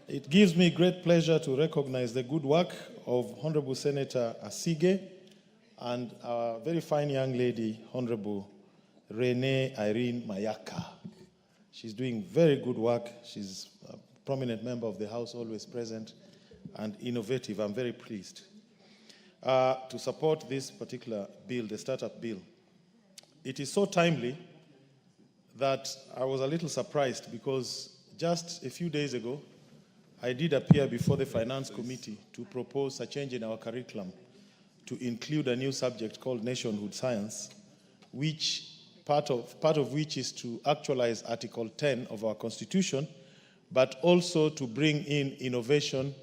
It gives me great pleasure to recognize the good work of Honorable Senator Asige and our very fine young lady, Honorable Renee Irene Mayaka. She's doing very good work. She's a prominent member of the House, always present, and innovative. I'm very pleased to support this particular bill, the startup bill. It is so timely that I was a little surprised, because just a few days ago, I did appear before the Finance Committee to propose a change in our curriculum to include a new subject called nationhood science, which part of which is to actualize Article 10 of our Constitution, but also to bring in innovation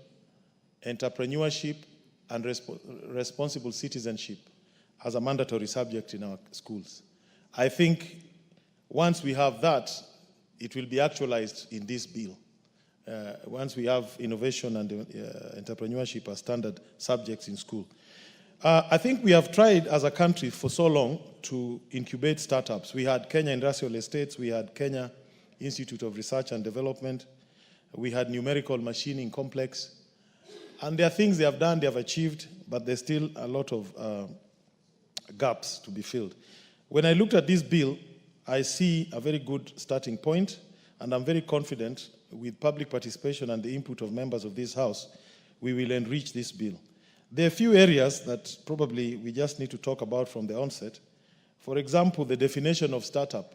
entrepreneurship, and responsible citizenship as a mandatory subject in our schools. I think once we have that, it will be actualized in this bill. Once we have innovation and entrepreneurship as standard subjects in school. I think we have tried as a country for so long to incubate startups. We had Kenya Industrial Estates, we had Kenya Institute of Research and Development, we had Numerical Machining Complex, and there are things they have done, they have achieved, but there's still a lot of gaps to be filled. When I looked at this bill, I see a very good starting point, and I'm very confident with public participation and the input of members of this House, we will enrich this bill. There are a few areas that probably we just need to talk about from the onset. For example, the definition of startup,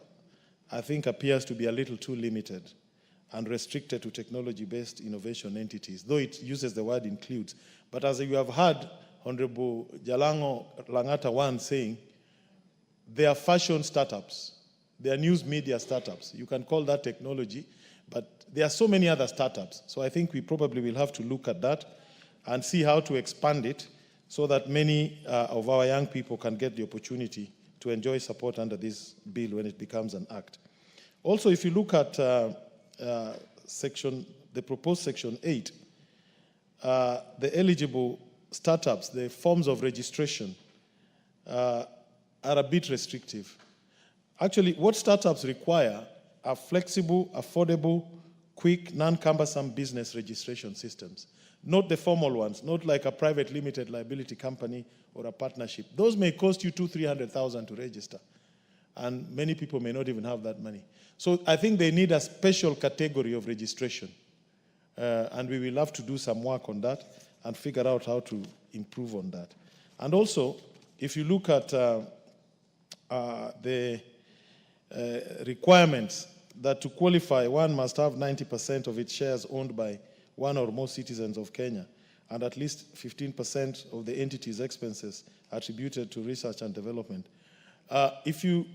I think, appears to be a little too limited and restricted to technology-based innovation entities, though it uses the word includes. But as you have heard Honorable Jalango Langata One saying, they are fashion startups, they are news media startups. You can call that technology, but there are so many other startups. So I think we probably will have to look at that and see how to expand it so that many of our young people can get the opportunity to enjoy support under this bill when it becomes an act. Also, if you look at the proposed section 8, the eligible startups, the forms of registration are a bit restrictive. Actually, what startups require are flexible, affordable, quick, non-cumbersome business registration systems. Not the formal ones, not like a private limited liability company or a partnership. Those may cost you $200,000-300,000 to register, and many people may not even have that money. So I think they need a special category of registration, and we will have to do some work on that and figure out how to improve on that. And also, if you look at the requirements that to qualify, one must have 90% of its shares owned by one or more citizens of Kenya, and at least 15% of the entity's expenses attributed to research and development. If you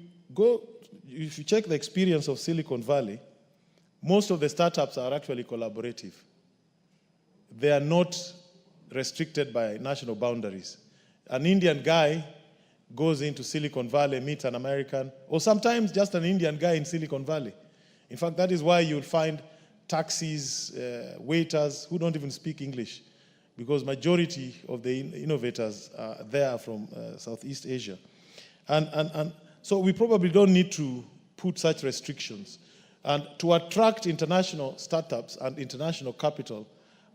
check the experience of Silicon Valley, most of the startups are actually collaborative. They are not restricted by national boundaries. An Indian guy goes into Silicon Valley, meets an American, or sometimes just an Indian guy in Silicon Valley. In fact, that is why you'll find taxis, waiters who don't even speak English, because majority of the innovators are there from Southeast Asia. And so we probably don't need to put such restrictions. And to attract international startups and international capital,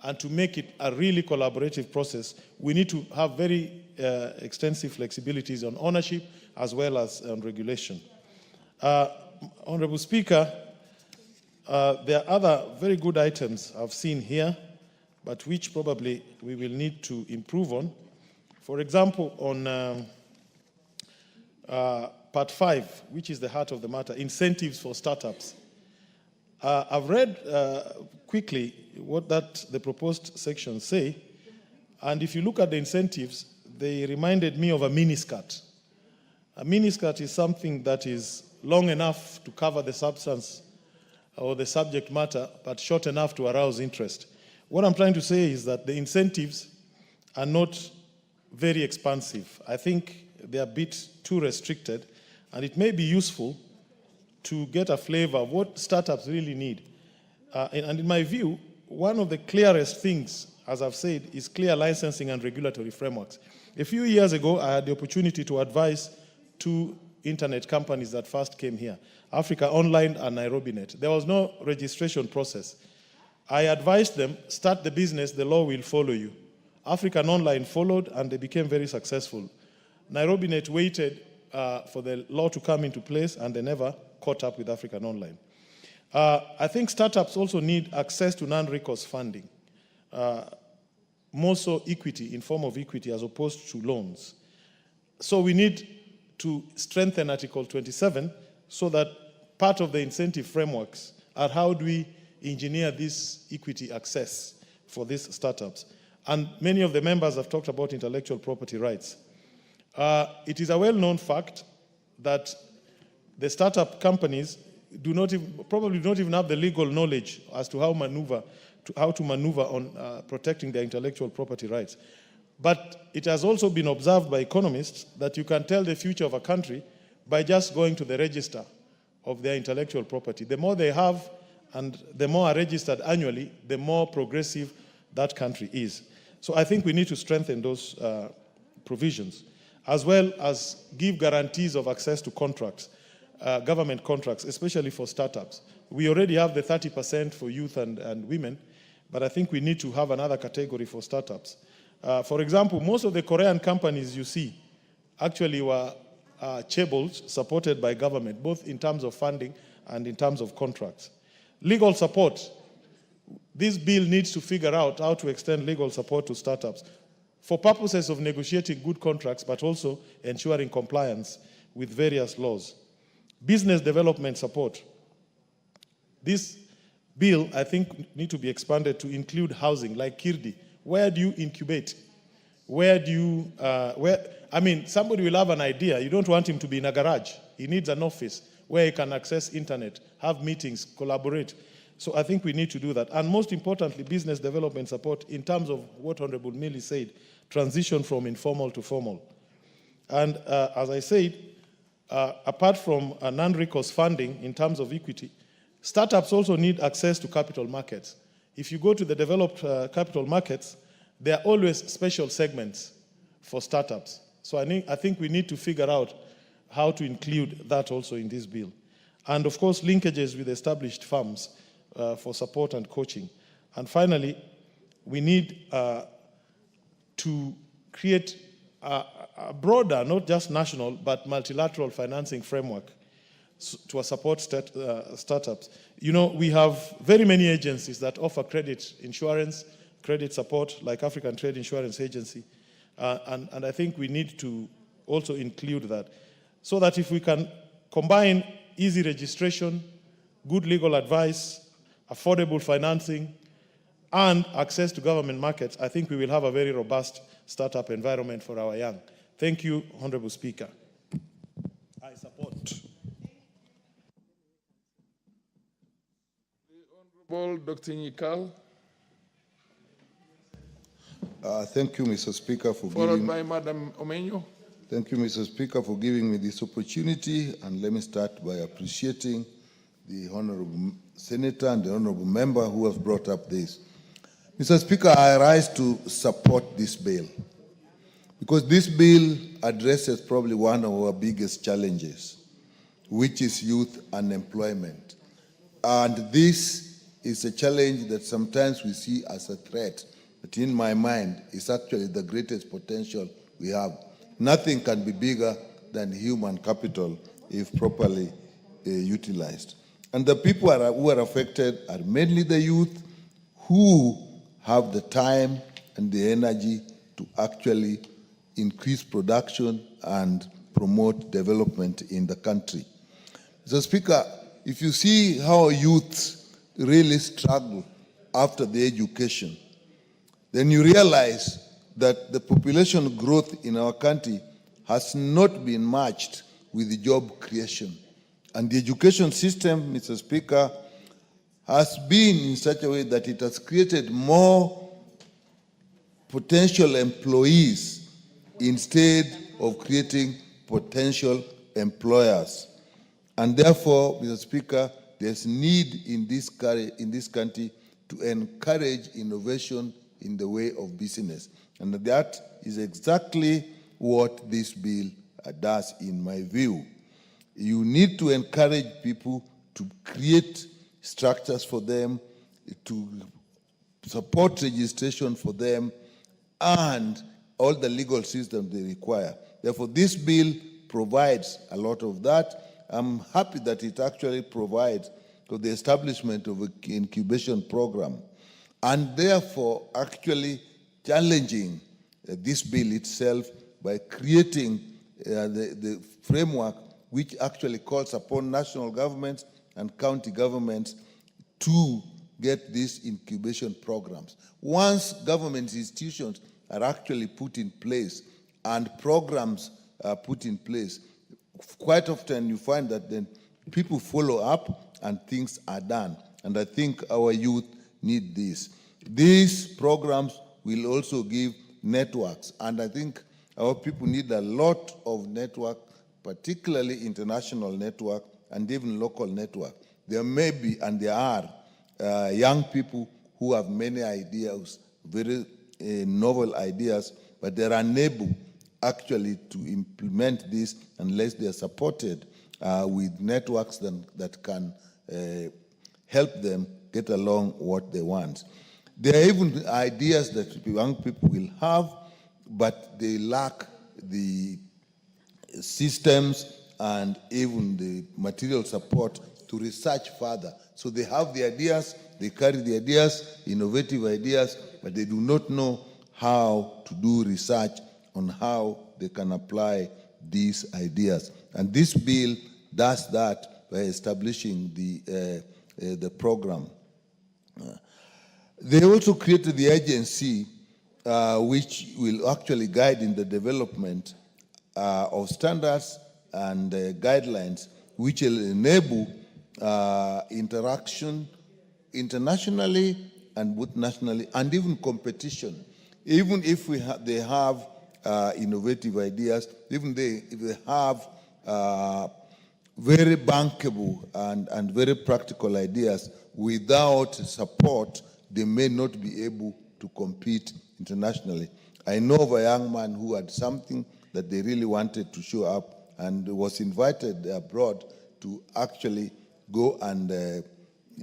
and to make it a really collaborative process, we need to have very extensive flexibilities on ownership as well as on regulation. Honorable Speaker, there are other very good items I've seen here, but which probably we will need to improve on. For example, on part 5, which is the heart of the matter, incentives for startups. I've read quickly what the proposed sections say, and if you look at the incentives, they reminded me of a miniskirt. A miniskirt is something that is long enough to cover the substance or the subject matter, but short enough to arouse interest. What I'm trying to say is that the incentives are not very expansive. I think they're a bit too restricted, and it may be useful to get a flavor of what startups really need. And in my view, one of the clearest things, as I've said, is clear licensing and regulatory frameworks. A few years ago, I had the opportunity to advise 2 internet companies that first came here, Africa Online and NairobiNet. There was no registration process. I advised them, start the business, the law will follow you. African Online followed, and they became very successful. NairobiNet waited for the law to come into place, and they never caught up with African Online. I think startups also need access to non-recourse funding, more so equity, in form of equity, as opposed to loans. So we need to strengthen Article 27 so that part of the incentive frameworks are how do we engineer this equity access for these startups. And many of the members have talked about intellectual property rights. It is a well-known fact that the startup companies probably do not even have the legal knowledge as to how to maneuver on protecting their intellectual property rights. But it has also been observed by economists that you can tell the future of a country by just going to the register of their intellectual property. The more they have and the more are registered annually, the more progressive that country is. So I think we need to strengthen those provisions, as well as give guarantees of access to contracts, government contracts, especially for startups. We already have the 30% for youth and women, but I think we need to have another category for startups. For example, most of the Korean companies you see actually were chaebols supported by government, both in terms of funding and in terms of contracts. Legal support. This bill needs to figure out how to extend legal support to startups for purposes of negotiating good contracts, but also ensuring compliance with various laws. Business development support. This bill, I think, needs to be expanded to include housing, like Kirdi. Where do you incubate? Where do you, somebody will have an idea. You don't want him to be in a garage. He needs an office where he can access internet, have meetings, collaborate. So I think we need to do that. And most importantly, business development support in terms of what Honorable Millie said, transition from informal to formal. And as I said, apart from non-recourse funding in terms of equity, startups also need access to capital markets. If you go to the developed capital markets, there are always special segments for startups. So I think we need to figure out how to include that also in this bill. And of course, linkages with established firms for support and coaching. And finally, we need to create a broader, not just national, but multilateral financing framework to support startups. You know, we have very many agencies that offer credit insurance, credit support, like African Trade Insurance Agency. And I think we need to also include that, so that if we can combine easy registration, good legal advice, affordable financing, and access to government markets, I think we will have a very robust startup environment for our young. Thank you, Honorable Speaker. I support. The Honorable Dr. Nyikal. Thank you, Mr. Speaker, for Followed by Madam Omenyo. Thank you, Mr. Speaker, for giving me this opportunity. And let me start by appreciating the Honorable Senator and the Honorable Member who have brought up this. Mr. Speaker, I rise to support this bill because this bill addresses probably one of our biggest challenges, which is youth unemployment. And this is a challenge that sometimes we see as a threat, but in my mind, is actually the greatest potential we have. Nothing can be bigger than human capital if properly utilized. And the people who are affected are mainly the youth who have the time and the energy to actually increase production and promote development in the country. Mr. Speaker, if you see how youth really struggle after the education, then you realize that the population growth in our country has not been matched with the job creation. And the education system, Mr. Speaker, has been in such a way that it has created more potential employees instead of creating potential employers. And therefore, Mr. Speaker, there's need in this country to encourage innovation in the way of business. And that is exactly what this bill does, in my view. You need to encourage people to create structures for them, to support registration for them, and all the legal systems they require. Therefore, this bill provides a lot of that. I'm happy that it actually provides for the establishment of an incubation program, and therefore actually challenging this bill itself by creating the framework which actually calls upon national governments and county governments to get these incubation programs. Once government institutions are actually put in place and programs are put in place, quite often you find that then people follow up and things are done. And I think our youth need this. These programs will also give networks, and I think our people need a lot of network, particularly international network and even local network. There may be, and there are, young people who have many ideas, very novel ideas, but they're unable actually to implement this unless they're supported with networks that can help them get along what they want. There are even ideas that young people will have, but they lack the systems and even the material support to research further. So they have the ideas, they carry the ideas, innovative ideas, but they do not know how to do research on how they can apply these ideas. And this bill does that by establishing the program. They also created the agency which will actually guide in the development of standards and guidelines which will enable interaction internationally and both nationally, and even competition. Even if they have innovative ideas, even if they have very bankable and very practical ideas, without support, they may not be able to compete internationally. I know of a young man who had something that they really wanted to show up and was invited abroad to actually go and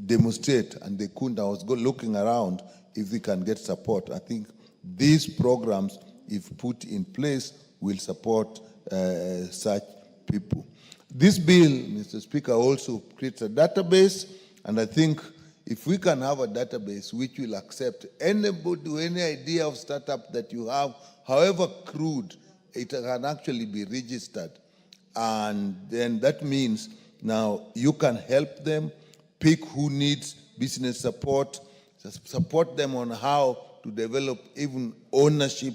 demonstrate, and they couldn't. I was looking around if they can get support. I think these programs, if put in place, will support such people. This bill, Mr. Speaker, also creates a database, and I think if we can have a database which will accept anybody, any idea of startup that you have, however crude, it can actually be registered. And then that means now you can help them pick who needs business support, support them on how to develop even ownership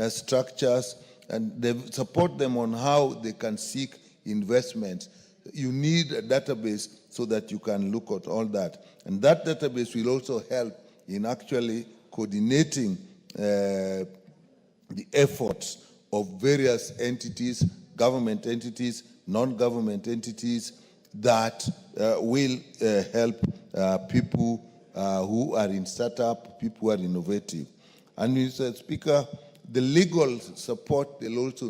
structures, and support them on how they can seek investments. You need a database so that you can look at all that. And that database will also help in actually coordinating the efforts of various entities, government entities, non-government entities, that will help people who are in startup, people who are innovative. And Mr. Speaker, the legal support they'll also